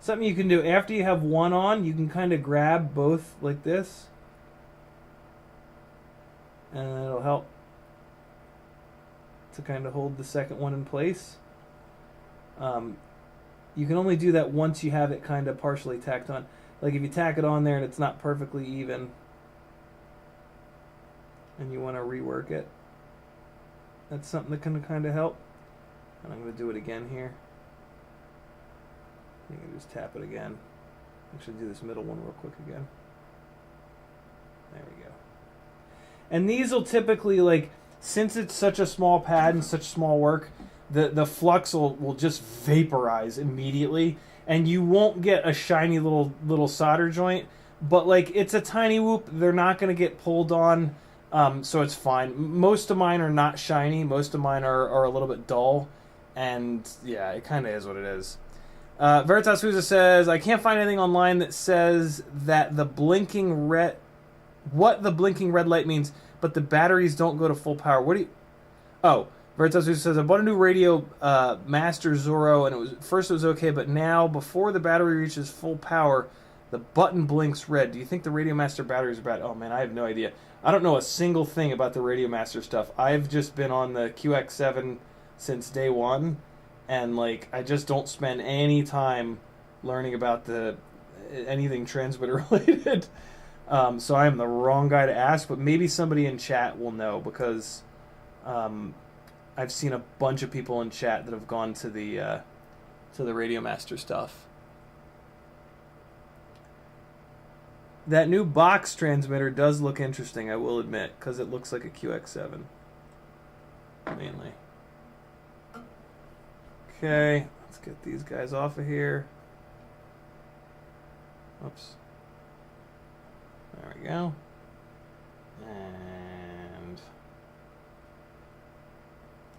Something you can do after you have one on, you can kind of grab both like this, and it'll help to kind of hold the second one in place. You can only do that once you have it kind of partially tacked on. Like if you tack it on there and it's not perfectly even and you want to rework it, that's something that can kind of help. And I'm going to do it again here. You can just tap it again. Actually do this middle one real quick again. There we go. And these will typically, like, since it's such a small pad and such small work, the flux will just vaporize immediately, and you won't get a shiny little solder joint. But like, it's a Tinywhoop, they're not going to get pulled on, so it's fine. Most of mine are not shiny. Most of mine are a little bit dull, and yeah, it kind of is what it is. Veritas Huza says, I can't find anything online that says that the blinking red, what the blinking red light means, but the batteries don't go to full power. What do you... Oh, Veritas Huza says, I bought a new radio, Master Zorro, and first it was okay, but now, before the battery reaches full power, the button blinks red. Do you think the Radio Master batteries are bad? Oh man, I have no idea. I don't know a single thing about the Radio Master stuff. I've just been on the QX7 since day one, and like, I just don't spend any time learning about anything transmitter related. So I am the wrong guy to ask, but maybe somebody in chat will know, because I've seen a bunch of people in chat that have gone to the Radio Master stuff. That new box transmitter does look interesting, I will admit, because it looks like a QX7 mainly. Okay, let's get these guys off of here. Oops. There we go. And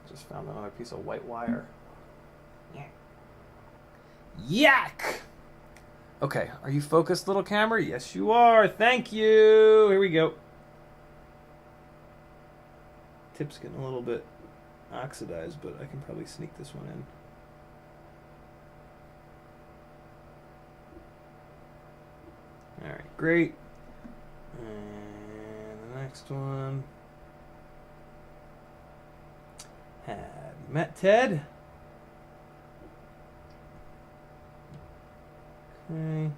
just found another piece of white wire. Yak! Okay, are you focused, little camera? Yes, you are. Thank you. Here we go. Tip's getting a little bit oxidized, but I can probably sneak this one in. All right, great. And the next one. Have you met Ted? Okay.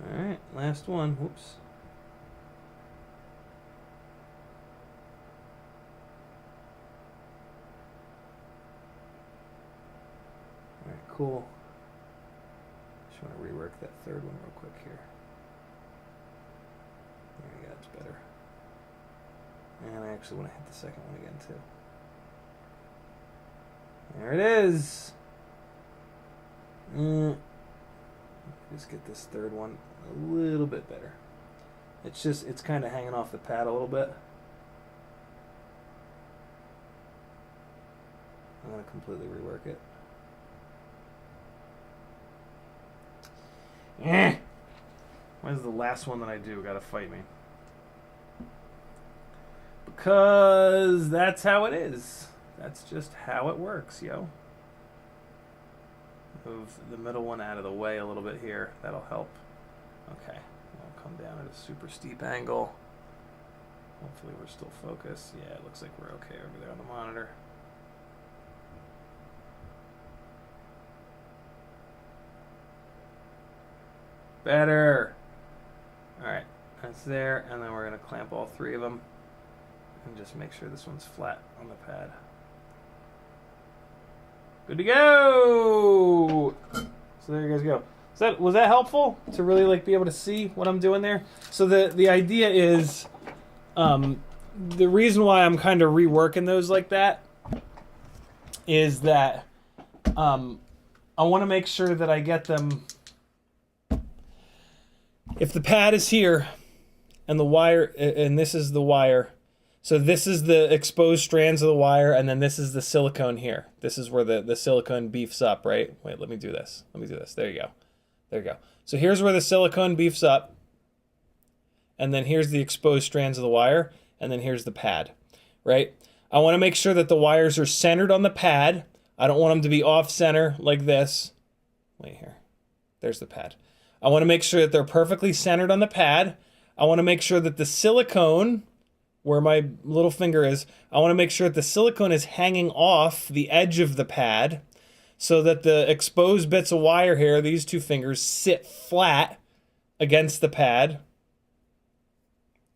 All right, last one. Whoops. All right, cool. Just want to rework that third one real quick here. There we go, it's better. And I actually want to hit the second one again too. There it is. Just get this third one a little bit better. It's kind of hanging off the pad a little bit. I'm going to completely rework it. When's the last one that I do gotta fight me? Because that's how it is. That's just how it works, yo. Move the middle one out of the way a little bit here. That'll help. Okay. I'll come down at a super steep angle. Hopefully we're still focused. Yeah, it looks like we're okay over there on the monitor. Better. Alright, that's there, and then we're going to clamp all three of them and just make sure this one's flat on the pad. Good to go! So there you guys go. Was that helpful to really like be able to see what I'm doing there? So the idea is, the reason why I'm kind of reworking those like that is that I want to make sure that I get them. If the pad is here and the wire, and this is the wire, so this is the exposed strands of the wire, and then this is the silicone here. This is where the silicone beefs up, right? Wait, let me do this. Let me do this. There you go. There you go. So here's where the silicone beefs up, and then here's the exposed strands of the wire, and then here's the pad, right? I want to make sure that the wires are centered on the pad. I don't want them to be off center like this. Wait here. There's the pad. I want to make sure that they're perfectly centered on the pad. I want to make sure that the silicone, where my little finger is, I want to make sure that the silicone is hanging off the edge of the pad so that the exposed bits of wire here, these two fingers, sit flat against the pad.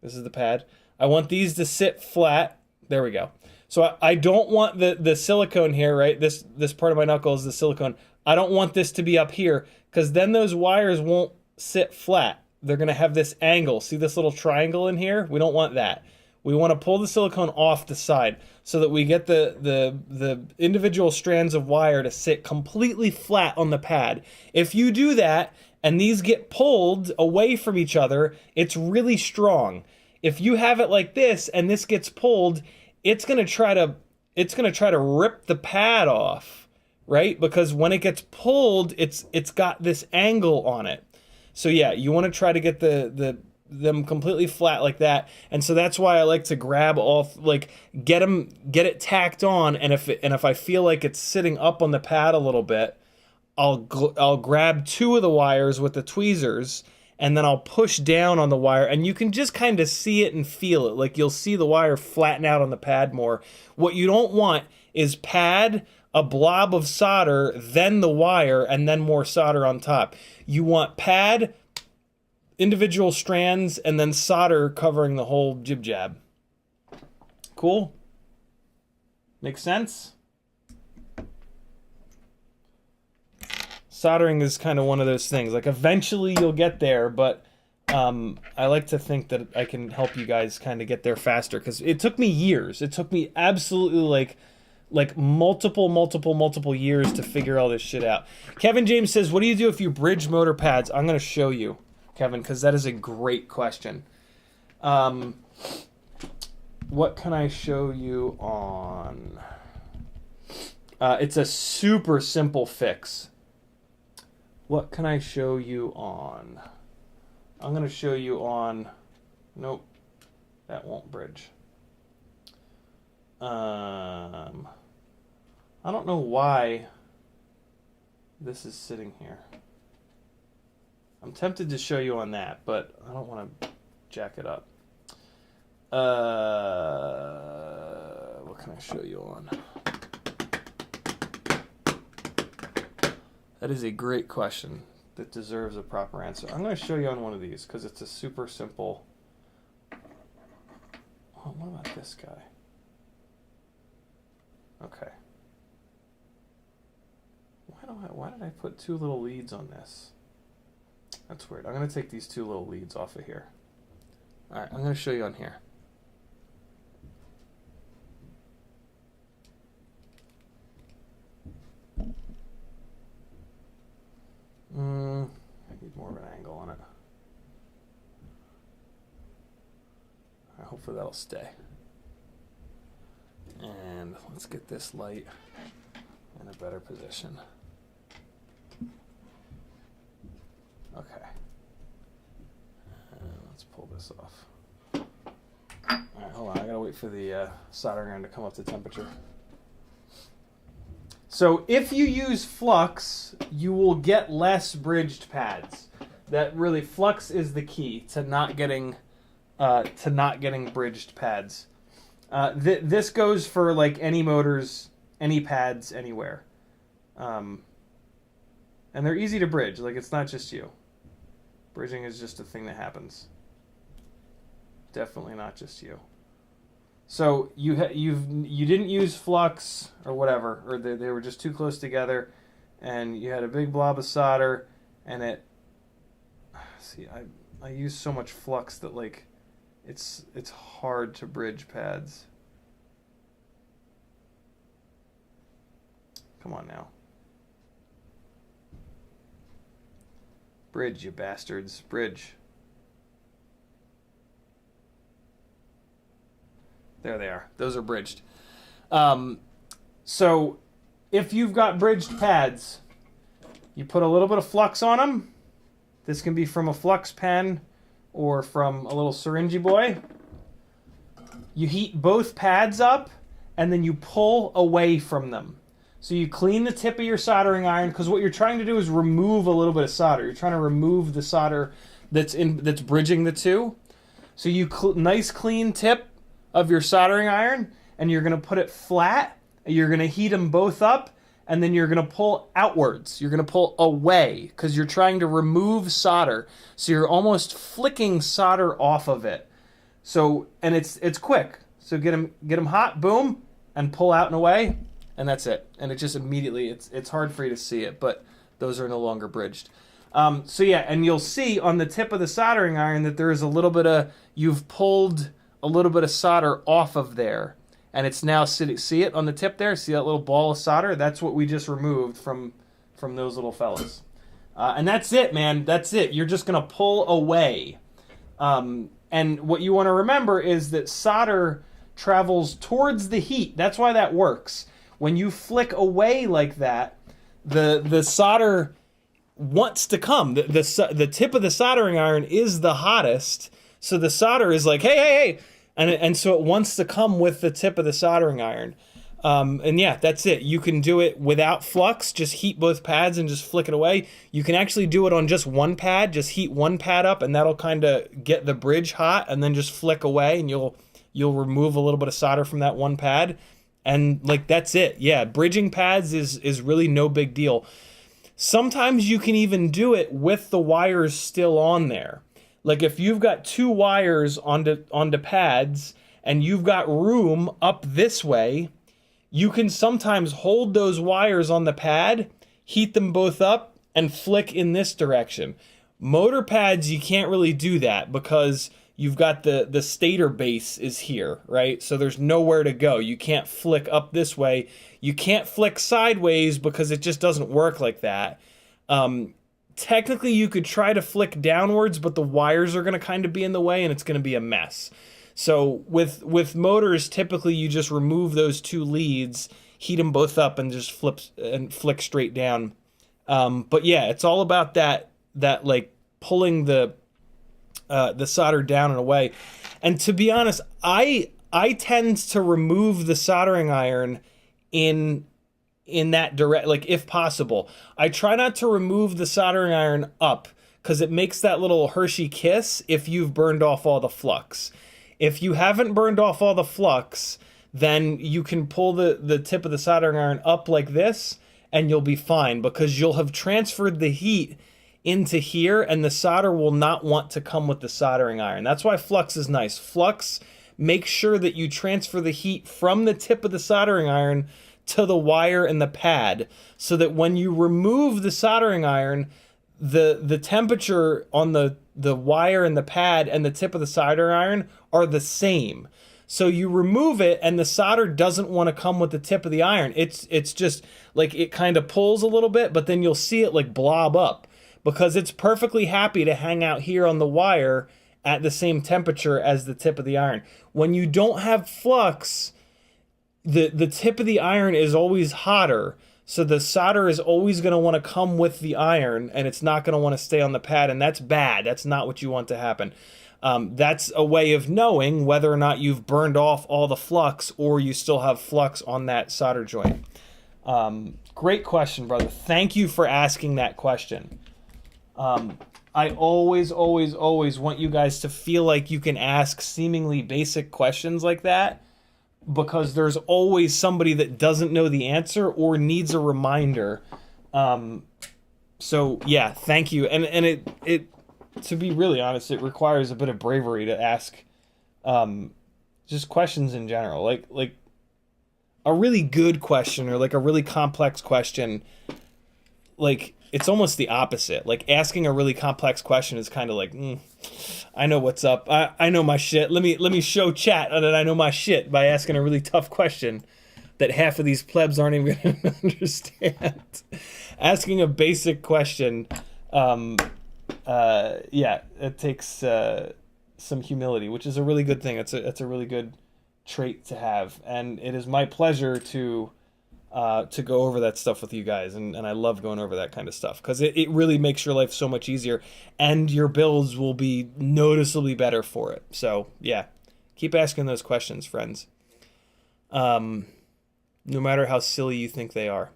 This is the pad. I want these to sit flat. There we go. So I don't want the silicone here, right? This part of my knuckle is the silicone. I don't want this to be up here, because then those wires won't sit flat. They're going to have this angle. See this little triangle in here? We don't want that. We want to pull the silicone off the side so that we get the individual strands of wire to sit completely flat on the pad. If you do that and these get pulled away from each other, it's really strong. If you have it like this and this gets pulled, it's going to try to rip the pad off. Right? Because when it gets pulled, it's got this angle on it. So yeah, you want to try to get them completely flat like that. And so that's why I like to grab off, like get it tacked on. And if I feel like it's sitting up on the pad a little bit, I'll grab two of the wires with the tweezers, and then I'll push down on the wire, and you can just kind of see it and feel it. Like you'll see the wire flatten out on the pad more. What you don't want is pad, a blob of solder, then the wire, and then more solder on top. You want pad, individual strands, and then solder covering the whole jib-jab. Cool? Makes sense? Soldering is kind of one of those things. Like eventually you'll get there, but I like to think that I can help you guys kind of get there faster, because it took me years. It took me absolutely like multiple years to figure all this shit out. Kevin James says, what do you do if you bridge motor pads? I'm going to show you, Kevin, because that is a great question. what can I show you on? It's a super simple fix. What can I show you on? I'm going to show you on... Nope, that won't bridge. I don't know why this is sitting here. I'm tempted to show you on that, but I don't want to jack it up. What can I show you on? That is a great question that deserves a proper answer. I'm going to show you on one of these because it's a super simple... Oh, what about this guy? Okay. Why did I put two little leads on this? That's weird. I'm going to take these two little leads off of here. All right, I'm going to show you on here. I need more of an angle on it. All right, hopefully that'll stay. And let's get this light in a better position. Okay. And let's pull this off. All right, hold on. I gotta wait for the soldering iron to come up to temperature. So if you use flux, you will get less bridged pads. That really, flux is the key to not getting bridged pads. This goes for like any motors, any pads, anywhere. And they're easy to bridge. Like, it's not just you. Bridging is just a thing that happens. Definitely not just you. So you didn't use flux or whatever, or they were just too close together, and you had a big blob of solder, and it. See, I use so much flux that like, it's hard to bridge pads. Come on now. Bridge, you bastards. Bridge. There they are. Those are bridged. So if you've got bridged pads, you put a little bit of flux on them. This can be from a flux pen or from a little syringy boy. You heat both pads up, and then you pull away from them. So you clean the tip of your soldering iron, because what you're trying to do is remove a little bit of solder. You're trying to remove the solder that's bridging the two. So you nice clean tip of your soldering iron, and you're going to put it flat. You're going to heat them both up, and then you're going to pull outwards. You're going to pull away, because you're trying to remove solder. So you're almost flicking solder off of it. So, and it's quick. So get them hot, boom, and pull out and away, and that's it. And it just immediately, it's hard for you to see it, but those are no longer bridged. So yeah, and you'll see on the tip of the soldering iron that there is a little bit of, you've pulled a little bit of solder off of there, and it's now sitting. See it on the tip there? See that little ball of solder? That's what we just removed from those little fellas. And that's it, man. That's it. You're just gonna pull away. And what you want to remember is that solder travels towards the heat. That's why that works. When you flick away like that, the solder wants to come. The tip of the soldering iron is the hottest. So the solder is like, hey, and so it wants to come with the tip of the soldering iron. And yeah, that's it. You can do it without flux, just heat both pads and just flick it away. You can actually do it on just one pad, just heat one pad up, and that'll kind of get the bridge hot, and then just flick away, and you'll remove a little bit of solder from that one pad. And like, that's it. Yeah, bridging pads is really no big deal. Sometimes you can even do it with the wires still on there. Like if you've got two wires onto pads and you've got room up this way, you can sometimes hold those wires on the pad, heat them both up, and flick in this direction. Motor pads, you can't really do that because you've got the stator base is here, right? So there's nowhere to go. You can't flick up this way. You can't flick sideways because it just doesn't work like that. Technically, you could try to flick downwards, but the wires are going to kind of be in the way, and it's going to be a mess. So with motors, typically you just remove those two leads, heat them both up, and just flick straight down. But yeah, it's all about that like pulling the solder down and away. And to be honest, I tend to remove the soldering iron in that direct, like if possible. I try not to remove the soldering iron up because it makes that little Hershey kiss if you've burned off all the flux. If you haven't burned off all the flux, then you can pull the tip of the soldering iron up like this and you'll be fine, because you'll have transferred the heat into here and the solder will not want to come with the soldering iron. That's why flux is nice. Flux makes sure that you transfer the heat from the tip of the soldering iron to the wire and the pad, so that when you remove the soldering iron, the temperature on the wire and the pad and the tip of the soldering iron are the same. So you remove it and the solder doesn't want to come with the tip of the iron. It's just like it kind of pulls a little bit, but then you'll see it like blob up because it's perfectly happy to hang out here on the wire at the same temperature as the tip of the iron. When you don't have flux, the tip of the iron is always hotter. So the solder is always going to want to come with the iron and it's not going to want to stay on the pad, and that's bad. That's not what you want to happen. That's a way of knowing whether or not you've burned off all the flux or you still have flux on that solder joint. Great question, brother. Thank you for asking that question. I always want you guys to feel like you can ask seemingly basic questions like that, because there's always somebody that doesn't know the answer or needs a reminder. So yeah, thank you. And it to be really honest, it requires a bit of bravery to ask just questions in general. Like a really good question or like a really complex question, like it's almost the opposite. Like asking a really complex question is kind of like, I know what's up. I know my shit. Let me show chat that I know my shit by asking a really tough question that half of these plebs aren't even going to understand. Asking a basic question, yeah, it takes some humility, which is a really good thing. It's a really good trait to have, and it is my pleasure to go over that stuff with you guys, and I love going over that kind of stuff because it really makes your life so much easier, and your builds will be noticeably better for it. So yeah, keep asking those questions, friends. No matter how silly you think they are.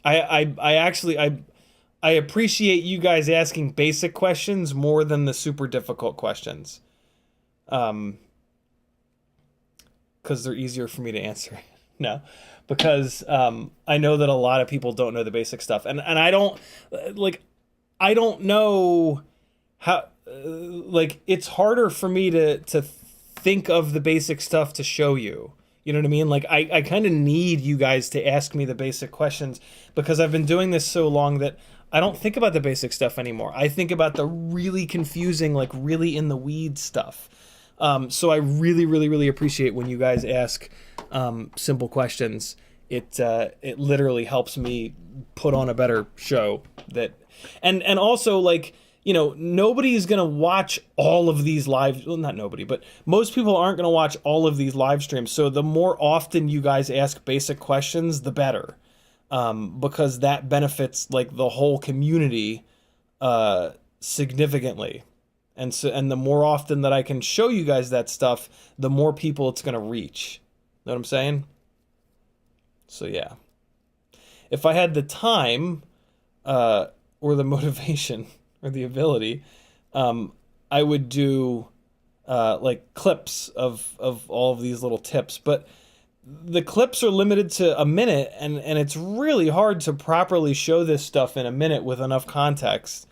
I actually appreciate you guys asking basic questions more than the super difficult questions. Because they're easier for me to answer. No, because I know that a lot of people don't know the basic stuff, and I don't know how, like, it's harder for me to think of the basic stuff to show you. You know what I mean? Like, I kind of need you guys to ask me the basic questions because I've been doing this so long that I don't think about the basic stuff anymore. I think about the really confusing, like really in the weeds stuff. So I really appreciate when you guys ask simple questions. It literally helps me put on a better show. And also, like, you know, nobody's going to watch all of these live, well, not nobody, but most people aren't going to watch all of these live streams. So the more often you guys ask basic questions, the better. Because that benefits like the whole community significantly. And the more often that I can show you guys that stuff, the more people it's going to reach. Know what I'm saying? So yeah. If I had the time or the motivation or the ability, I would do like clips of all of these little tips. But the clips are limited to a minute, and it's really hard to properly show this stuff in a minute with enough context.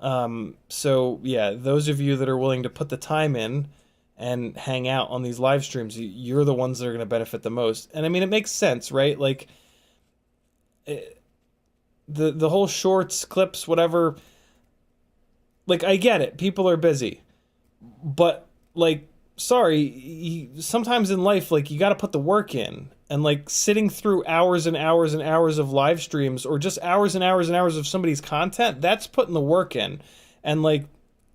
So yeah, those of you that are willing to put the time in and hang out on these live streams, you're the ones that are going to benefit the most. And I mean, it makes sense, right? Like the whole shorts, clips, whatever, like I get it. People are busy, but like, sorry, sometimes in life, like, you got to put the work in, and like sitting through hours and hours and hours of live streams or just hours and hours and hours of somebody's content, that's putting the work in. And like,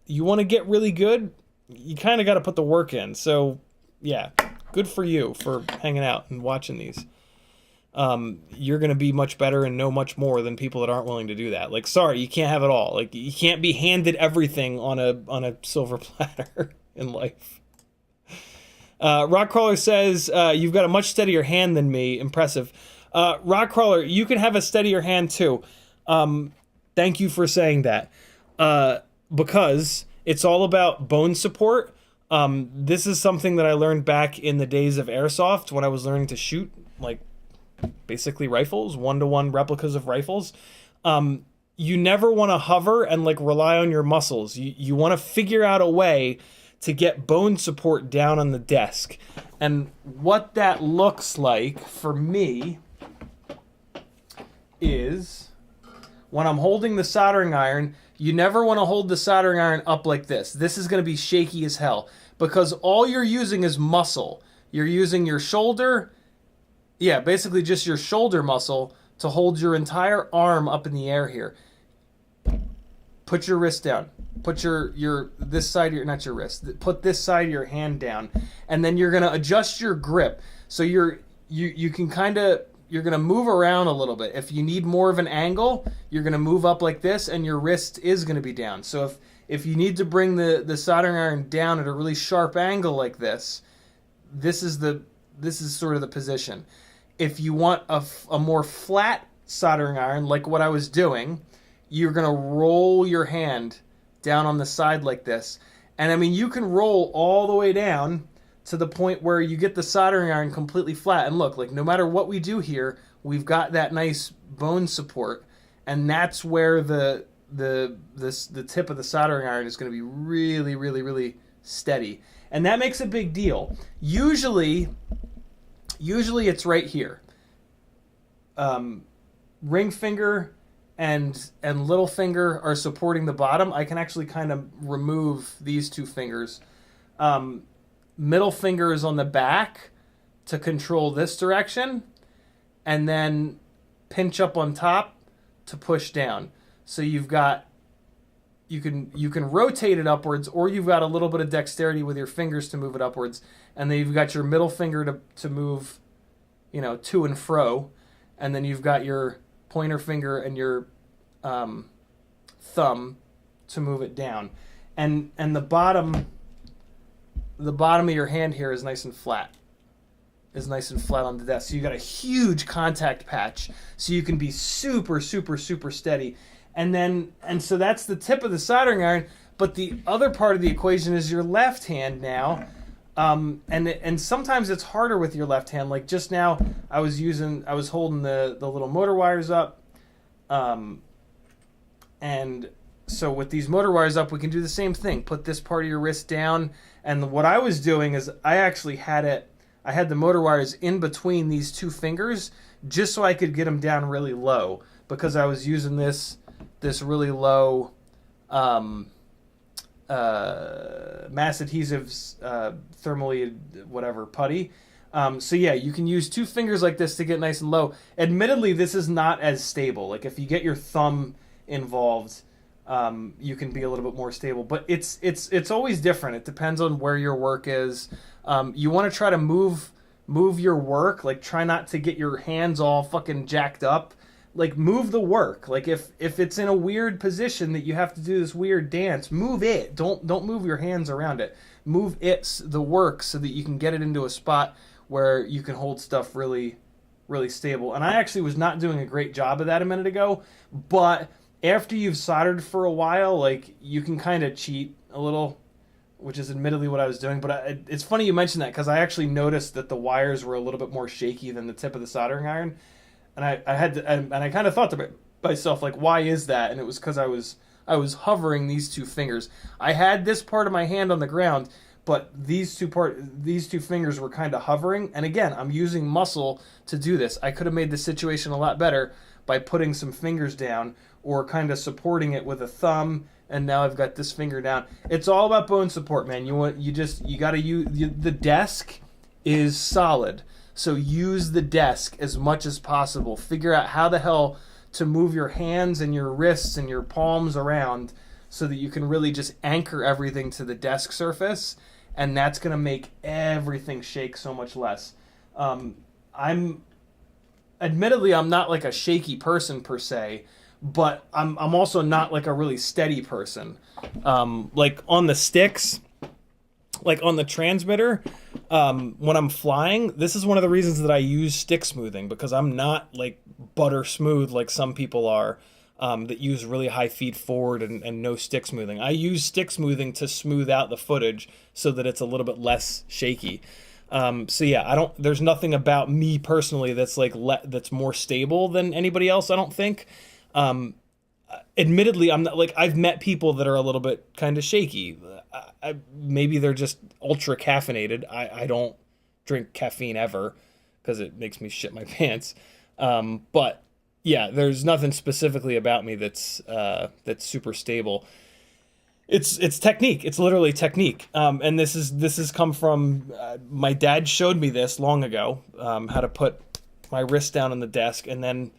you want to get really good, you kind of got to put the work in. So yeah, good for you for hanging out and watching these. You're going to be much better and know much more than people that aren't willing to do that. Like, sorry, you can't have it all. Like, you can't be handed everything on a silver platter in life. Rockcrawler says, you've got a much steadier hand than me. Impressive. Rockcrawler, you can have a steadier hand too. Thank you for saying that. Because it's all about bone support. This is something that I learned back in the days of airsoft when I was learning to shoot, like, basically rifles, one-to-one replicas of rifles. You never want to hover and like rely on your muscles. You want to figure out a way to get bone support down on the desk. And what that looks like for me is when I'm holding the soldering iron, you never want to hold the soldering iron up like this. This is going to be shaky as hell because all you're using is muscle. You're using your shoulder. Yeah, basically just your shoulder muscle to hold your entire arm up in the air here. Put your wrist down. Put your this side of your, not your wrist, put this side of your hand down. And then you're going to adjust your grip. So you can kind of, you're going to move around a little bit. If you need more of an angle, you're going to move up like this and your wrist is going to be down. So if you need to bring the soldering iron down at a really sharp angle like this, this is sort of the position. If you want a more flat soldering iron, like what I was doing, you're going to roll your hand down on the side like this. And I mean, you can roll all the way down to the point where you get the soldering iron completely flat. And look, like no matter what we do here, we've got that nice bone support. And that's where the tip of the soldering iron is going to be really, really, really steady. And that makes a big deal. Usually it's right here. Ring finger and little finger are supporting the bottom. I can actually kind of remove these two fingers. Middle finger is on the back to control this direction, and then pinch up on top to push down. So you've got, you can rotate it upwards, or you've got a little bit of dexterity with your fingers to move it upwards, and then you've got your middle finger to move, to and fro, and then you've got your pointer finger and your thumb to move it down, and the bottom of your hand here is nice and flat. Is nice and flat on the desk. So you got a huge contact patch, so you can be super, super, super steady. And so that's the tip of the soldering iron. But the other part of the equation is your left hand now. And sometimes it's harder with your left hand. Like just now, I was holding the little motor wires up. And so with these motor wires up, we can do the same thing. Put this part of your wrist down. And what I was doing is I actually had the motor wires in between these two fingers just so I could get them down really low, because I was using this really low mass adhesives thermally whatever putty. So yeah, you can use two fingers like this to get nice and low. Admittedly, this is not as stable. Like if you get your thumb involved, you can be a little bit more stable, but it's always different. It depends on where your work is. You want to try to move your work, like try not to get your hands all fucking jacked up. Like move the work. Like if it's in a weird position that you have to do this weird dance, move it. Don't move your hands around it. Move the work so that you can get it into a spot where you can hold stuff really, really stable. And I actually was not doing a great job of that a minute ago, but after you've soldered for a while, like you can kind of cheat a little, which is admittedly what I was doing. But it's funny you mentioned that, because I actually noticed that the wires were a little bit more shaky than the tip of the soldering iron, and I kind of thought to myself, like, why is that? And it was because I was hovering these two fingers. I had this part of my hand on the ground, but these two fingers were kind of hovering. And again, I'm using muscle to do this. I could have made the situation a lot better by putting some fingers down or kind of supporting it with a thumb, and now I've got this finger down. It's all about bone support, man. You got to use the desk is solid, so use the desk as much as possible. Figure out how the hell to move your hands and your wrists and your palms around so that you can really just anchor everything to the desk surface, and that's going to make everything shake so much less. Admittedly, I'm not like a shaky person per se, but I'm also not like a really steady person. Like on the sticks, like on the transmitter, when I'm flying, this is one of the reasons that I use stick smoothing, because I'm not like butter smooth like some people are, that use really high feed forward and no stick smoothing. I use stick smoothing to smooth out the footage so that it's a little bit less shaky. So yeah, there's nothing about me personally that's like that's more stable than anybody else, I don't think. Admittedly, I'm not like, I've met people that are a little bit kind of shaky. Maybe they're just ultra caffeinated. I don't drink caffeine ever because it makes me shit my pants. But yeah, there's nothing specifically about me that's super stable. It's technique. It's literally technique. And this has come from my dad showed me this long ago, how to put my wrist down on the desk, and then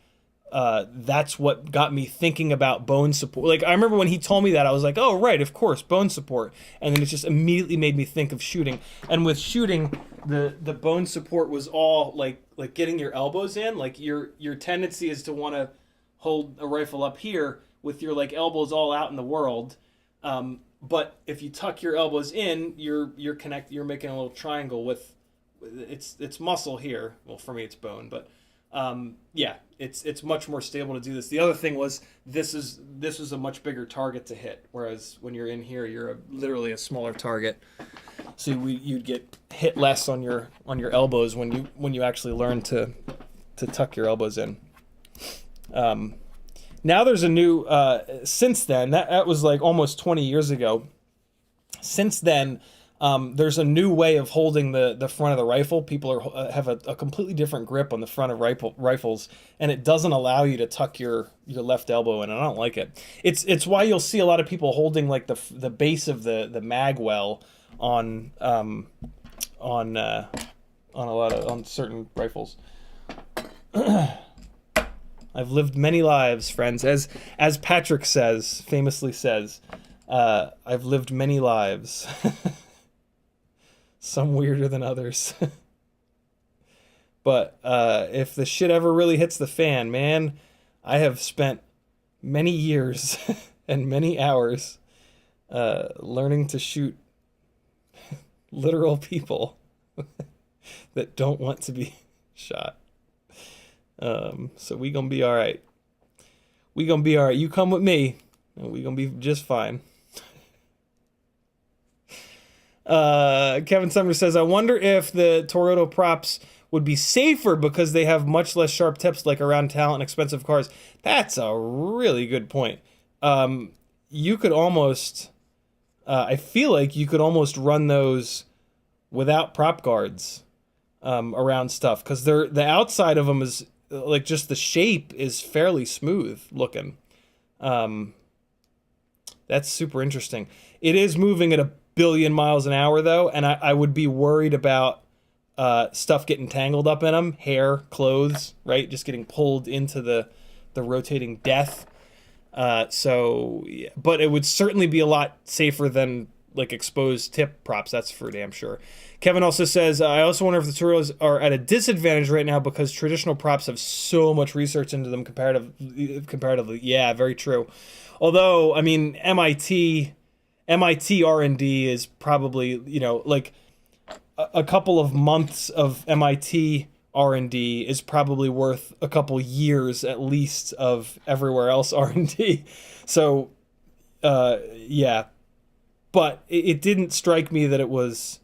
that's what got me thinking about bone support. Like, I remember when he told me that, I was like, oh, right, of course, bone support. And then it just immediately made me think of shooting. And with shooting, the bone support was all like getting your elbows in. Like, your tendency is to want to hold a rifle up here with your like elbows all out in the world. But if you tuck your elbows in, you're making a little triangle with it's muscle here. Well, for me, it's bone, but yeah, it's much more stable to do this. The other thing was this is a much bigger target to hit, whereas when you're in here, you're literally a smaller target. So you'd get hit less on your elbows when you actually learn to tuck your elbows in. Now there's a new, since then, that was like almost 20 years ago. Since then, there's a new way of holding the front of the rifle. People have a completely different grip on the front of rifles, and it doesn't allow you to tuck your left elbow in, and I don't like it. It's why you'll see a lot of people holding like the base of the mag well on certain rifles. I've lived many lives, friends. As Patrick famously says, I've lived many lives. Some weirder than others. But if the shit ever really hits the fan, man, I have spent many years and many hours learning to shoot literal people that don't want to be shot. So we gonna be all right. We gonna be all right. You come with me, and we gonna be just fine. Kevin Summers says, I wonder if the Toroidal props would be safer because they have much less sharp tips, like around talent and expensive cars. That's a really good point. You could almost, I feel like you could almost run those without prop guards around stuff, because the outside of them is like, just the shape is fairly smooth looking. That's super interesting. It is moving at 1 billion miles an hour though, and I would be worried about stuff getting tangled up in them, hair, clothes, right? Just getting pulled into the rotating death. So, yeah. But it would certainly be a lot safer than like exposed tip props. That's for damn sure. Kevin also says, I also wonder if the Toroidals are at a disadvantage right now because traditional props have so much research into them comparatively. Yeah, very true. Although, I mean, MIT R&D is probably, like a couple of months of MIT R&D is probably worth a couple years at least of everywhere else R&D. So, yeah. But it didn't strike me that it was...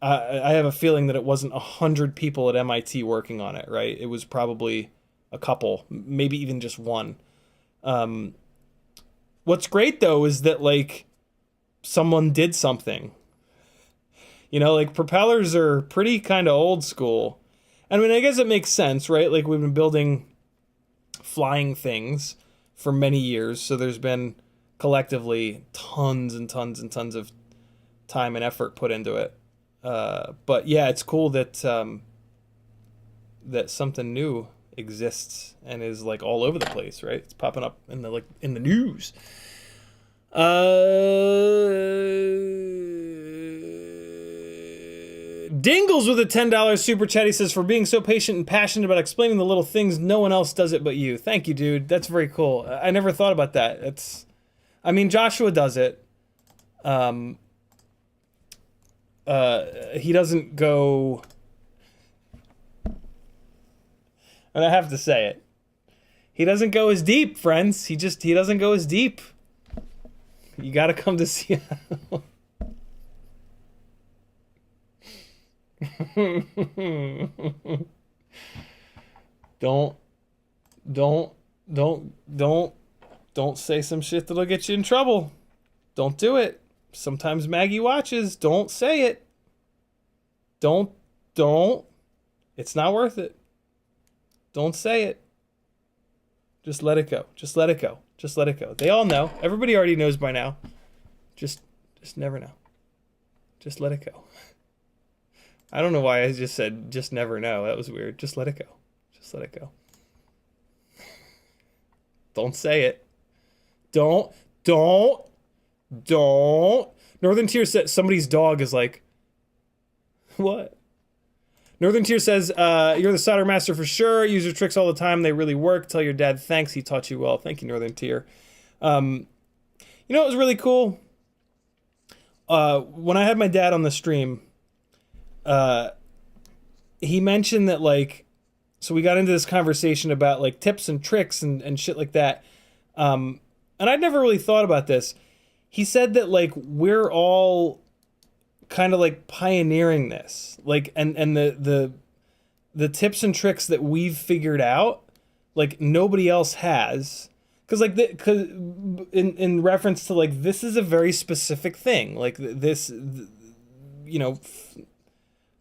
I have a feeling that it wasn't 100 people at MIT working on it, right? It was probably a couple, maybe even just one. What's great, though, is that, like, someone did something. Like, propellers are pretty kind of old school. I mean, I guess it makes sense, right? Like, we've been building flying things for many years, so there's been collectively tons and tons and tons of time and effort put into it. But yeah, it's cool that that something new exists and is like all over the place, right? It's popping up in the news. Dingles with a $10 super chat. He says, for being so patient and passionate about explaining the little things, no one else does it but you. Thank you, dude. That's very cool. I never thought about that. I mean, Joshua does it. He doesn't go... And I have to say it. He doesn't go as deep, friends. He doesn't go as deep. You gotta come to Seattle. Don't say some shit that'll get you in trouble. Don't do it. Sometimes Maggie watches. Don't say it. Don't. It's not worth it. Don't say it. Just let it go. Just let it go. Just let it go. They all know. Everybody already knows by now. Just never know. Just let it go. I don't know why I just said just never know. That was weird. Just let it go. Just let it go. Don't say it. Don't. Northern Tier said somebody's dog is like, what? Northern Tier says, you're the solder master for sure. Use your tricks all the time. They really work. Tell your dad thanks. He taught you well. Thank you, Northern Tier. You know what was really cool? When I had my dad on the stream, he mentioned that, like, so we got into this conversation about, like, tips and tricks and shit like that. And I'd never really thought about this. He said that, like, we're all kind of like pioneering this, like, and the tips and tricks that we've figured out, like, nobody else has, because in reference to, like, this is a very specific thing, like, this, you know,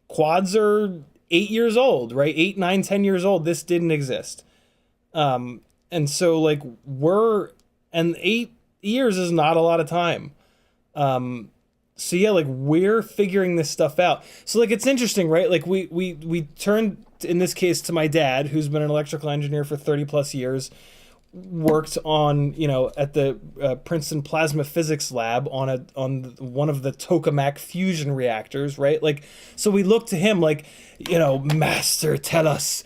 quads are 8 years old, right? 8, 9, 10 years old. This didn't exist, and so, like, and 8 years is not a lot of time. So yeah, like, we're figuring this stuff out. So, like, it's interesting, right? Like, we turned, in this case, to my dad, who's been an electrical engineer for 30 plus years, worked on, you know, at the Princeton Plasma Physics Lab on one of the tokamak fusion reactors, right? Like, so we look to him like, you know, master, tell us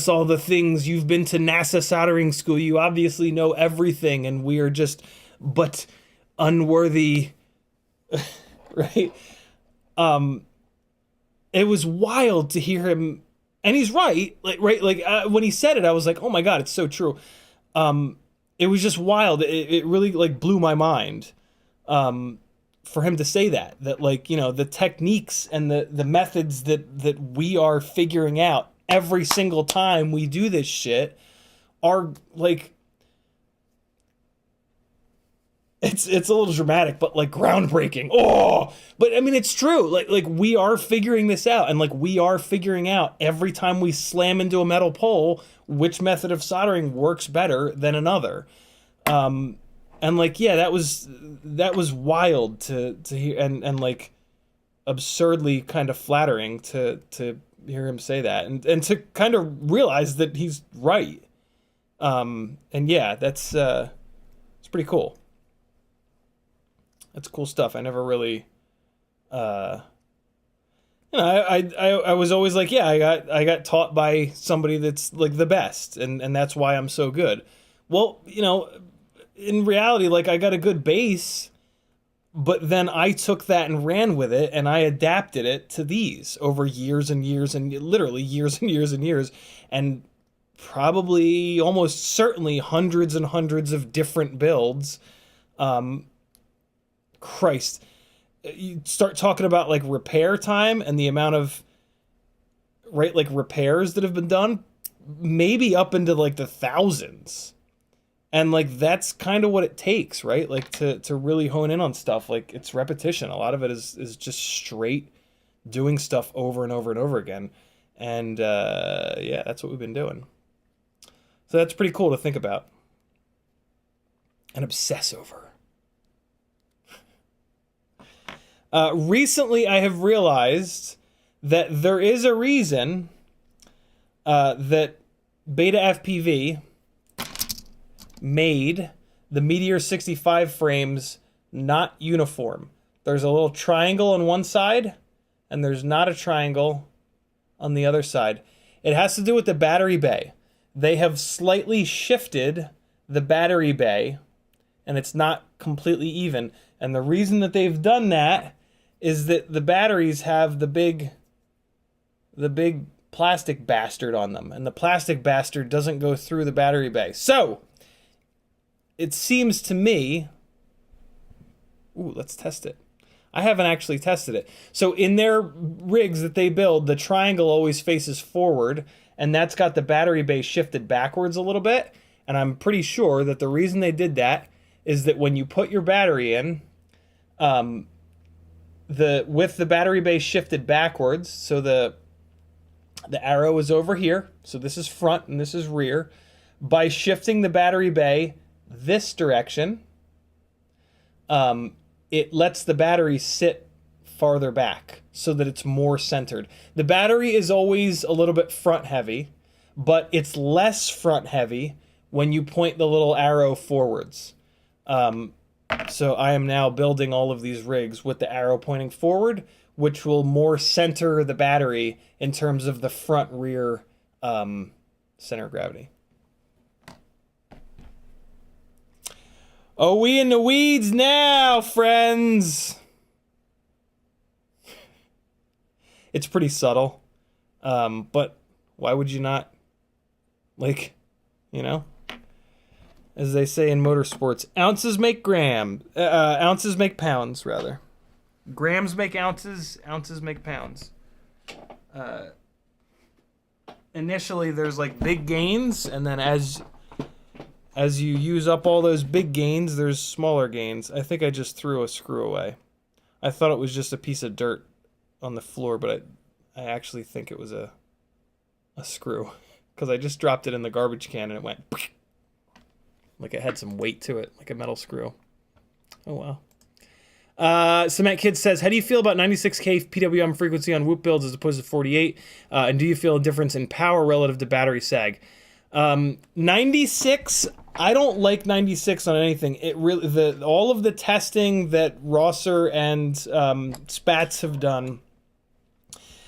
all the things. You've been to NASA soldering school. You obviously know everything, and we are just but unworthy. Right? It was wild to hear him, and he's right. Like, right? Like, when he said it, I was like, oh my God, it's so true. It was just wild. It really, like, blew my mind, for him to say that, like, you know, the techniques and the methods that we are figuring out every single time we do this shit are, like, it's a little dramatic, but, like, groundbreaking. Oh, but I mean, it's true. Like we are figuring this out, and, like, we are figuring out every time we slam into a metal pole which method of soldering works better than another. And, like, yeah, that was wild to hear, and like, absurdly kind of flattering to hear him say that, and to kind of realize that he's right. And yeah, that's it's pretty cool. That's cool stuff. I never really, you know, I was always like, yeah, I got taught by somebody that's, like, the best, and that's why I'm so good. Well, you know, in reality, like, I got a good base, but then I took that and ran with it, and I adapted it to these over years and years, and literally years and years and years, and probably almost certainly hundreds and hundreds of different builds. Christ, you start talking about, like, repair time and the amount of, right, like, repairs that have been done, maybe up into, like, the thousands. And, like, that's kind of what it takes, right? Like, to really hone in on stuff. Like, it's repetition. A lot of it is just straight doing stuff over and over and over again. And yeah, that's what we've been doing. So that's pretty cool to think about and obsess over. Recently, I have realized that there is a reason that Beta FPV made the Meteor 65 frames not uniform. There's a little triangle on one side and there's not a triangle on the other side. It has to do with the battery bay. They have slightly shifted the battery bay, and it's not completely even. And the reason that they've done that is that the batteries have the big plastic bastard on them, and the plastic bastard doesn't go through the battery bay. So it seems to me, ooh, let's test it. I haven't actually tested it. So in their rigs that they build, the triangle always faces forward, and that's got the battery bay shifted backwards a little bit. And I'm pretty sure that the reason they did that is that when you put your battery in, with the battery bay shifted backwards, so the arrow is over here, so this is front and this is rear. By shifting the battery bay this direction, it lets the battery sit farther back so that it's more centered. The battery is always a little bit front heavy, but it's less front heavy when you point the little arrow forwards. So I am now building all of these rigs with the arrow pointing forward, which will more center the battery in terms of the front-rear center of gravity. Oh, we in the weeds now, friends! It's pretty subtle, but why would you not, like, you know? As they say in motorsports, ounces make ounces make pounds, rather. Grams make ounces, ounces make pounds. Initially, there's like big gains, and then as you use up all those big gains, there's smaller gains. I think I just threw a screw away. I thought it was just a piece of dirt on the floor, but I actually think it was a screw, because I just dropped it in the garbage can and it went like it had some weight to it, like a metal screw. Oh wow. Cement Kid says, how do you feel about 96K PWM frequency on Whoop builds as opposed to 48? And do you feel a difference in power relative to battery sag? 96, I don't like 96 on anything. It really, all of the testing that Rosser and Spatz have done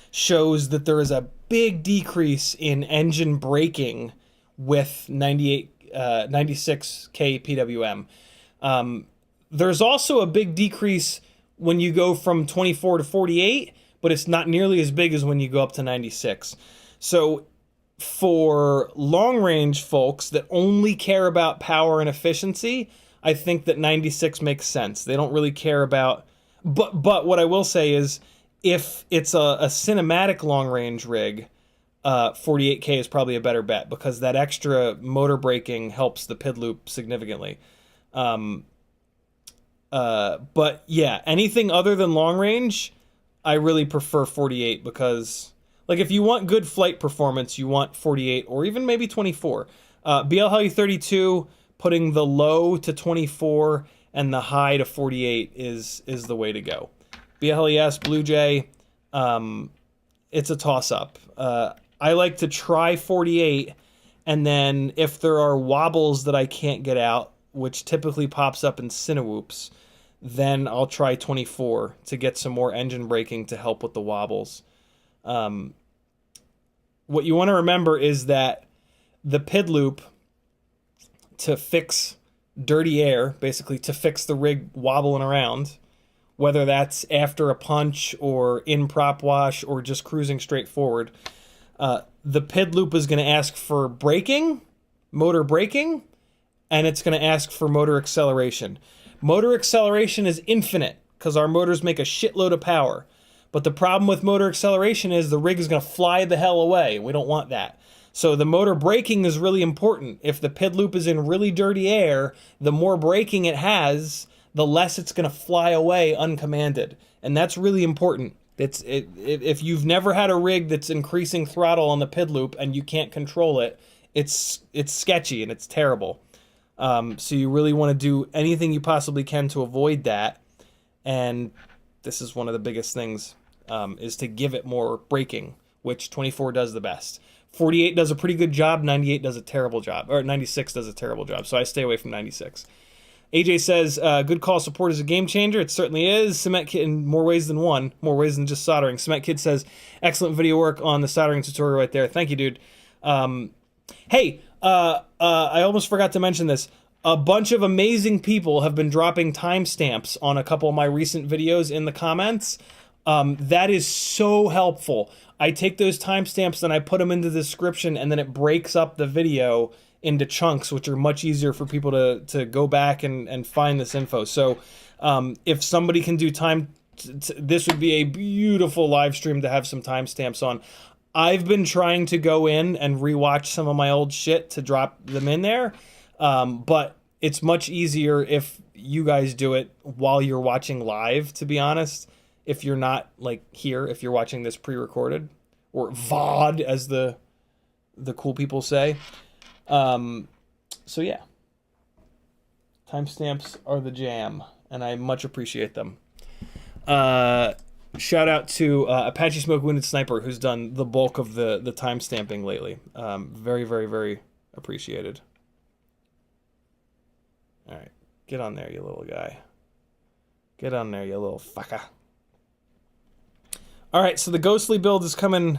shows that there is a big decrease in engine braking with 96K PWM. There's also a big decrease when you go from 24 to 48, but it's not nearly as big as when you go up to 96. So for long-range folks that only care about power and efficiency, I think that 96 makes sense. They don't really care about... But what I will say is, if it's a cinematic long-range rig, 48K is probably a better bet, because that extra motor braking helps the PID loop significantly. But yeah, anything other than long range, I really prefer 48, because like if you want good flight performance, you want 48 or even maybe 24. BL 32, putting the low to 24 and the high to 48 is the way to go. BLES, Blue Jay, it's a toss-up. I like to try 48, and then if there are wobbles that I can't get out, which typically pops up in Tinywhoops, then I'll try 24 to get some more engine braking to help with the wobbles. What you want to remember is that the PID loop, to fix dirty air, basically to fix the rig wobbling around, whether that's after a punch or in prop wash or just cruising straight forward, the PID loop is going to ask for braking, motor braking, and it's going to ask for motor acceleration. Motor acceleration is infinite because our motors make a shitload of power. But the problem with motor acceleration is the rig is going to fly the hell away. We don't want that. So the motor braking is really important. If the PID loop is in really dirty air, the more braking it has, the less it's going to fly away uncommanded. And that's really important. If you've never had a rig that's increasing throttle on the PID loop and you can't control it, it's sketchy and it's terrible. So you really want to do anything you possibly can to avoid that. And this is one of the biggest things, is to give it more braking, which 24 does the best. 48 does a pretty good job, 98 does a terrible job, or 96 does a terrible job, so I stay away from 96. AJ says, good call, support is a game changer. It certainly is. Cement Kid in more ways than one, more ways than just soldering. Cement Kid says, excellent video work on the soldering tutorial right there. Thank you, dude. Hey, I almost forgot to mention this. A bunch of amazing people have been dropping timestamps on a couple of my recent videos in the comments. That is so helpful. I take those timestamps and I put them into the description, and then it breaks up the video into chunks, which are much easier for people to go back and find this info. So if somebody can do this would be a beautiful live stream to have some timestamps on. I've been trying to go in and rewatch some of my old shit to drop them in there, but it's much easier if you guys do it while you're watching live, to be honest. If you're not like here, if you're watching this pre-recorded, or VOD as the cool people say. So yeah, timestamps are the jam, and I much appreciate them. Shout out to Apache Smoke Wounded Sniper, who's done the bulk of the timestamping lately. Very, very, very appreciated. All right, get on there, you little guy. Get on there, you little fucker. All right, so the ghostly build is coming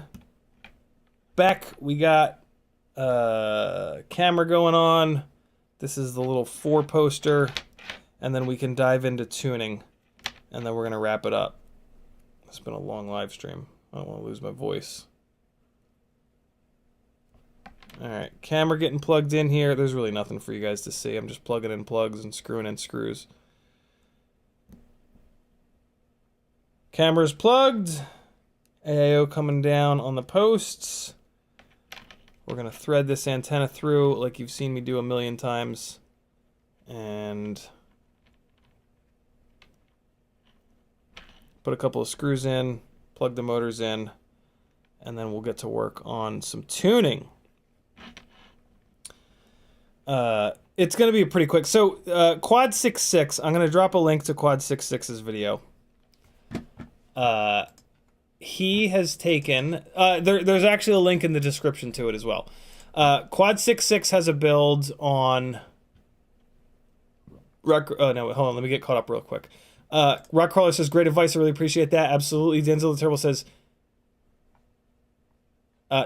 back. We got camera going on. This is the little 4-poster, and then we can dive into tuning, and then we're gonna wrap it up. It's been a long live stream. I don't want to lose my voice. All right, camera getting plugged in here. There's really nothing for you guys to see. I'm just plugging in plugs and screwing in screws. Camera's plugged. AIO coming down on the posts. We're going to thread this antenna through like you've seen me do a million times. And put a couple of screws in, plug the motors in, and then we'll get to work on some tuning. It's going to be pretty quick. So Quad 66, I'm going to drop a link to Quad 66's video. He has taken, there's actually a link in the description to it as well. Quad 66 has a build on, oh no, hold on, let me get caught up real quick. Rockcrawler says, great advice, I really appreciate that. Absolutely. Denzel the Terrible says,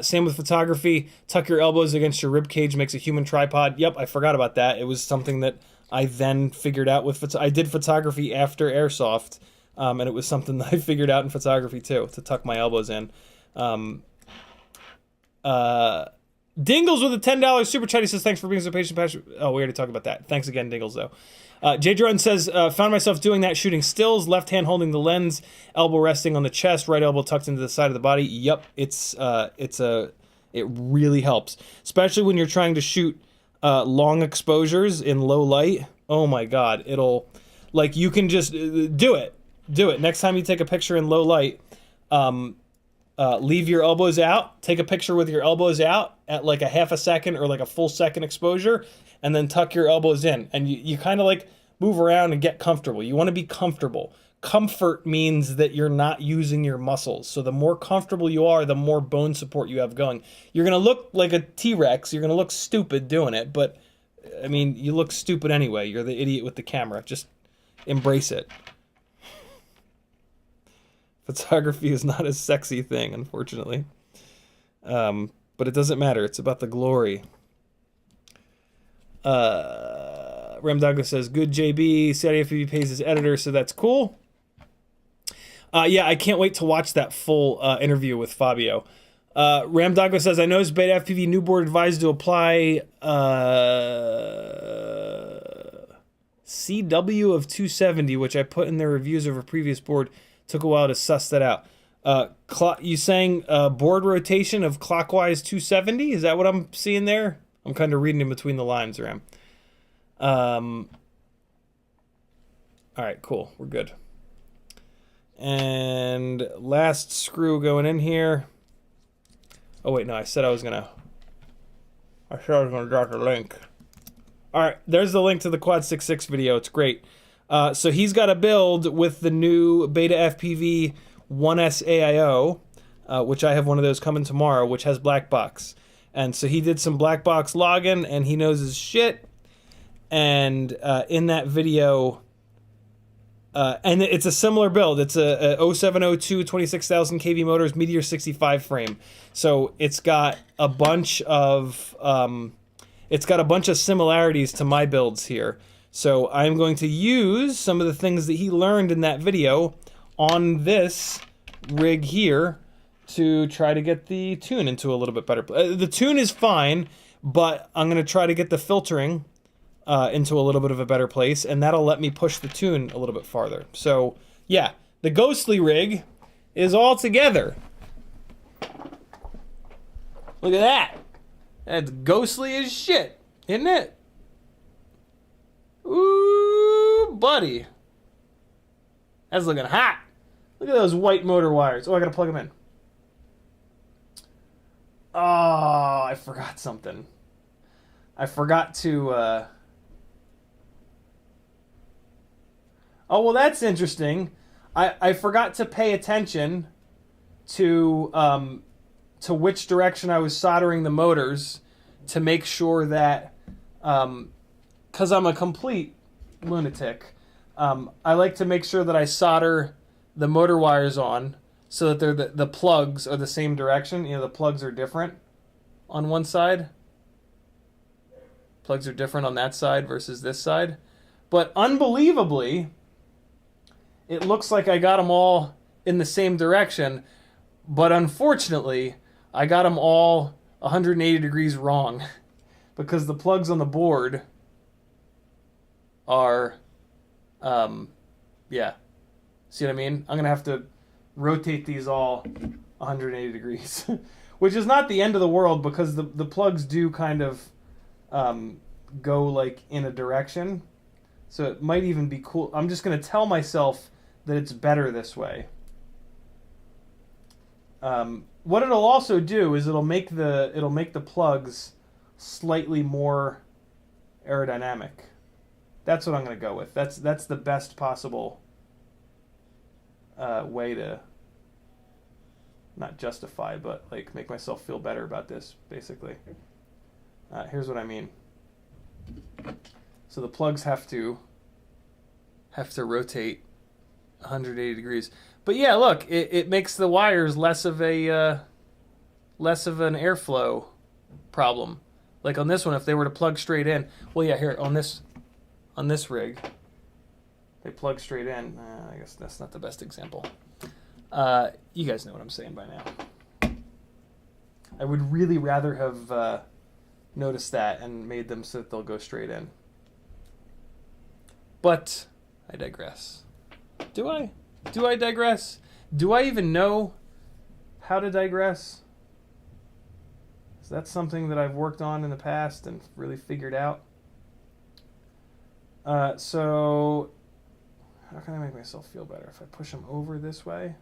same with photography, tuck your elbows against your rib cage makes a human tripod. Yep, I forgot about that. It was something that I then figured out with, I did photography after Airsoft. And it was something that I figured out in photography too, to tuck my elbows in. Dingles with a $10 super chat. He says, thanks for being so patient. Oh, we already talked about that. Thanks again, Dingles, though. J. Drone says, found myself doing that, shooting stills, left hand holding the lens, elbow resting on the chest, right elbow tucked into the side of the body. Yep, it really helps, especially when you're trying to shoot long exposures in low light. Oh my God, it'll, like, you can just do it. Do it. Next time you take a picture in low light, leave your elbows out, take a picture with your elbows out at like a half a second or like a full second exposure, and then tuck your elbows in. And you kind of like move around and get comfortable. You want to be comfortable. Comfort means that you're not using your muscles. So the more comfortable you are, the more bone support you have going. You're going to look like a T-Rex. You're going to look stupid doing it. But, I mean, you look stupid anyway. You're the idiot with the camera. Just embrace it. Photography is not a sexy thing, unfortunately. But it doesn't matter. It's about the glory. Ramdago says, good JB. CiottiFPV pays his editor, so that's cool. Yeah, I can't wait to watch that full interview with Fabio. Ramdago says, I noticed Beta FPV new board advised to apply CW of 270, which I put in their reviews of a previous board. Took a while to suss that out. You saying board rotation of clockwise 270? Is that what I'm seeing there? I'm kind of reading in between the lines, Ram. All right, cool. We're good. And last screw going in here. Oh, wait, no, I said I was going to drop the link. All right, there's the link to the Quad 66 video. It's great. So he's got a build with the new Beta FPV 1S AIO, which I have one of those coming tomorrow, which has black box. And so he did some black box logging, and he knows his shit. And in that video, and it's a similar build. It's a 0702 26,000 kV motors, Meteor 65 frame. So it's got a bunch of similarities to my builds here. So I'm going to use some of the things that he learned in that video on this rig here to try to get the tune into a little bit better. The tune is fine, but I'm going to try to get the filtering into a little bit of a better place, and that'll let me push the tune a little bit farther. So, yeah, the Ghostly rig is all together. Look at that. That's ghostly as shit, isn't it? Ooh, buddy. That's looking hot. Look at those white motor wires. Oh, I gotta plug them in. Oh, I forgot something. I forgot to, Oh, well, that's interesting. I forgot to pay attention to which direction I was soldering the motors to make sure that, because I'm a complete lunatic, I like to make sure that I solder the motor wires on so that they're the plugs are the same direction. You know, the plugs are different on one side. Plugs are different on that side versus this side. But unbelievably, it looks like I got them all in the same direction, but unfortunately, I got them all 180 degrees wrong because the plugs on the board are, yeah. See what I mean? I'm going to have to rotate these all 180 degrees, which is not the end of the world because the plugs do kind of go like in a direction. So it might even be cool. I'm just going to tell myself that it's better this way. What it'll also do is it'll make the plugs slightly more aerodynamic. That's what I'm going to go with. That's the best possible way to not justify, but like make myself feel better about this. Basically, here's what I mean. So the plugs have to rotate 180 degrees. But yeah, look, it makes the wires less of an airflow problem. Like on this one, if they were to plug straight in, well, yeah, here on this rig, they plug straight in. I guess that's not the best example. You guys know what I'm saying by now. I would really rather have noticed that and made them so that they'll go straight in. But I digress. Do I? Do I digress? Do I even know how to digress? Is that something that I've worked on in the past and really figured out? So how can I make myself feel better? If I push them over this way?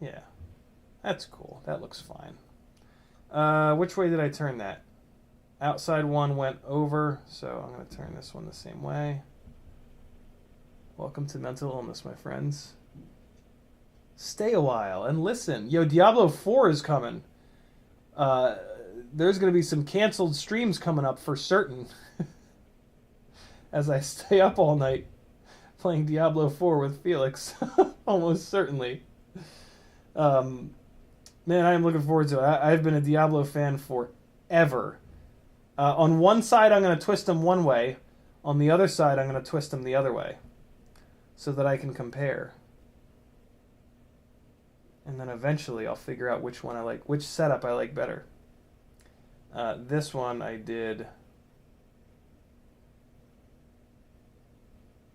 Yeah, that's cool. That looks fine. Which way did I turn that? Outside one went over, so I'm going to turn this one the same way. Welcome to mental illness, my friends. Stay a while and listen. Yo, Diablo 4 is coming. There's going to be some canceled streams coming up for certain. As I stay up all night playing Diablo 4 with Felix. Almost certainly. Man, I am looking forward to it. I've been a Diablo fan forever. On one side, I'm going to twist them one way. On the other side, I'm going to twist them the other way. So that I can compare. And then eventually I'll figure out which one I like, which setup I like better. This one I did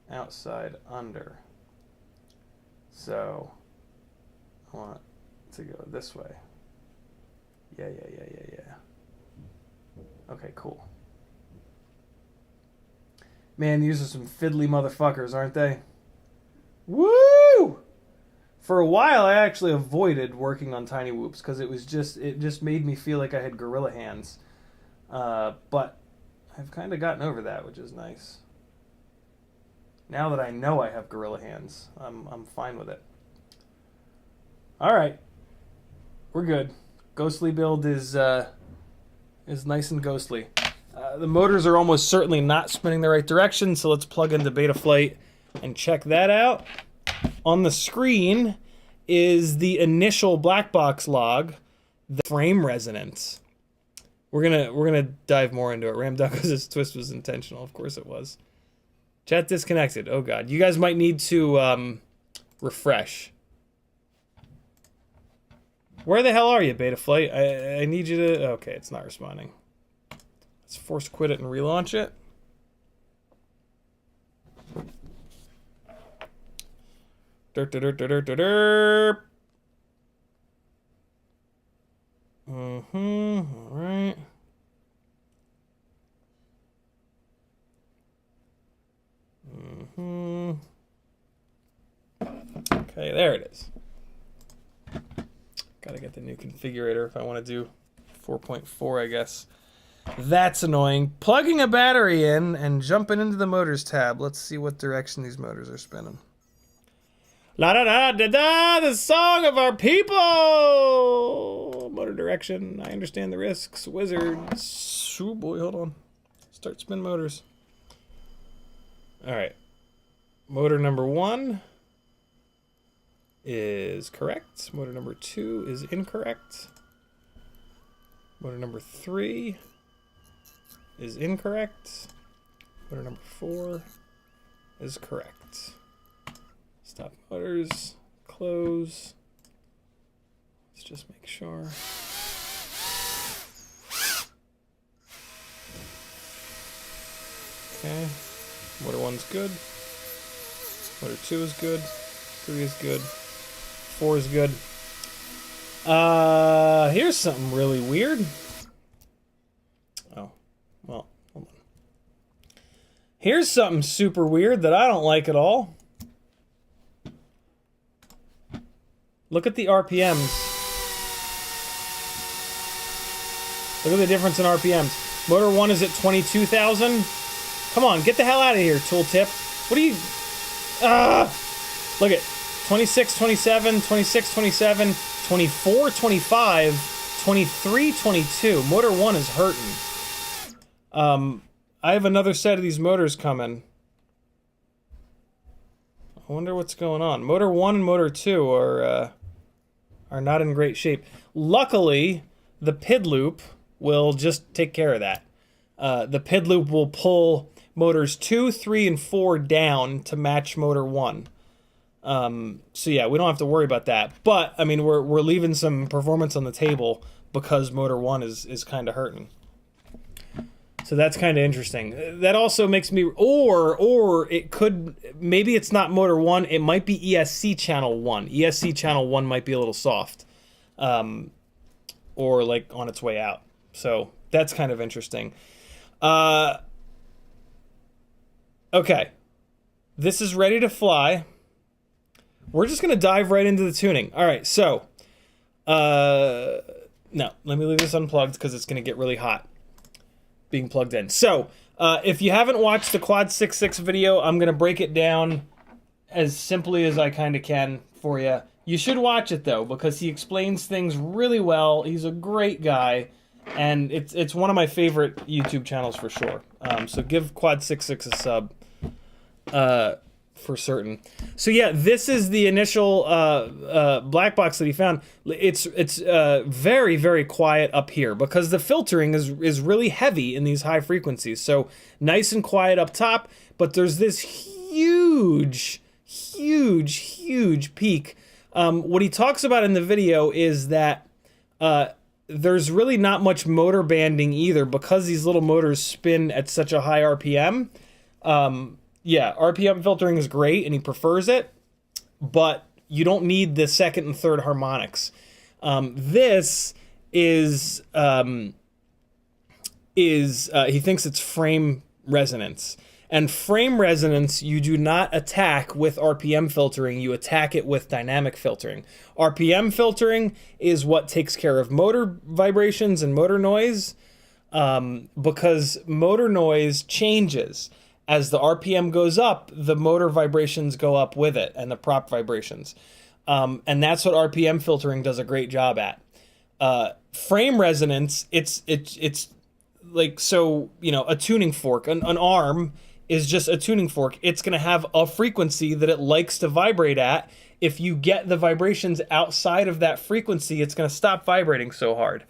outside under. So I want to go this way. Yeah. Okay, cool. Man, these are some fiddly motherfuckers, aren't they? Woo! For a while, I actually avoided working on Tinywhoops because it just made me feel like I had gorilla hands. But I've kind of gotten over that, which is nice. Now that I know I have gorilla hands, I'm fine with it. All right, we're good. Ghostly build is nice and ghostly. The motors are almost certainly not spinning the right direction, so let's plug into Betaflight and check that out. On the screen is the initial black box log, the frame resonance. We're gonna dive more into it. Ram Douglas's twist was intentional. Of course it was. Chat disconnected. Oh god, you guys might need to refresh. Where the hell are you, Betaflight? I need you to. Okay, it's not responding. Let's force quit it and relaunch it. Derp, derp, derp, derp, derp. All right. Okay, there it is. Gotta get the new configurator if I want to do 4.4, I guess. That's annoying. Plugging a battery in and jumping into the motors tab. Let's see what direction these motors are spinning. La da da da da, the song of our people! Motor direction, I understand the risks. Wizards. Oh boy, hold on. Start spin motors. Alright. Motor number 1 is correct. Motor number 2 is incorrect. Motor number 3 is incorrect. Motor number 4 is correct. Stop motors, close. Let's just make sure. Okay, motor 1's good. Motor 2 is good. 3 is good. 4 is good. Here's something really weird. Oh, well, hold on. Here's something super weird that I don't like at all. Look at the RPMs. Look at the difference in RPMs. Motor 1 is at 22,000. Come on, get the hell out of here, tooltip. What are you... Look at 26, 27, 26, 27, 24, 25, 23, 22. Motor 1 is hurting. I have another set of these motors coming. I wonder what's going on. Motor 1 and Motor 2 are not in great shape. Luckily, the PID loop will just take care of that. The PID loop will pull motors 2, 3, and 4 down to match motor 1. So yeah, we don't have to worry about that. But I mean, we're leaving some performance on the table because motor 1 is kind of hurting. So that's kind of interesting. That also makes me, or it could, maybe it's not motor 1, it might be ESC channel 1. ESC channel 1 might be a little soft, or like on its way out. So that's kind of interesting. Okay, this is ready to fly. We're just gonna dive right into the tuning. All right, so, no, let me leave this unplugged because it's gonna get really hot being plugged in. So, if you haven't watched the Quad 6.6 video, I'm gonna break it down as simply as I kind of can for you. You should watch it though, because he explains things really well. He's a great guy, and it's one of my favorite YouTube channels for sure. So give Quad 6.6 a sub. For certain. So yeah, this is the initial black box that he found. It's very, very quiet up here because the filtering is really heavy in these high frequencies. So nice and quiet up top, but there's this huge peak. What he talks about in the video is that there's really not much motor banding either because these little motors spin at such a high RPM. Yeah, RPM filtering is great, and he prefers it, but you don't need the second and third harmonics. This is he thinks it's frame resonance. And frame resonance, you do not attack with RPM filtering, you attack it with dynamic filtering. RPM filtering is what takes care of motor vibrations and motor noise, because motor noise changes. As the RPM goes up, the motor vibrations go up with it, and the prop vibrations. And that's what RPM filtering does a great job at. Frame resonance, it's like, so, you know, a tuning fork, an arm is just a tuning fork. It's going to have a frequency that it likes to vibrate at. If you get the vibrations outside of that frequency, it's going to stop vibrating so hard.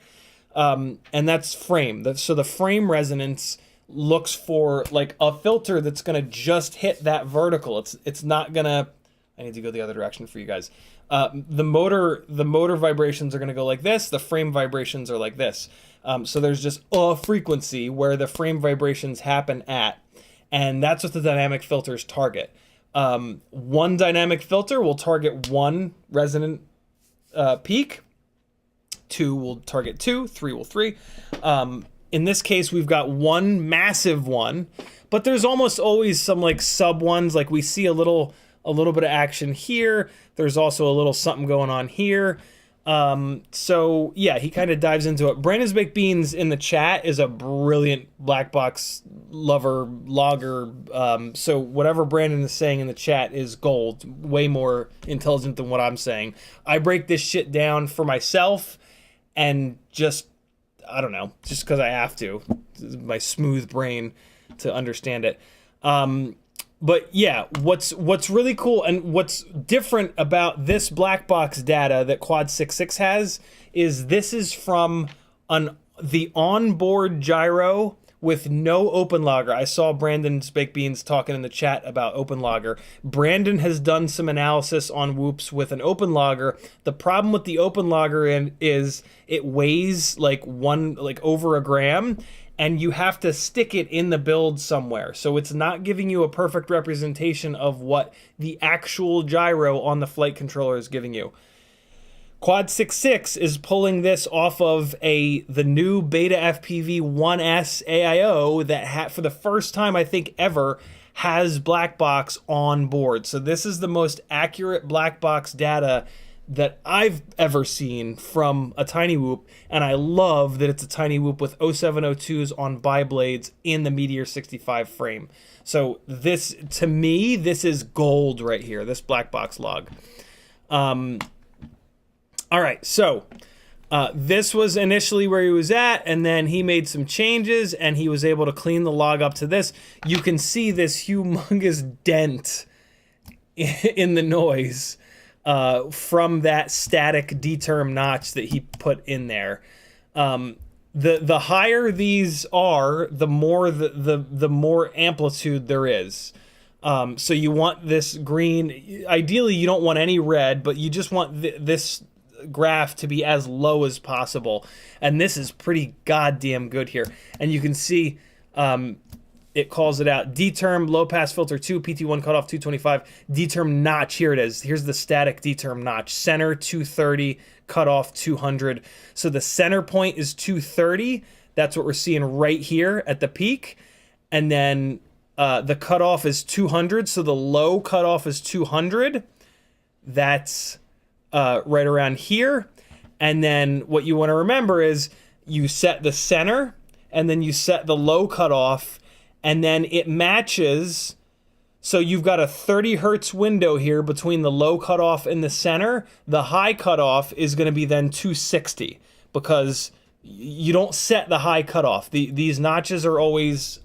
And that's frame. So the frame resonance looks for like a filter that's going to just hit that vertical. It's not going to, I need to go the other direction for you guys. The motor vibrations are going to go like this. The frame vibrations are like this. So there's just a frequency where the frame vibrations happen at, and that's what the dynamic filters target. One dynamic filter will target one resonant peak. 2 will target 2, 3 will 3. In this case, we've got one massive one, but there's almost always some like sub ones. Like we see a little bit of action here. There's also a little something going on here. So yeah, he kind of dives into it. Brandon's Baked Beans in the chat is a brilliant black box lover, logger. So whatever Brandon is saying in the chat is gold, way more intelligent than what I'm saying. I break this shit down for myself and just, I don't know, just because I have to. My smooth brain to understand it. But yeah, what's really cool and what's different about this black box data that Quad 66 has is this is from the onboard gyro with no open logger. I saw Brandon's Baked Beans talking in the chat about open logger. Brandon has done some analysis on whoops with an open logger. The problem with the open logger is it weighs like over a gram, and you have to stick it in the build somewhere. So it's not giving you a perfect representation of what the actual gyro on the flight controller is giving you. Quad 66 is pulling this off of the new Beta FPV 1S AIO that for the first time I think ever has black box on board. So this is the most accurate black box data that I've ever seen from a Tinywhoop, and I love that it's a Tinywhoop with 0702s on bi-blades in the Meteor 65 frame. So this, to me, this is gold right here, this black box log. All right, so this was initially where he was at, and then he made some changes, and he was able to clean the log up to this. You can see this humongous dent in the noise from that static D-term notch that he put in there. The higher these are, the more the more amplitude there is. So you want this green. Ideally, you don't want any red, but you just want this graph to be as low as possible. And this is pretty goddamn good here. And you can see it calls it out. D-term, low pass filter 2, PT1 cutoff 225. D-term notch, here it is. Here's the static D-term notch. Center 230, cutoff 200. So the center point is 230. That's what we're seeing right here at the peak. And then the cutoff is 200. So the low cutoff is 200. That's right around here. And then what you want to remember is you set the center and then you set the low cutoff, and then it matches. So you've got a 30 hertz window here between the low cutoff and the center. The high cutoff is going to be then 260 because you don't set the high cutoff. These notches are always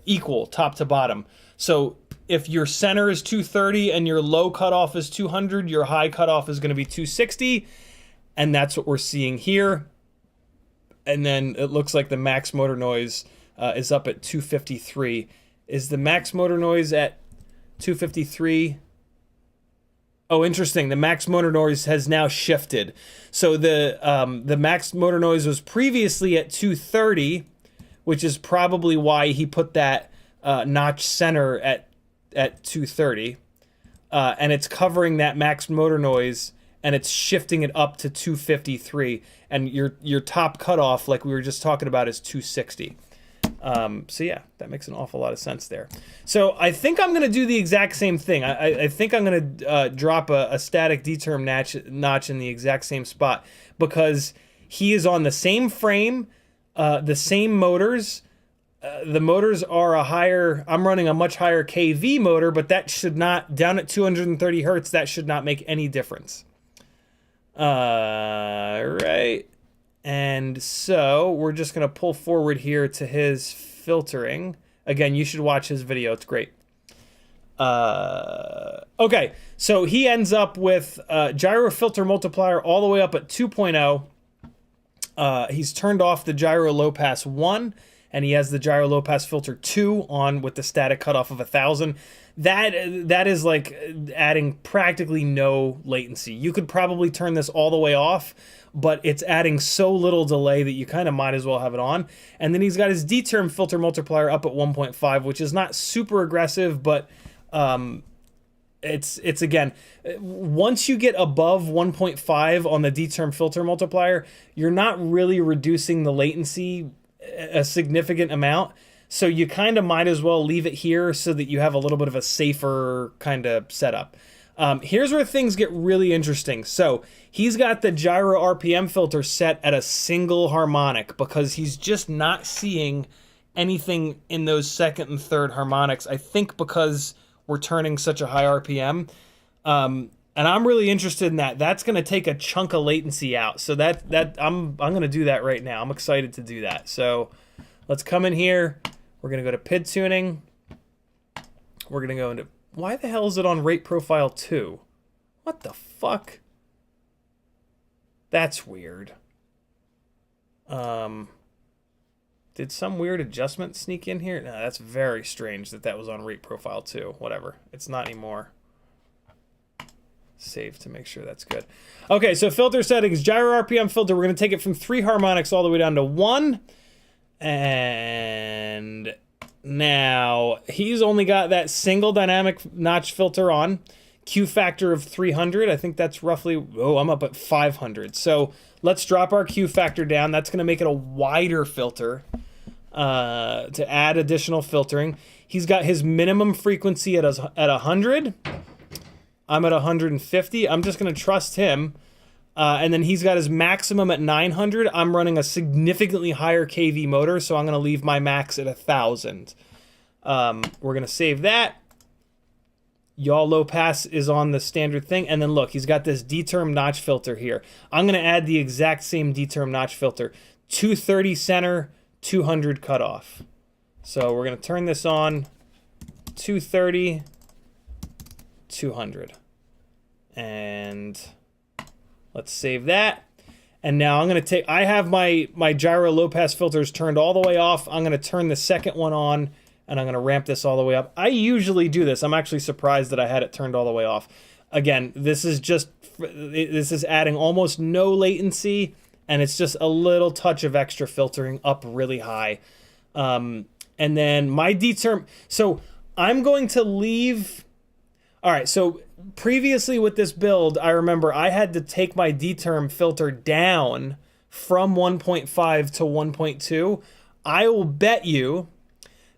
equal top to bottom. So if your center is 230 and your low cutoff is 200, your high cutoff is going to be 260, and that's what we're seeing here. And then it looks like the max motor noise is up at 253. Is the max motor noise at 253? Oh, interesting. The max motor noise has now shifted. So the max motor noise was previously at 230, which is probably why he put that notch center at 230. And it's covering that max motor noise, and it's shifting it up to 253. And your top cutoff, like we were just talking about, is 260. So yeah, that makes an awful lot of sense there. So I think I'm going to do the exact same thing. I think I'm going to drop a static D-term notch in the exact same spot, because he is on the same frame, the same motors. The motors are I'm running a much higher KV motor, but that should not, down at 230 hertz, that should not make any difference. Right. And so we're just going to pull forward here to his filtering. Again, you should watch his video. It's great. Okay, so he ends up with gyro filter multiplier all the way up at 2.0. He's turned off the gyro low pass 1, and he has the gyro low pass filter 2 on with the static cutoff of 1,000. That is like adding practically no latency. You could probably turn this all the way off, but it's adding so little delay that you kind of might as well have it on. And then he's got his D-term filter multiplier up at 1.5, which is not super aggressive, but it's again, once you get above 1.5 on the D-term filter multiplier, you're not really reducing the latency a significant amount. So you kind of might as well leave it here so that you have a little bit of a safer kind of setup. Here's where things get really interesting. So he's got the gyro RPM filter set at a single harmonic because he's just not seeing anything in those second and third harmonics. I think because we're turning such a high RPM. And I'm really interested in that. That's going to take a chunk of latency out. So I'm going to do that right now. I'm excited to do that. So let's come in here. We're going to go to PID tuning. We're going to go into, why the hell is it on rate profile 2? What the fuck? That's weird. Did some weird adjustment sneak in here? No, that's very strange that was on rate profile 2. Whatever. It's not anymore. Save to make sure that's good. Okay, so filter settings, gyro RPM filter. We're going to take it from 3 harmonics all the way down to 1. And now he's only got that single dynamic notch filter on. Q factor of 300. I think that's roughly, oh, I'm up at 500. So let's drop our Q factor down. That's going to make it a wider filter to add additional filtering. He's got his minimum frequency at 100. I'm at 150. I'm just going to trust him. And then he's got his maximum at 900. I'm running a significantly higher kV motor, so I'm going to leave my max at 1,000. We're going to save that. Yaw low pass is on the standard thing. And then look, he's got this D-term notch filter here. I'm going to add the exact same D-term notch filter. 230 center, 200 cutoff. So we're going to turn this on. 230, 200. And let's save that. And now I'm going to take, I have my gyro low pass filters turned all the way off. I'm going to turn the second one on. And I'm going to ramp this all the way up. I usually do this. I'm actually surprised that I had it turned all the way off. Again, this is adding almost no latency, and it's just a little touch of extra filtering up really high. And then my D-term, so I'm going to leave, all right, so previously with this build, I remember I had to take my D-term filter down from 1.5 to 1.2. I will bet you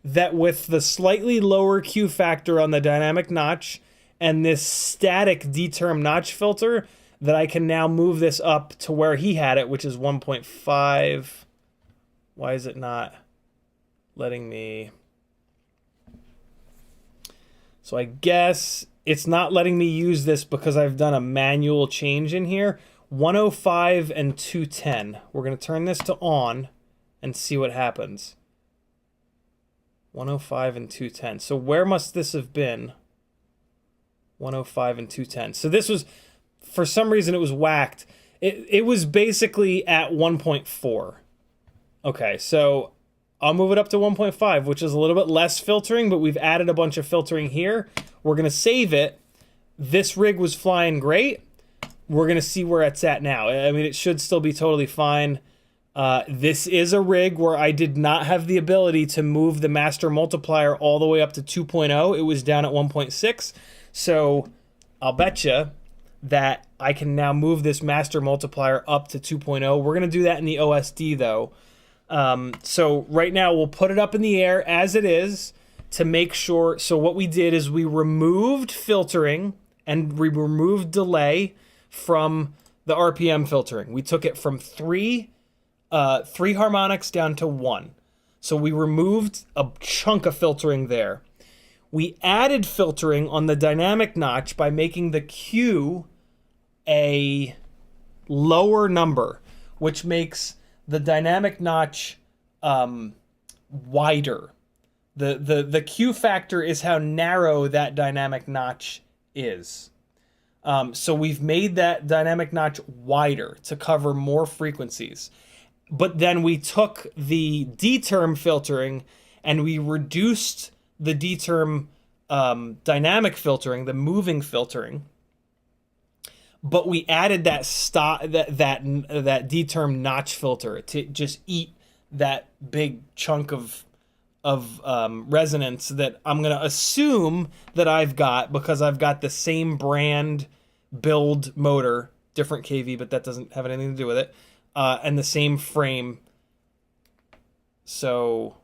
that with the slightly lower Q factor on the dynamic notch and this static D-term notch filter, that I can now move this up to where he had it, which is 1.5. Why is it not letting me? So I guess it's not letting me use this because I've done a manual change in here. 105 and 210. We're going to turn this to on and see what happens. 105 and 210. So where must this have been? 105 and 210. So this was, for some reason, it was whacked. It was basically at 1.4. Okay, so I'll move it up to 1.5, which is a little bit less filtering, but we've added a bunch of filtering here. We're going to save it. This rig was flying great. We're going to see where it's at now. I mean, it should still be totally fine. This is a rig where I did not have the ability to move the master multiplier all the way up to 2.0. It was down at 1.6. So I'll bet you that I can now move this master multiplier up to 2.0. We're going to do that in the OSD though. So right now we'll put it up in the air as it is to make sure. So what we did is we removed filtering and we removed delay from the RPM filtering. We took it from 3 harmonics down to 1. So we removed a chunk of filtering there. We added filtering on the dynamic notch by making the Q a lower number. which makes the dynamic notch wider. The Q factor is how narrow that dynamic notch is. So we've made that dynamic notch wider to cover more frequencies. But then we took the D-term filtering and we reduced the D-term dynamic filtering, the moving filtering. But we added that D-term notch filter to just eat that big chunk of resonance that I'm going to assume that I've got, because I've got the same brand build motor, different KV, but that doesn't have anything to do with it, and the same frame. So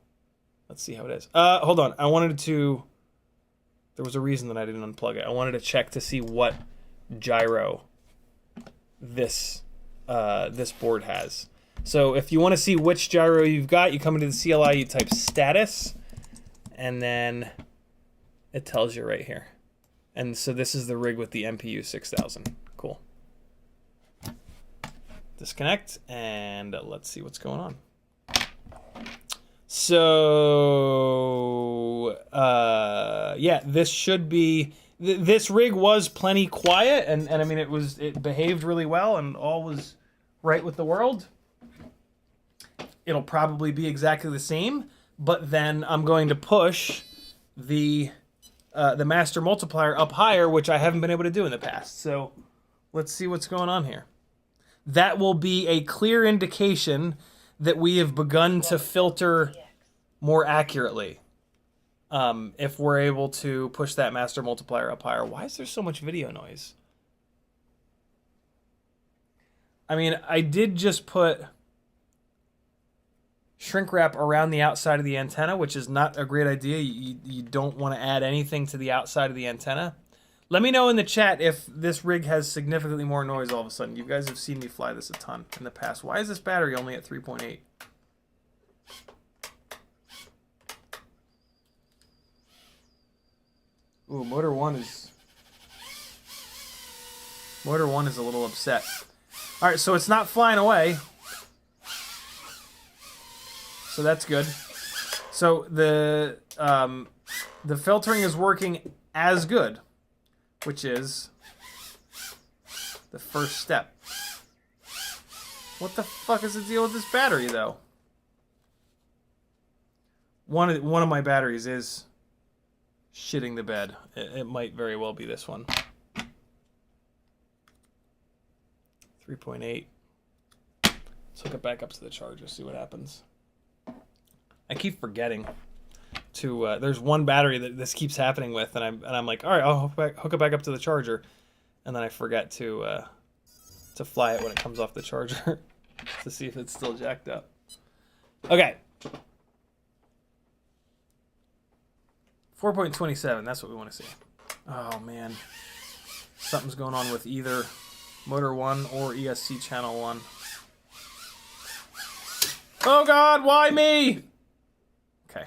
let's see how it is. Hold on. There was a reason that I didn't unplug it. I wanted to check to see what gyro this board has. So if you want to see which gyro you've got, you come into the CLI, you type status, and then it tells you right here. And so this is the rig with the MPU 6000. Cool. Disconnect, and let's see what's going on. So, yeah, this should be... This rig was plenty quiet, and I mean, it behaved really well, and all was right with the world. It'll probably be exactly the same, but then I'm going to push the master multiplier up higher, which I haven't been able to do in the past. So let's see what's going on here. That will be a clear indication that we have begun to filter more accurately. If we're able to push that master multiplier up higher. Why is there so much video noise? I mean, I did just put shrink wrap around the outside of the antenna, which is not a great idea. You don't want to add anything to the outside of the antenna. Let me know in the chat if this rig has significantly more noise all of a sudden. You guys have seen me fly this a ton in the past. Why is this battery only at 3.8? Ooh, motor one is a little upset. All right, so it's not flying away. So that's good. So the filtering is working as good, which is the first step. What the fuck is the deal with this battery, though? One of my batteries is shitting the bed. It might very well be this one. 3.8. Let's hook it back up to the charger, see what happens. I keep forgetting to. There's one battery that this keeps happening with, and I'm like, all right, I'll hook it back up to the charger, and then I forget to fly it when it comes off the charger to see if it's still jacked up. Okay. 4.27. That's what we want to see. Oh man, something's going on with either motor 1 or ESC channel 1. Oh God, why me? Okay.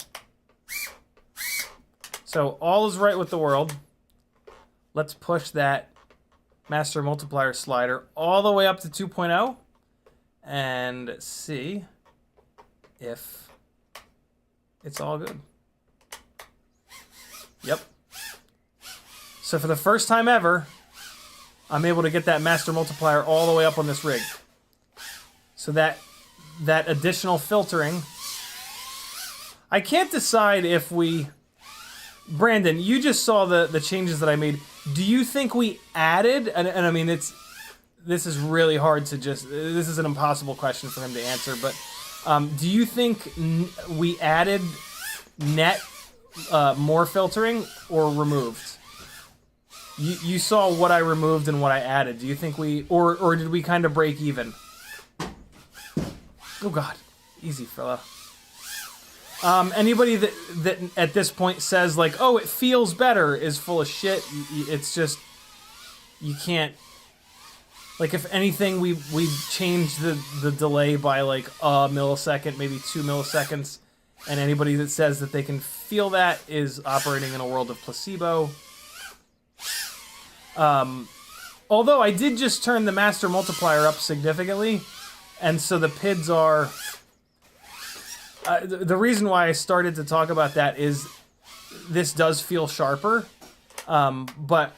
So all is right with the world. Let's push that master multiplier slider all the way up to 2.0 and see if it's all good. Yep. So for the first time ever, I'm able to get that master multiplier all the way up on this rig. So that additional filtering, I can't decide if we... Brandon, you just saw the changes that I made. Do you think we added, and I mean, this is really hard to just, this is an impossible question for him to answer, but do you think we added net more filtering or removed? You saw what I removed and what I added. Do you think we, or did we kind of break even? Oh God, easy fella. Anybody that at this point says like, oh, it feels better is full of shit. It's just, you can't, like, if anything, we changed the delay by like a millisecond, maybe 2 milliseconds. And anybody that says that they can feel that is operating in a world of placebo. Although I did just turn the master multiplier up significantly, And so the PIDs are... the reason why I started to talk about that is this does feel sharper, but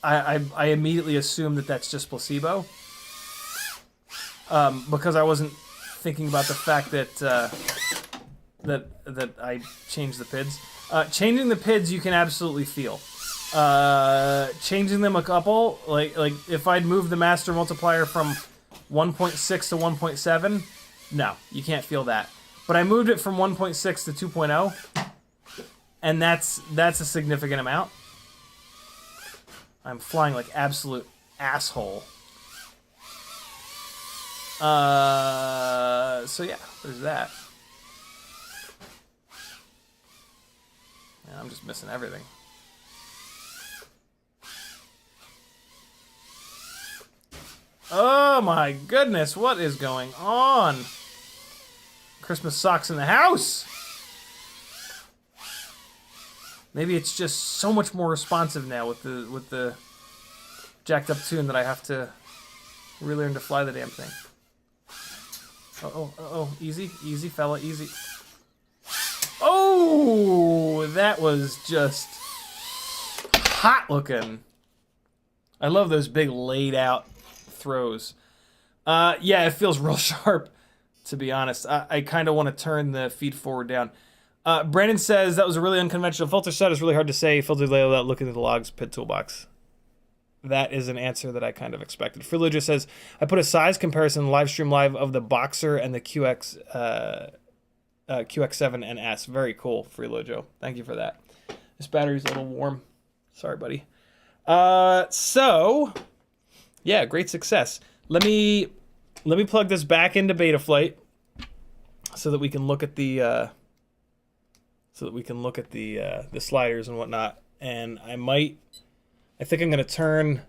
I immediately assume that that's just placebo, because I wasn't thinking about the fact that that I changed the PIDs. Changing the PIDs you can absolutely feel. Changing them a couple, like if I'd moved the master multiplier from 1.6 to 1.7, no, you can't feel that. But I moved it from 1.6 to 2.0, and that's a significant amount. I'm flying like absolute asshole. So yeah, there's that. Yeah, I'm just missing everything. Oh my goodness, what is going on? Christmas socks in the house. Maybe it's just so much more responsive now with the jacked up tune that I have to really learn to fly the damn thing. Oh, easy, fella, easy. Oh, that was just hot looking. I love those big laid out throws. Yeah, it feels real sharp, to be honest. I kind of want to turn the feed forward down. Brandon says, that was a really unconventional filter set. It's really hard to say filter layout without looking at the logs PID toolbox. That is an answer that I kind of expected. Freeloger says, I put a size comparison live stream live of the Boxer and the QX7 and S. Very cool, Freelojo. Thank you for that. This battery's a little warm. Sorry, buddy. So, yeah, great success. Let me plug this back into Betaflight so that we can look at the the sliders and whatnot. And I think I'm gonna turn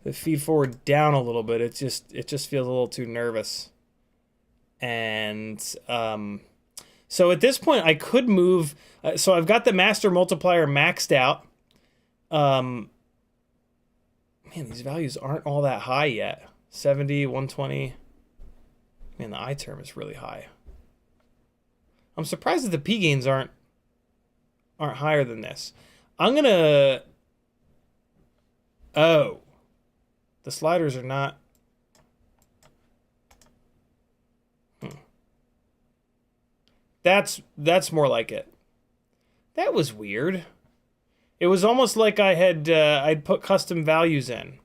the feed forward down a little bit. It just feels a little too nervous. And so at this point I could move. So I've got the master multiplier maxed out. Man, these values aren't all that high yet. 70, 120. Man, the I term is really high. I'm surprised that the P gains aren't higher than this. I'm gonna... Oh. The sliders are not... That's more like it. That was weird. It was almost like I'd put custom values in.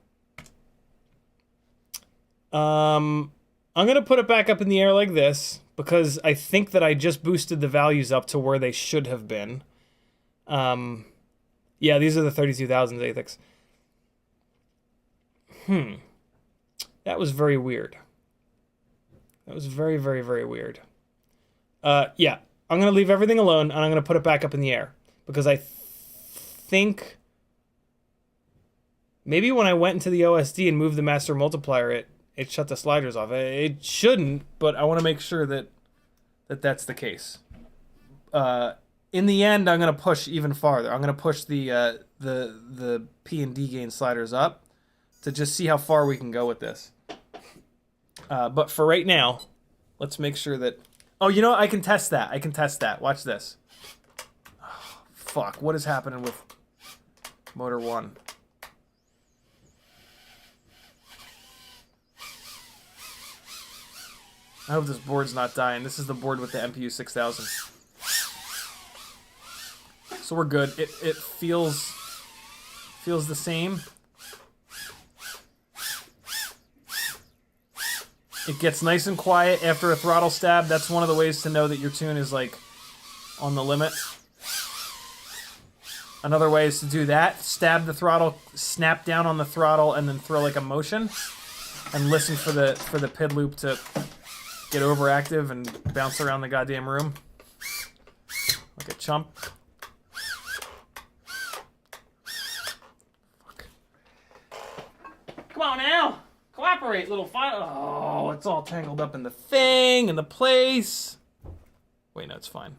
I'm gonna put it back up in the air like this because I think that I just boosted the values up to where they should have been. Yeah, these are the 32,000 ATHICs. That was very weird. That was very, very, very weird. Yeah, I'm gonna leave everything alone and I'm gonna put it back up in the air because I think maybe when I went into the OSD and moved the master multiplier, it shut the sliders off. It shouldn't, but I want to make sure that that's the case. In the end, I'm going to push even farther. I'm going to push the P and D gain sliders up to just see how far we can go with this. But for right now, let's make sure that... Oh, you know what? I can test that. I can test that. Watch this. Oh, fuck. What is happening with motor 1? I hope this board's not dying. This is the board with the MPU 6000. So we're good. It feels the same. It gets nice and quiet after a throttle stab. That's one of the ways to know that your tune is like on the limit. Another way is to do that. Stab the throttle, snap down on the throttle, and then throw like a motion. And listen for the PID loop to get overactive and bounce around the goddamn room. Like a chump. Fuck. Come on now! Cooperate, little file. Oh, it's all tangled up in the thing, in the place. Wait, no, it's fine.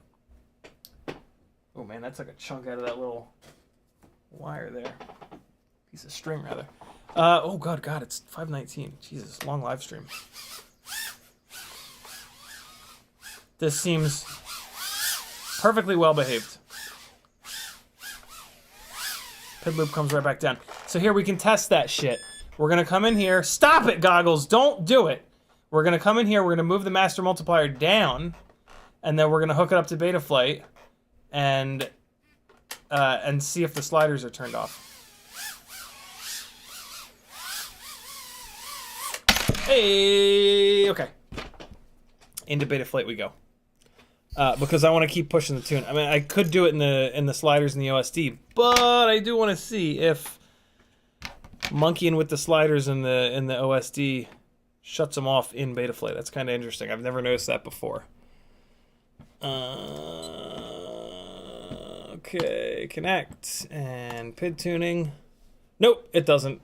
Oh man, that's like a chunk out of that little wire there. Piece of string, rather. Oh god, it's 5:19. Jesus, long live stream. This seems perfectly well behaved. PID loop comes right back down. So here we can test that shit. We're gonna come in here. Stop it, Goggles! Don't do it! We're gonna come in here, we're gonna move the master multiplier down, and then we're gonna hook it up to Betaflight, and see if the sliders are turned off. Hey, okay. Into Betaflight we go. Because I want to keep pushing the tune. I mean, I could do it in the sliders in the OSD, but I do want to see if monkeying with the sliders in the OSD shuts them off in Betaflight. That's kind of interesting. I've never noticed that before. Okay, connect and PID tuning. Nope, it doesn't.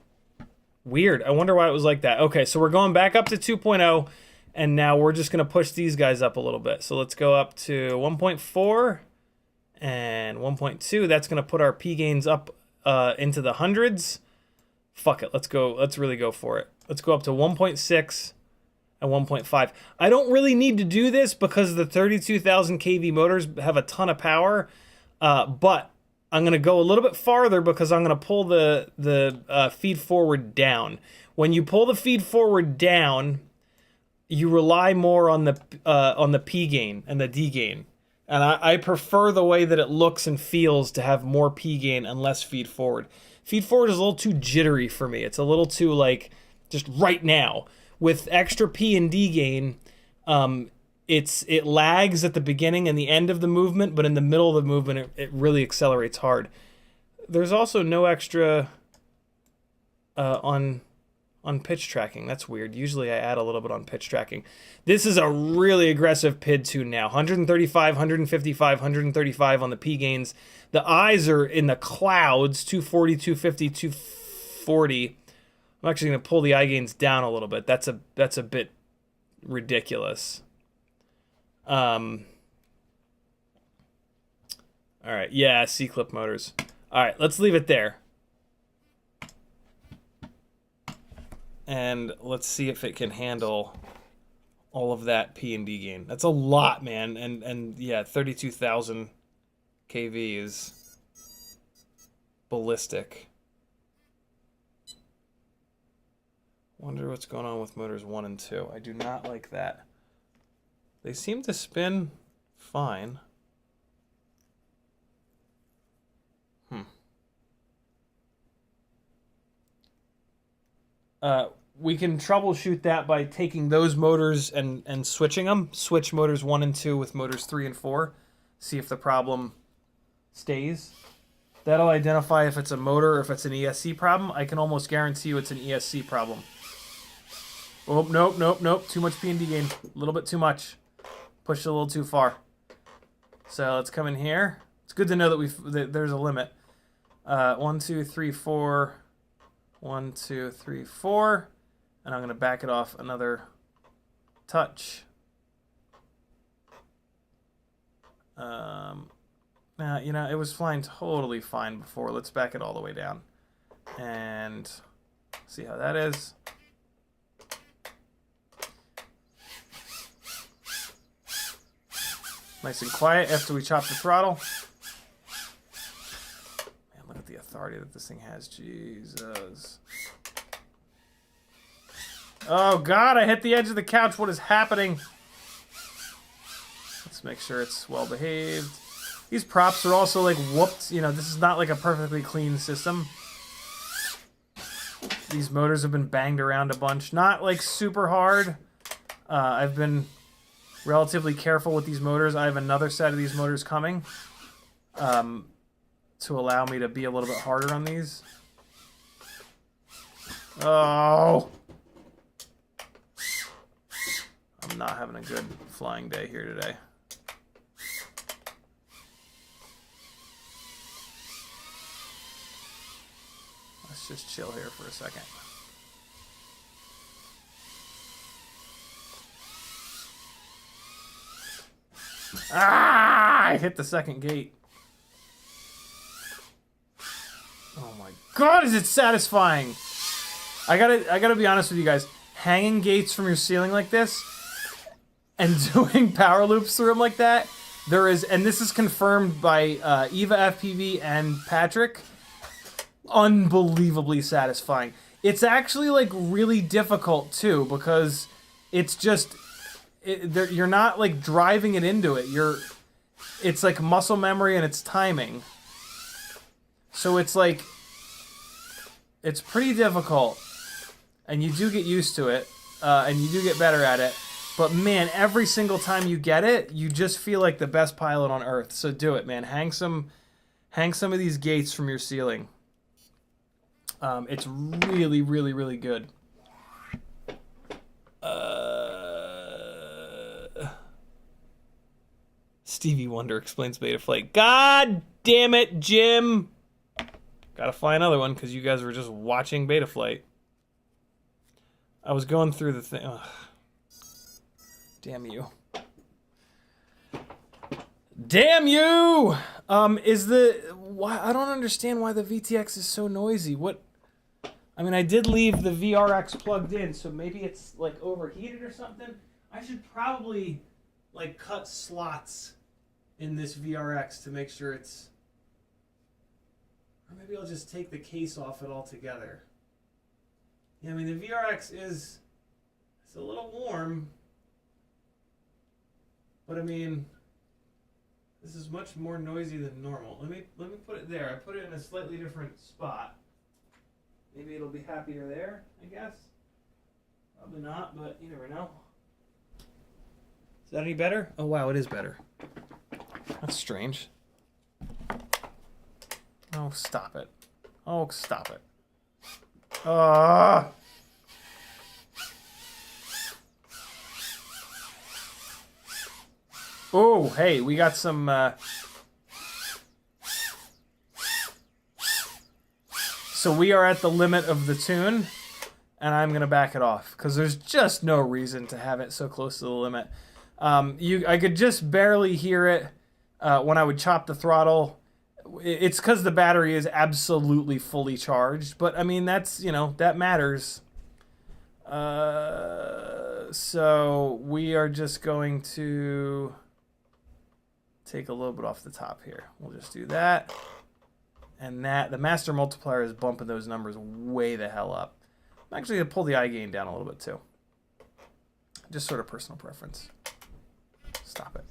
Weird. I wonder why it was like that. Okay, so we're going back up to 2.0. And now we're just going to push these guys up a little bit. So let's go up to 1.4 and 1.2. That's going to put our P gains up into the hundreds. Fuck it. Let's go. Let's really go for it. Let's go up to 1.6 and 1.5. I don't really need to do this because the 32,000 kV motors have a ton of power. But I'm going to go a little bit farther because I'm going to pull the feed forward down. When you pull the feed forward down, you rely more on the P gain and the D gain. And I prefer the way that it looks and feels to have more P gain and less feed forward. Feed forward is a little too jittery for me. It's a little too, like, just right now. With extra P and D gain, it lags at the beginning and the end of the movement, but in the middle of the movement, it really accelerates hard. There's also no extra on pitch tracking. That's weird. Usually I add a little bit on pitch tracking. This is a really aggressive PID tune now. 135, 155, 135 on the P gains. The eyes are in the clouds, 240, 250, 240. I'm actually going to pull the eye gains down a little bit. That's a bit ridiculous. All right. Yeah, C-clip motors. All right, let's leave it there. And let's see if it can handle all of that P and D gain. That's a lot, man. And yeah, 32,000 kV is ballistic. Wonder what's going on with motors 1 and 2. I do not like that. They seem to spin fine. We can troubleshoot that by taking those motors and switching them. Switch motors 1 and 2 with motors 3 and 4. See if the problem stays. That'll identify if it's a motor or if it's an ESC problem. I can almost guarantee you it's an ESC problem. Oh, nope, nope, nope. Too much P and D gain. A little bit too much. Pushed it a little too far. So let's come in here. It's good to know that there's a limit. 1, 2, 3, 4. 1, 2, 3, 4. And I'm going to back it off another touch. Now, you know, it was flying totally fine before. Let's back it all the way down. And see how that is. Nice and quiet after we chop the throttle. Man, look at the authority that this thing has. Jesus. Oh, God, I hit the edge of the couch. What is happening? Let's make sure it's well behaved. These props are also, like, whooped. You know, this is not, like, a perfectly clean system. These motors have been banged around a bunch. Not, like, super hard. I've been relatively careful with these motors. I have another set of these motors coming to allow me to be a little bit harder on these. Oh! I'm not having a good flying day here today. Let's just chill here for a second. Ah! I hit the second gate. Oh my God, is it satisfying? I gotta be honest with you guys. Hanging gates from your ceiling like this, and doing power loops through them like that, there is, and this is confirmed by Eva FPV and Patrick, unbelievably satisfying. It's actually like really difficult too, because it's just, you're not like driving it into it. It's like muscle memory and it's timing. So it's like, it's pretty difficult, and you do get used to it, and you do get better at it. But man, every single time you get it, you just feel like the best pilot on earth. So do it, man. Hang some of these gates from your ceiling. It's really, really, really good. Stevie Wonder explains Betaflight. God damn it, Jim! Gotta fly another one because you guys were just watching Betaflight. I was going through the thing. Ugh. Damn you. Damn you! Why I don't understand why the VTX is so noisy. What? I mean, I did leave the VRX plugged in, so maybe it's like overheated or something. I should probably like cut slots in this VRX to make sure it's. Or maybe I'll just take the case off it altogether. Yeah, I mean the VRX it's a little warm. But I mean, this is much more noisy than normal. Let me put it there. I put it in a slightly different spot. Maybe it'll be happier there, I guess. Probably not, but you never know. Is that any better? Oh wow, it is better. That's strange. Oh, stop it. Oh, stop it. Oh, hey, we got some, So we are at the limit of the tune, and I'm going to back it off, because there's just no reason to have it so close to the limit. I could just barely hear it when I would chop the throttle. It's because the battery is absolutely fully charged, but, I mean, that's, that matters. So we are just going to take a little bit off the top here. We'll just do that. And that, the master multiplier is bumping those numbers way the hell up. I'm actually going to pull the eye gain down a little bit too. Just sort of personal preference. Stop it.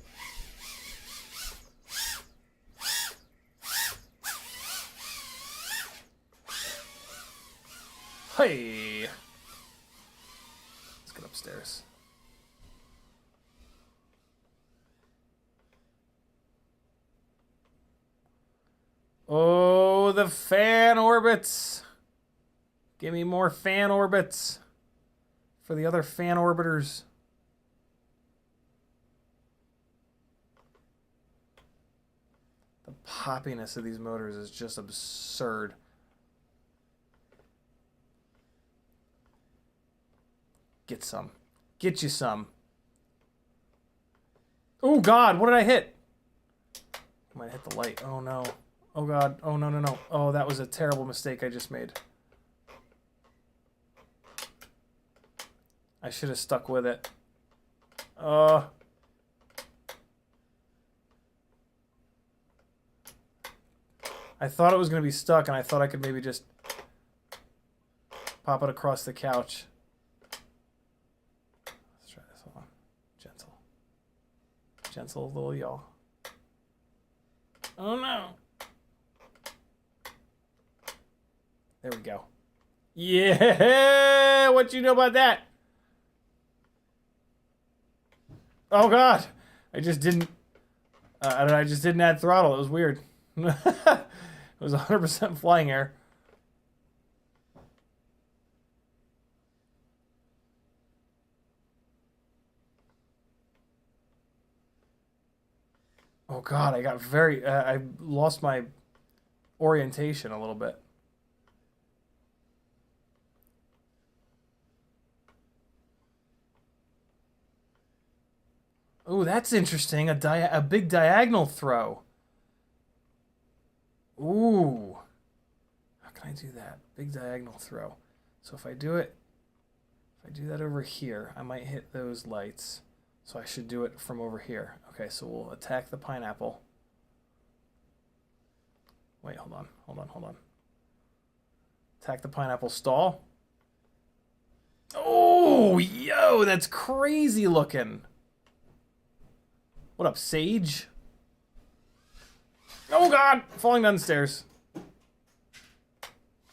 Hey! Let's get upstairs. Oh, the fan orbits. Give me more fan orbits for the other fan orbiters. The poppiness of these motors is just absurd. Get some. Get you some. Oh, God, what did I hit? I might hit the light. Oh, no. Oh, God. Oh, no, no, no. Oh, that was a terrible mistake I just made. I should have stuck with it. I thought it was going to be stuck, and I thought I could maybe just pop it across the couch. Let's try this. Hold on. Gentle. Gentle little yaw. Oh, no. There we go. Yeah! What you know about that? Oh, God. I just didn't add throttle. It was weird. It was 100% flying error. Oh, God. I got I lost my orientation a little bit. Oh, that's interesting. A big diagonal throw. Ooh. How can I do that? Big diagonal throw. So if I do that over here, I might hit those lights. So I should do it from over here. Okay, so we'll attack the pineapple. Wait, hold on. Attack the pineapple stall. Oh, yo, that's crazy looking. What up, Sage? Oh, God, falling down the stairs.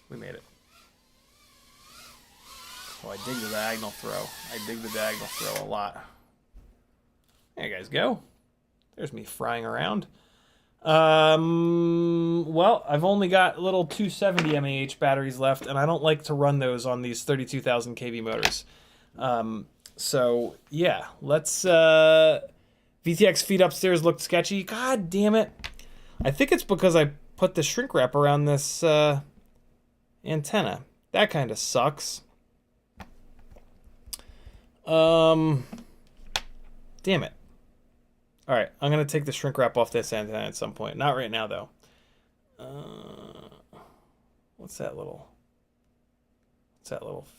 We made it. Oh, I dig the diagonal throw. A lot. There you guys go. There's me frying around. Well, I've only got little 270 mAh batteries left, and I don't like to run those on these 32,000 kV motors. So, yeah, let's... VTX feed upstairs looked sketchy. God damn it. I think it's because I put the shrink wrap around this antenna. That kind of sucks. Damn it. All right, I'm gonna take the shrink wrap off this antenna at some point. Not right now, though. What's that little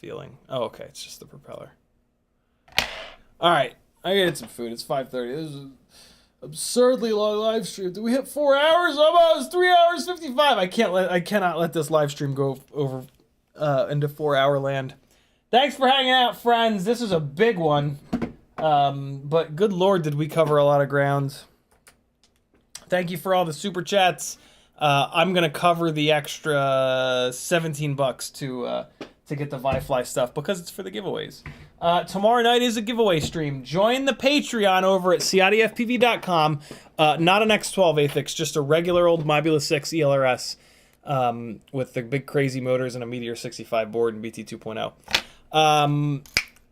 feeling? Oh, okay, it's just the propeller. All right, I gotta get some food. It's 5:30. This is an absurdly long live stream. Did we hit 4 hours? Almost 3 hours 55. I cannot let this live stream go over into 4 hour land. Thanks for hanging out, friends. This is a big one. But good Lord, did we cover a lot of ground. Thank you for all the super chats. I'm going to cover the extra $17 to get the ViFly stuff because it's for the giveaways. Tomorrow night is a giveaway stream. Join the Patreon over at CiottiFPV.com. Not an X12 ATHIX, just a regular old Mobula 6 ELRS with the big crazy motors and a Meteor 65 board and BT 2.0.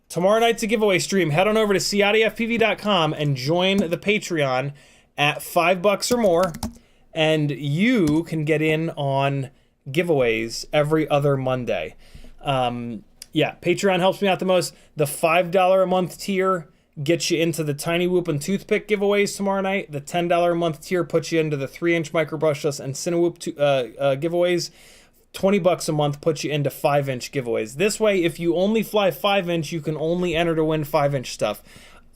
Tomorrow night's a giveaway stream. Head on over to CiottiFPV.com and join the Patreon at $5 or more, and you can get in on giveaways every other Monday. Yeah, Patreon helps me out the most. The $5 a month tier gets you into the Tinywhoop and Toothpick giveaways tomorrow night. The $10 a month tier puts you into the 3-inch micro brushless and Tinywhoop giveaways. $20 a month puts you into 5-inch giveaways. This way, if you only fly 5-inch, you can only enter to win 5-inch stuff.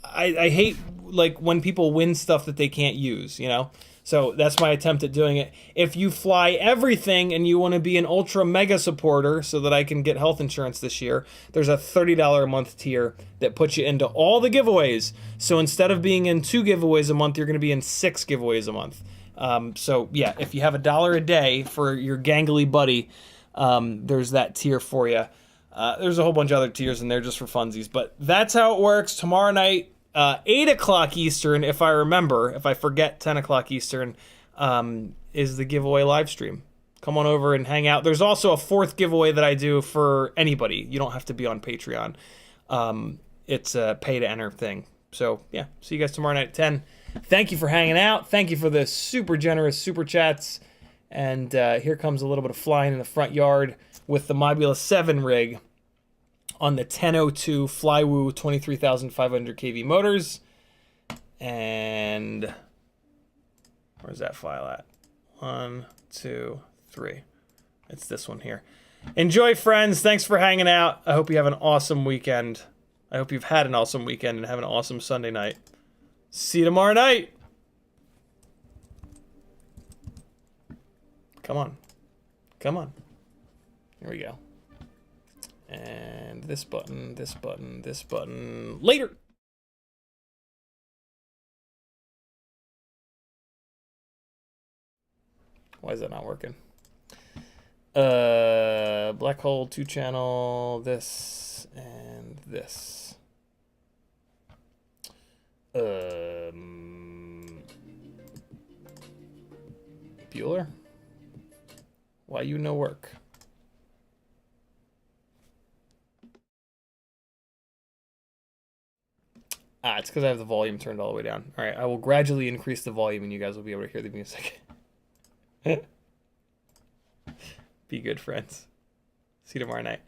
I hate like when people win stuff that they can't use, you know? So that's my attempt at doing it. If you fly everything and you want to be an ultra mega supporter so that I can get health insurance this year, there's a $30 a month tier that puts you into all the giveaways. So instead of being in 2 giveaways a month, you're going to be in 6 giveaways a month. So yeah, if you have $1 a day for your gangly buddy, there's that tier for you. There's a whole bunch of other tiers in there just for funsies, but that's how it works. Tomorrow night, 8 o'clock Eastern, if I remember, if I forget 10 o'clock Eastern, is the giveaway live stream. Come on over and hang out. There's also a 4th giveaway that I do for anybody. You don't have to be on Patreon. It's a pay to enter thing. So yeah, see you guys tomorrow night at 10. Thank you for hanging out. Thank you for the super generous super chats. And here comes a little bit of flying in the front yard with the Mobula 7 rig on the 1002 Flywoo 23,500 kV motors. And where's that file at? 1, 2, 3. It's this one here. Enjoy, friends. Thanks for hanging out. I hope you have an awesome weekend. I hope you've had an awesome weekend and have an awesome Sunday night. See you tomorrow night. Come on. Come on. Here we go. And this button, this button, this button. Later. Why is that not working? Black hole 2-channel, this and this. Bueller? Why you no work? It's because I have the volume turned all the way down. All right, I will gradually increase the volume and you guys will be able to hear the music. Be good, friends. See you tomorrow night.